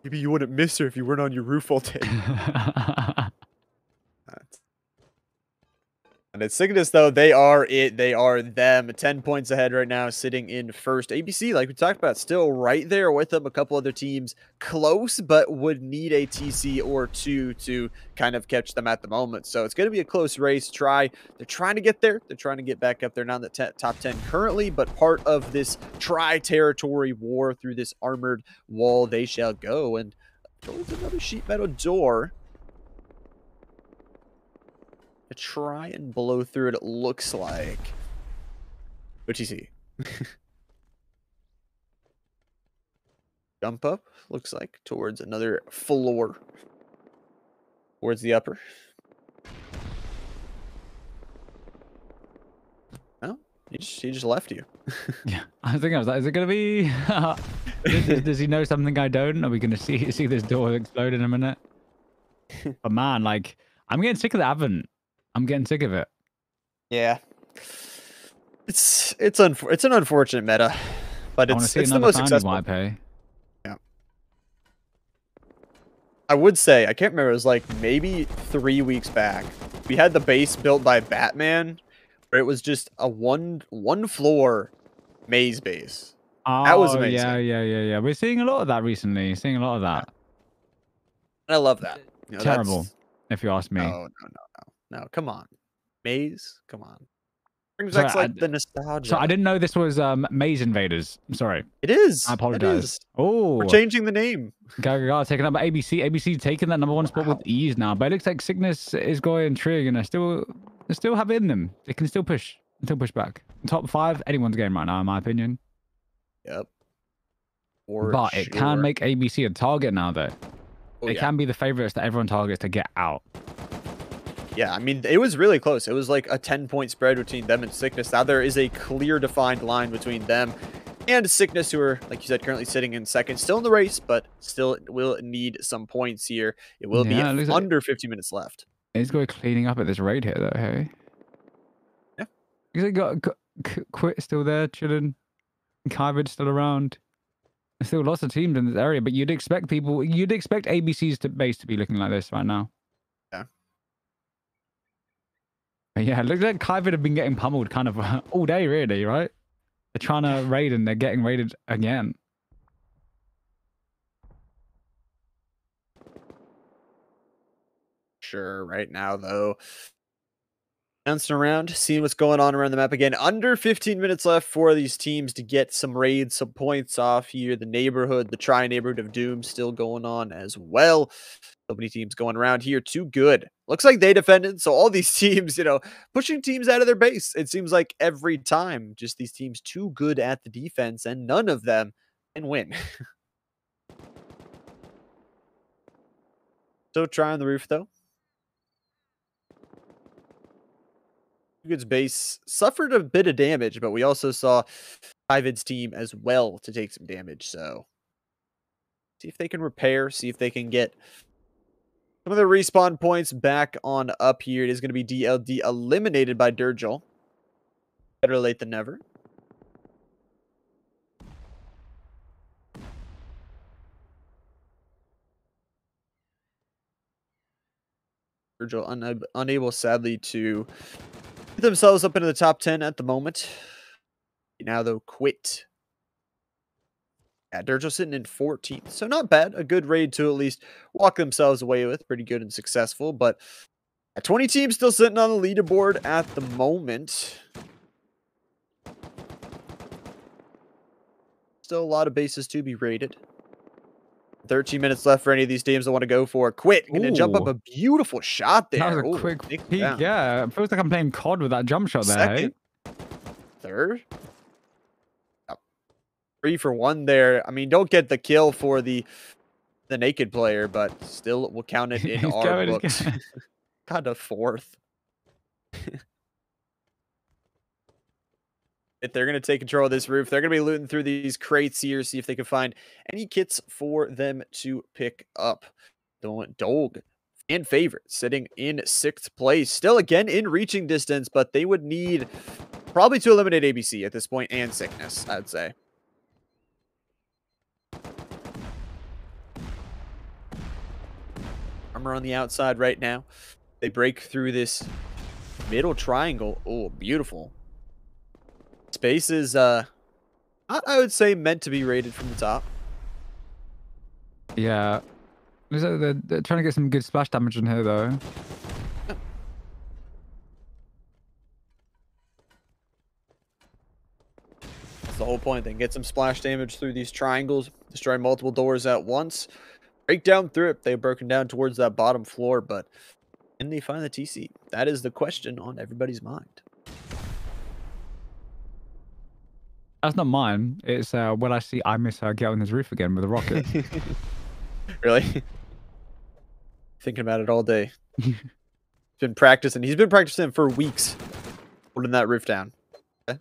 [SPEAKER 1] Maybe you wouldn't miss her if you weren't on your roof all day. And it's Cygnus, though. They are it. They are them. 10 points ahead right now, sitting in first. ABC, like we talked about, still right there with them. A couple other teams close, but would need a TC or two to kind of catch them at the moment. So it's going to be a close race. They're trying to get there. They're trying to get back up there. Not in the top 10 currently, but part of this Try-territory war through this armored wall, they shall go. And towards another sheet metal door. Try and blow through it, looks like. What you see? Jump up, looks like, towards another floor. Towards the upper. No, he just left you.
[SPEAKER 2] Yeah, I was thinking, is it going to be... does he know something I don't? Are we going to see this door explode in a minute? But man, like, I'm getting sick of the Advent. I'm getting sick of it.
[SPEAKER 1] Yeah. It's an unfortunate meta, but it's the most successful.
[SPEAKER 2] Pay.
[SPEAKER 1] Yeah. I would say, I can't remember, it was like maybe 3 weeks back. We had the base built by Batman, where it was just a one floor maze base.
[SPEAKER 2] Oh,
[SPEAKER 1] that was amazing.
[SPEAKER 2] Yeah. We're seeing a lot of that recently. Seeing a lot of that.
[SPEAKER 1] And I love that. You know,
[SPEAKER 2] terrible, if you ask me.
[SPEAKER 1] No, come on. Maze, come on. Brings back like the nostalgia.
[SPEAKER 2] So I didn't know this was Maze Invaders. I'm sorry.
[SPEAKER 1] It is.
[SPEAKER 2] I apologize. Oh,
[SPEAKER 1] we're changing the name.
[SPEAKER 2] Taking up ABC. ABC taking that #1 spot with ease now. But it looks like Cygnus is going Trig, and they still have it in them. They can still push back. Top 5, anyone's game right now, in my opinion.
[SPEAKER 1] Yep.
[SPEAKER 2] But it can make ABC a target now, though. It can be the favorites that everyone targets to get out.
[SPEAKER 1] Yeah, I mean, it was really close. It was like a 10-point spread between them and Cygnus. Now there is a clear defined line between them and Cygnus, who are, like you said, currently sitting in second. Still in the race, but still will need some points here. It will be under 50 minutes left.
[SPEAKER 2] He's going cleaning up at this raid here, though, hey?
[SPEAKER 1] Yeah.
[SPEAKER 2] He's got Quit still there, chilling. Kyvid still around. There's still lots of teams in this area, but you'd expect ABC's base to be looking like this right now.
[SPEAKER 1] Yeah.
[SPEAKER 2] But yeah, it looks like Kyvid have been getting pummeled kind of all day, really, right? They're trying to raid and they're getting raided again.
[SPEAKER 1] Sure, right now, though. Bouncing around, seeing what's going on around the map again. Under 15 minutes left for these teams to get some raids, some points off here. The neighborhood, the tri-neighborhood of doom still going on as well. So many teams going around here. Too good. Looks like they defended. So all these teams, pushing teams out of their base. It seems like every time, just these teams too good at the defense, and none of them can win. So try on the roof, though. Good's base suffered a bit of damage, but we also saw Ivid's team as well to take some damage. So see if they can repair, see if they can get some of the respawn points back on up here. It is going to be DLD eliminated by Durgel. Better late than never. Durgel unable, sadly, to get themselves up into the top 10 at the moment. Now, though, quit. Yeah, Durgel sitting in 14th, so not bad. A good raid to at least walk themselves away with. Pretty good and successful, but 20 teams still sitting on the leaderboard at the moment. Still a lot of bases to be raided. 13 minutes left for any of these teams that want to go for it. Quit. Going to jump up a beautiful shot there.
[SPEAKER 2] That was a quick peek. Yeah, it feels like I'm playing COD with that jump shot there.
[SPEAKER 1] Second. Hey? Third. 3 for 1 there. I mean, don't get the kill for the naked player, but still we'll count it in our books. Got a 4th. If they're going to take control of this roof, they're going to be looting through these crates here, see if they can find any kits for them to pick up. Dog and favorite sitting in 6th place. Still, again, in reaching distance, but they would need probably to eliminate ABC at this point and Sickness, I'd say. Armor on the outside right now. They break through this middle triangle. Oh, beautiful. Space is, I would say, meant to be rated from the top.
[SPEAKER 2] Yeah. They're trying to get some good splash damage in here, though.
[SPEAKER 1] That's the whole point. They can get some splash damage through these triangles, destroy multiple doors at once. Break down through it. They've broken down towards that bottom floor, but can they find the TC? That is the question on everybody's mind.
[SPEAKER 2] That's not mine. It's when I see I miss her get on his roof again with a rocket.
[SPEAKER 1] Really? Thinking about it all day. He's been practicing. He's been practicing for weeks, holding that roof down. Okay.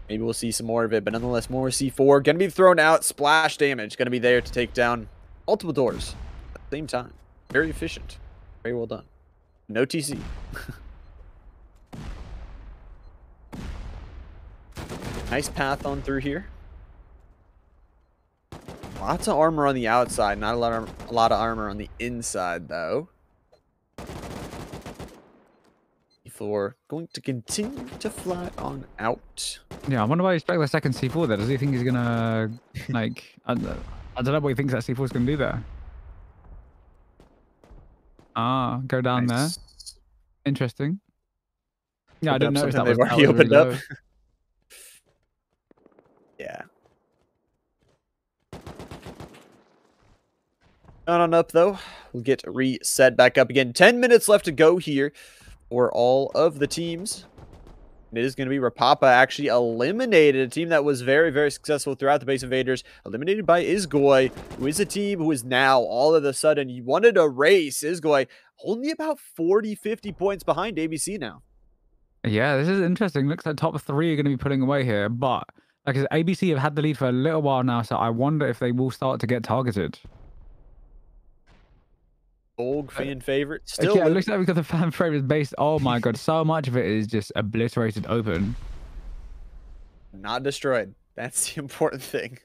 [SPEAKER 1] Maybe we'll see some more of it, but nonetheless, more C4. Gonna be thrown out. Splash damage. Gonna be there to take down multiple doors at the same time. Very efficient. Very well done. No TC. Nice path on through here. Lots of armor on the outside. Not a lot of armor on the inside, though. C4 going to continue to fly on out.
[SPEAKER 2] Yeah, I wonder why he expects the second C4 there. Does he think he's gonna, like, I don't know what he thinks that C4 is gonna do there. Ah, go down there. Interesting. Yeah, I didn't notice that
[SPEAKER 1] they've already opened up. Yeah. On up, though. We'll get reset back up again. 10 minutes left to go here for all of the teams. It is going to be Rapapa actually eliminated a team that was very, very successful throughout the base invaders. Eliminated by Izgoy, who is a team who is now all of a sudden, you wanted a race. Izgoy only about 40, 50 points behind ABC now.
[SPEAKER 2] Yeah, this is interesting. Looks like top 3 are going to be pulling away here, but like I said, ABC have had the lead for a little while now, so I wonder if they will start to get targeted.
[SPEAKER 1] Old fan favorite. Still,
[SPEAKER 2] yeah, it looks like we've got the fan favorite base. Oh my god, so much of it is just obliterated open.
[SPEAKER 1] Not destroyed. That's the important thing.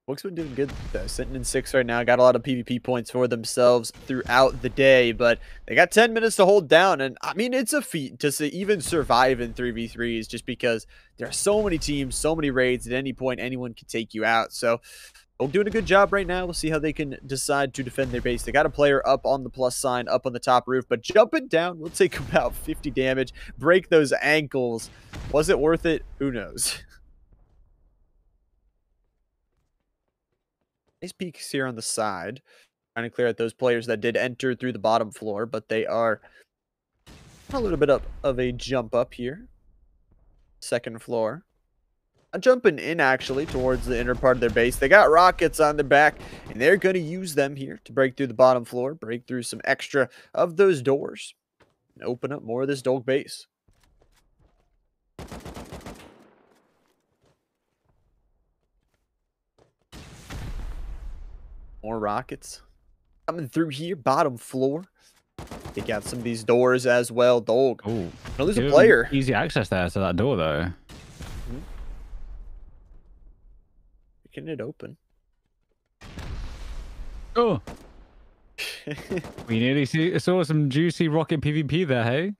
[SPEAKER 1] Book's been doing good though, sitting in 6 right now. Got a lot of PvP points for themselves throughout the day, but they got 10 minutes to hold down. And I mean, it's a feat to even survive in 3v3s just because there are so many teams, so many raids. At any point, anyone can take you out. So Book doing a good job right now. We'll see how they can decide to defend their base. They got a player up on the plus sign, up on the top roof, but jumping down will take about 50 damage, break those ankles. Was it worth it? Who knows? Nice peeks here on the side. Trying to clear out those players that did enter through the bottom floor, but they are a little bit up of a jump up here. Second floor. Jumping in actually towards the inner part of their base. They got rockets on their back, and they're going to use them here to break through the bottom floor, break through some extra of those doors, and open up more of this dog base. More rockets coming through here, bottom floor. They got some of these doors as well. Dog.
[SPEAKER 2] Oh,
[SPEAKER 1] there's a player.
[SPEAKER 2] Easy access there to that door, though.
[SPEAKER 1] Getting it open.
[SPEAKER 2] Oh. We nearly saw some juicy rocket PvP there, hey?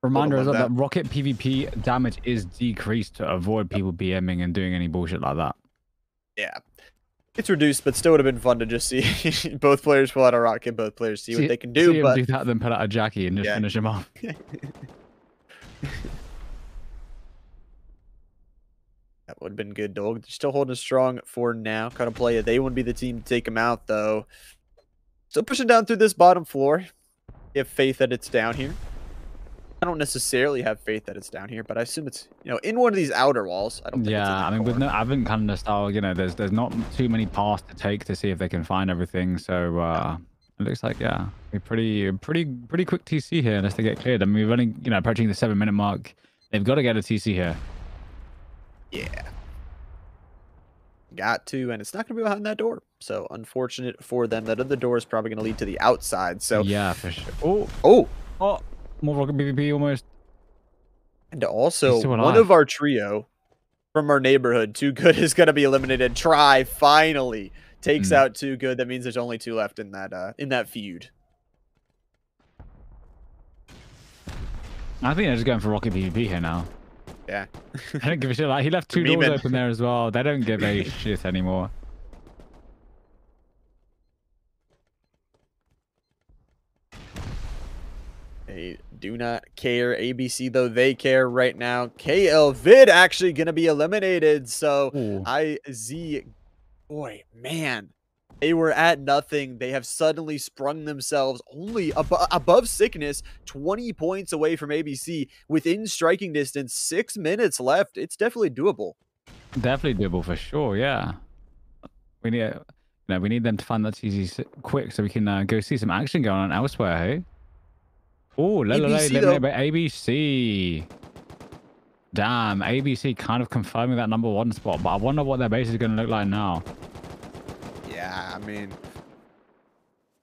[SPEAKER 2] Reminder is that rocket PvP damage is decreased to avoid people BMing and doing any bullshit like that.
[SPEAKER 1] Yeah. It's reduced, but still would have been fun to just see both players pull out a rocket, both players see what they can do.
[SPEAKER 2] See him do that, then pull out a Jackie and just finish him off.
[SPEAKER 1] That would have been good, dog. They're still holding strong for now. Kind of play it. They wouldn't be the team to take him out, though. Still pushing down through this bottom floor. You have faith that it's down here. I don't necessarily have faith that it's down here, but I assume it's, in one of these outer walls. I don't think it's in the
[SPEAKER 2] I mean, with no Advent calendar style, there's not too many paths to take to see if they can find everything. So it looks like, a pretty quick TC here unless they get cleared. I mean, we've only, approaching the 7-minute mark. They've got to get a TC here.
[SPEAKER 1] Yeah. Got to, and it's not going to be behind that door. So unfortunate for them. That other door is probably going to lead to the outside. So
[SPEAKER 2] yeah, for sure.
[SPEAKER 1] Oh.
[SPEAKER 2] More rocket PvP almost.
[SPEAKER 1] And also, one of our trio from our neighborhood, Too Good, is going to be eliminated. Try finally takes out Too Good. That means there's only 2 left in that feud.
[SPEAKER 2] I think they're just going for rocket PvP here now.
[SPEAKER 1] Yeah.
[SPEAKER 2] I don't give a shit. Like, he left 2 doors open there as well. They don't give a shit anymore.
[SPEAKER 1] They do not care. ABC, though, they care right now. KL Vid actually going to be eliminated. So, boy, man. They were at nothing. They have suddenly sprung themselves only above Sickness, 20 points away from ABC, within striking distance, 6 minutes left. It's definitely doable.
[SPEAKER 2] Definitely doable for sure, yeah. We need, we need them to find that easy quick so we can go see some action going on elsewhere, hey? Oh, eliminated by ABC. Damn, ABC kind of confirming that #1 spot, but I wonder what their base is going to look like now.
[SPEAKER 1] Yeah, I mean,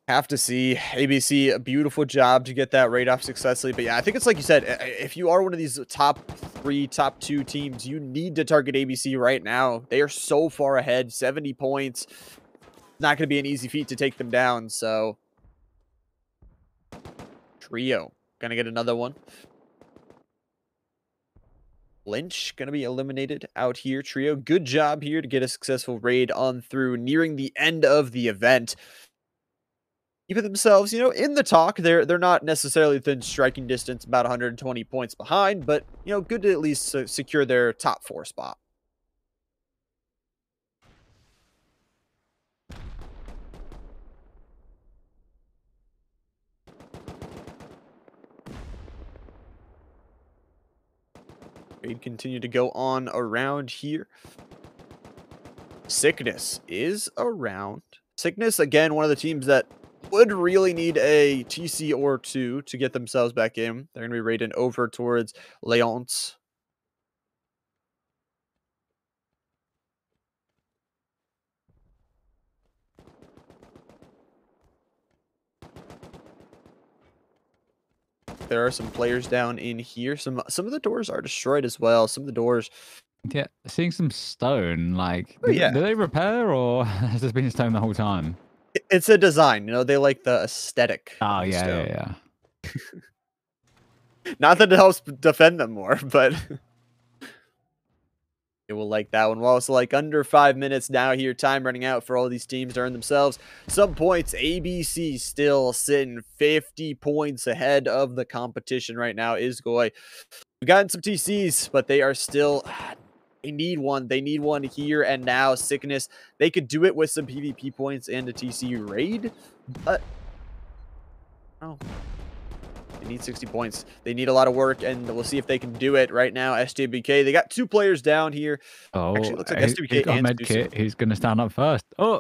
[SPEAKER 1] have to see. ABC, a beautiful job to get that raid off successfully. But yeah, I think it's like you said, if you are one of these top 3, top 2 teams, you need to target ABC right now. They are so far ahead, 70 points. Not going to be an easy feat to take them down. So, Trio, going to get another one. Lynch going to be eliminated out here. Trio, good job here to get a successful raid on through, nearing the end of the event. Even themselves, in the talk, they're not necessarily within striking distance, about 120 points behind, but, good to at least secure their top 4 spot. Raid continue to go on around here. Sickness is around. Sickness, again, one of the teams that would really need a TC or 2 to get themselves back in. They're going to be raiding over towards Leonce. there are some players down in here. Some of the doors are destroyed as well. Some of the doors.
[SPEAKER 2] Yeah, seeing some stone, like,
[SPEAKER 1] Oh, yeah.
[SPEAKER 2] do they repair or has this been stone the whole time?
[SPEAKER 1] It's a design, you know, they like the aesthetic
[SPEAKER 2] Oh,
[SPEAKER 1] of the
[SPEAKER 2] yeah,
[SPEAKER 1] stone.
[SPEAKER 2] yeah.
[SPEAKER 1] Not that it helps defend them more, but it will like that one. Well, it's like under 5 minutes now here. Time running out for all these teams to earn themselves some points. ABC still sitting 50 points ahead of the competition right now. Izgoy. We've gotten some TCs, but they are still... They need one. They need one here and now. Sickness. They could do it with some PvP points and a TC raid, but... Oh. They need 60 points. They need a lot of work, and we'll see if they can do it right now. SJBK, they got 2 players down here. Actually,
[SPEAKER 2] Oh,
[SPEAKER 1] it looks like
[SPEAKER 2] he's
[SPEAKER 1] SJBK
[SPEAKER 2] got a
[SPEAKER 1] and
[SPEAKER 2] med kit. He's going to stand up first. Oh,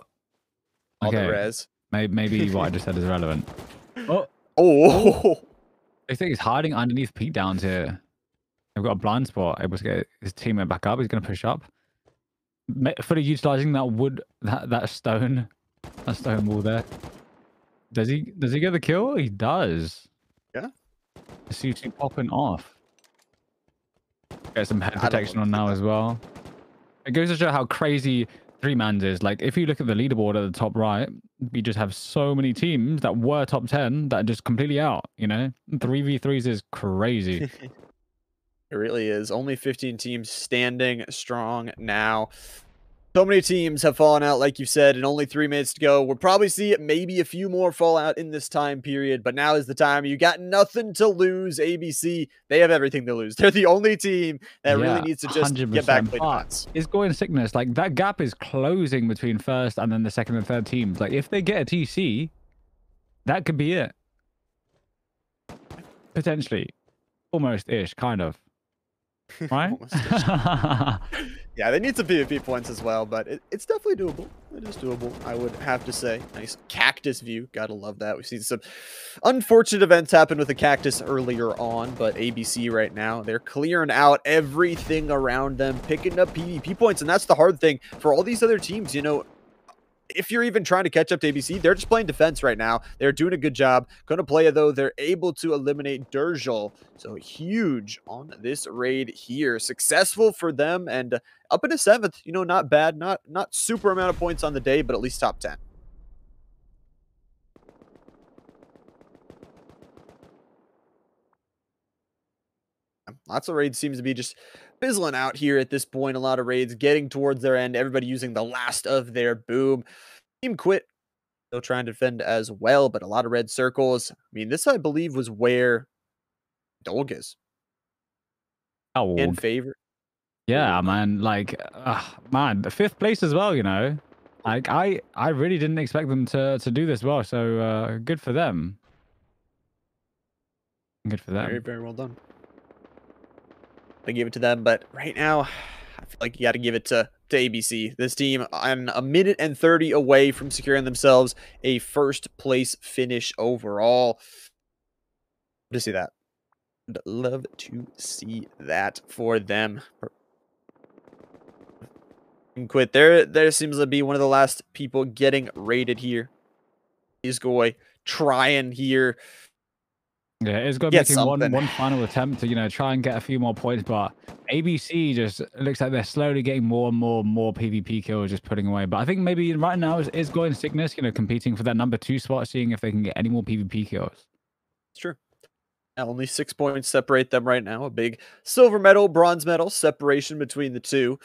[SPEAKER 1] all the
[SPEAKER 2] okay.
[SPEAKER 1] res.
[SPEAKER 2] Maybe what I just said is relevant. Oh,
[SPEAKER 1] Oh.
[SPEAKER 2] I think he's hiding underneath Pete Downs here. I've got a blind spot, able to get his teammate back up. He's going to push up. Fully utilizing that wood, that stone wall there. Does he get the kill? He does.
[SPEAKER 1] Yeah.
[SPEAKER 2] The suit's popping off. Get some head protection on now as well. It goes to show how crazy 3-mans is. Like, if you look at the leaderboard at the top right, we just have so many teams that were top 10 that are just completely out, you know? 3v3s is crazy.
[SPEAKER 1] It really is. Only 15 teams standing strong now. So many teams have fallen out, like you said, and only 3 minutes to go. We'll probably see maybe a few more fall out in this time period, but now is the time. You got nothing to lose. ABC, they have everything to lose. They're the only team that really needs to just get back and play defense.
[SPEAKER 2] It's going sickness. Like, that gap is closing between first and then the second and third teams. Like, if they get a TC, that could be it. Potentially. Almost-ish, kind of. Right?
[SPEAKER 1] Yeah, they need some PvP points as well, but it's definitely doable. It is doable, I would have to say. Nice cactus view. Gotta love that. We've seen some unfortunate events happen with the cactus earlier on, but ABC right now, they're clearing out everything around them, picking up PvP points, and that's the hard thing for all these other teams, you know. If you're even trying to catch up to ABC, they're just playing defense right now. They're doing a good job. Going to play it, though. They're able to eliminate Durjal. So huge on this raid here. Successful for them and up into 7th. You know, not bad. Not super amount of points on the day, but at least top 10. Lots of raids seems to be just fizzling out here at this point. A lot of raids getting towards their end. Everybody using the last of their boom. Team quit. Still trying to defend as well, but a lot of red circles. I mean, this, I believe, was where Dolgas in favor.
[SPEAKER 2] Yeah, man. Like, man, the 5th place as well, you know. Like, I really didn't expect them to do this well. So, good for them. Good for them.
[SPEAKER 1] Very, very well done. I give it to them, but right now, I feel like you got to give it to ABC. This team on 1:30 away from securing themselves a 1st place finish overall. Love to see that. I'd love to see that for them. Quit. There seems to be one of the last people getting raided here. Izgoy trying here.
[SPEAKER 2] Yeah, it's got making one final attempt to, you know, try and get a few more points, but ABC just looks like they're slowly getting more and more PvP kills, just putting away. But I think maybe right now is going sickness, you know, competing for that number 2 spot, seeing if they can get any more PvP kills.
[SPEAKER 1] It's true. Only 6 points separate them right now. A big silver medal, bronze medal separation between the two.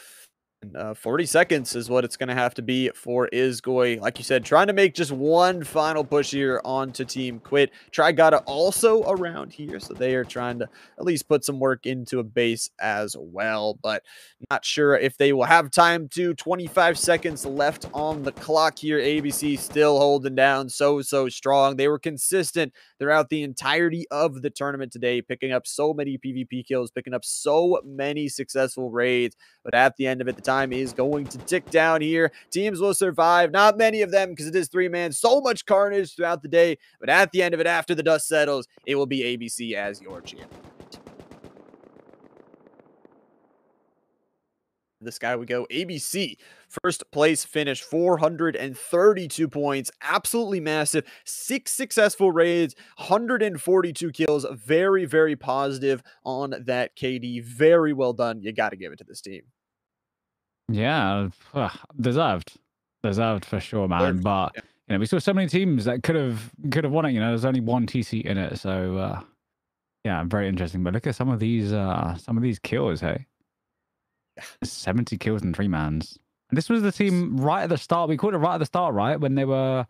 [SPEAKER 1] And 40 seconds is what it's going to have to be for Izgoy. Like you said, trying to make just one final push here onto Team Quit. Trigata also around here, so they are trying to at least put some work into a base as well. But not sure if they will have time to. 25 seconds left on the clock here. ABC still holding down so strong. They were consistent throughout the entirety of the tournament today, picking up so many PvP kills, picking up so many successful raids. But at the end of it, the time is going to tick down here. Teams will survive. Not many of them because it is 3-man. So much carnage throughout the day. But at the end of it, after the dust settles, it will be ABC as your champion. This guy we go. ABC, first place finish, 432 points. Absolutely massive. 6 successful raids, 142 kills. Very, very positive on that KD. Very well done. You got to give it to this team.
[SPEAKER 2] Yeah, deserved. Deserved for sure, man.
[SPEAKER 1] Deserved.
[SPEAKER 2] But
[SPEAKER 1] Yeah.
[SPEAKER 2] we saw so many teams that could have won it. There's only one TC in it, so yeah, very interesting. But look at some of these kills, hey. 70 kills in 3-mans. And this was the team right at the start. We called it right at the start, right? When they were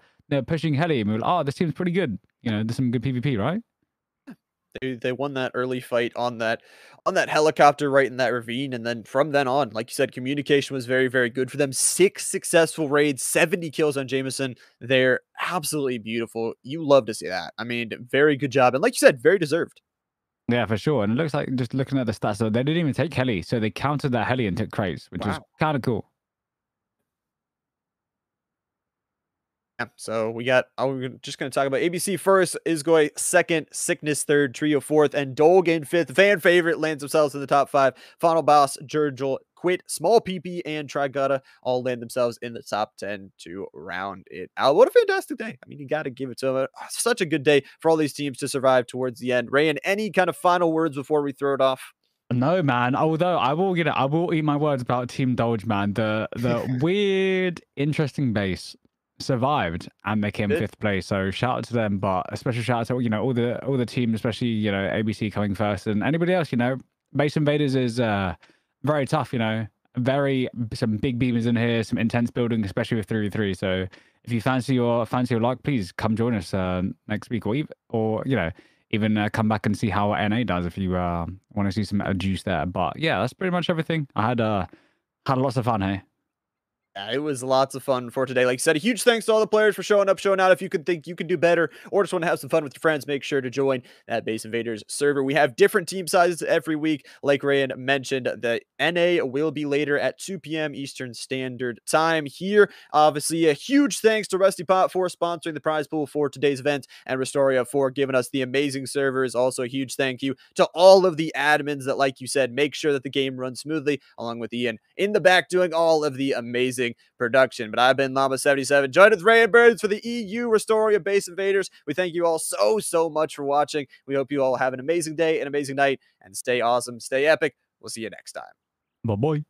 [SPEAKER 2] pushing Heli, and we were like, oh, this team's pretty good. There's some good PvP, right?
[SPEAKER 1] They won that early fight on that helicopter right in that ravine, and then from then on, like you said, communication was very, very good for them. 6 successful raids, 70 kills on Jameson. They're absolutely beautiful. You love to see that. I mean, very good job, and like you said, very deserved.
[SPEAKER 2] Yeah, for sure. And it looks like, just looking at the stats, so they didn't even take heli, so they countered that heli and took crates, which was
[SPEAKER 1] Wow.
[SPEAKER 2] kind of cool.
[SPEAKER 1] Yeah, so we're just going to talk about ABC first, Isgoi second, Sickness third, Trio fourth, and Dolgan fifth. Fan favorite lands themselves in the top 5. Final Boss, Jurgel, Quit, Small PP, and Trigata all land themselves in the top 10 to round it out. What a fantastic day. I mean, you got to give it to them. Such a good day for all these teams to survive towards the end. Rayan, any kind of final words before we throw it off?
[SPEAKER 2] No, man. Although I will eat my words about Team Dolge, man. The weird, interesting base survived and they came 5th place. So shout out to them, but a special shout out to all the teams, especially ABC coming first, and anybody else. Base Invaders is very tough. Very some big beamers in here, some intense building, especially with 3v3. So if you fancy your luck, please come join us next week, or even come back and see how NA does if you want to see some juice there. But yeah, that's pretty much everything. I had lots of fun here.
[SPEAKER 1] Yeah, it was lots of fun for today. Like I said, a huge thanks to all the players for showing up, showing out. If you could think you could do better or just want to have some fun with your friends, make sure to join that Base Invaders server. We have different team sizes every week. Like Rayan mentioned, the NA will be later at 2 p.m. Eastern Standard Time here. Obviously, a huge thanks to Rusty Pot for sponsoring the prize pool for today's event, and Rustoria for giving us the amazing servers. Also, a huge thank you to all of the admins that, like you said, make sure that the game runs smoothly, along with Ian in the back doing all of the amazing production. But I've been Llama77, joined with Raynbirds for the EU Rustoria Base Invaders. We thank you all so much for watching. We hope you all have an amazing day, an amazing night, and stay awesome, stay epic. We'll see you next time.
[SPEAKER 2] Bye-bye.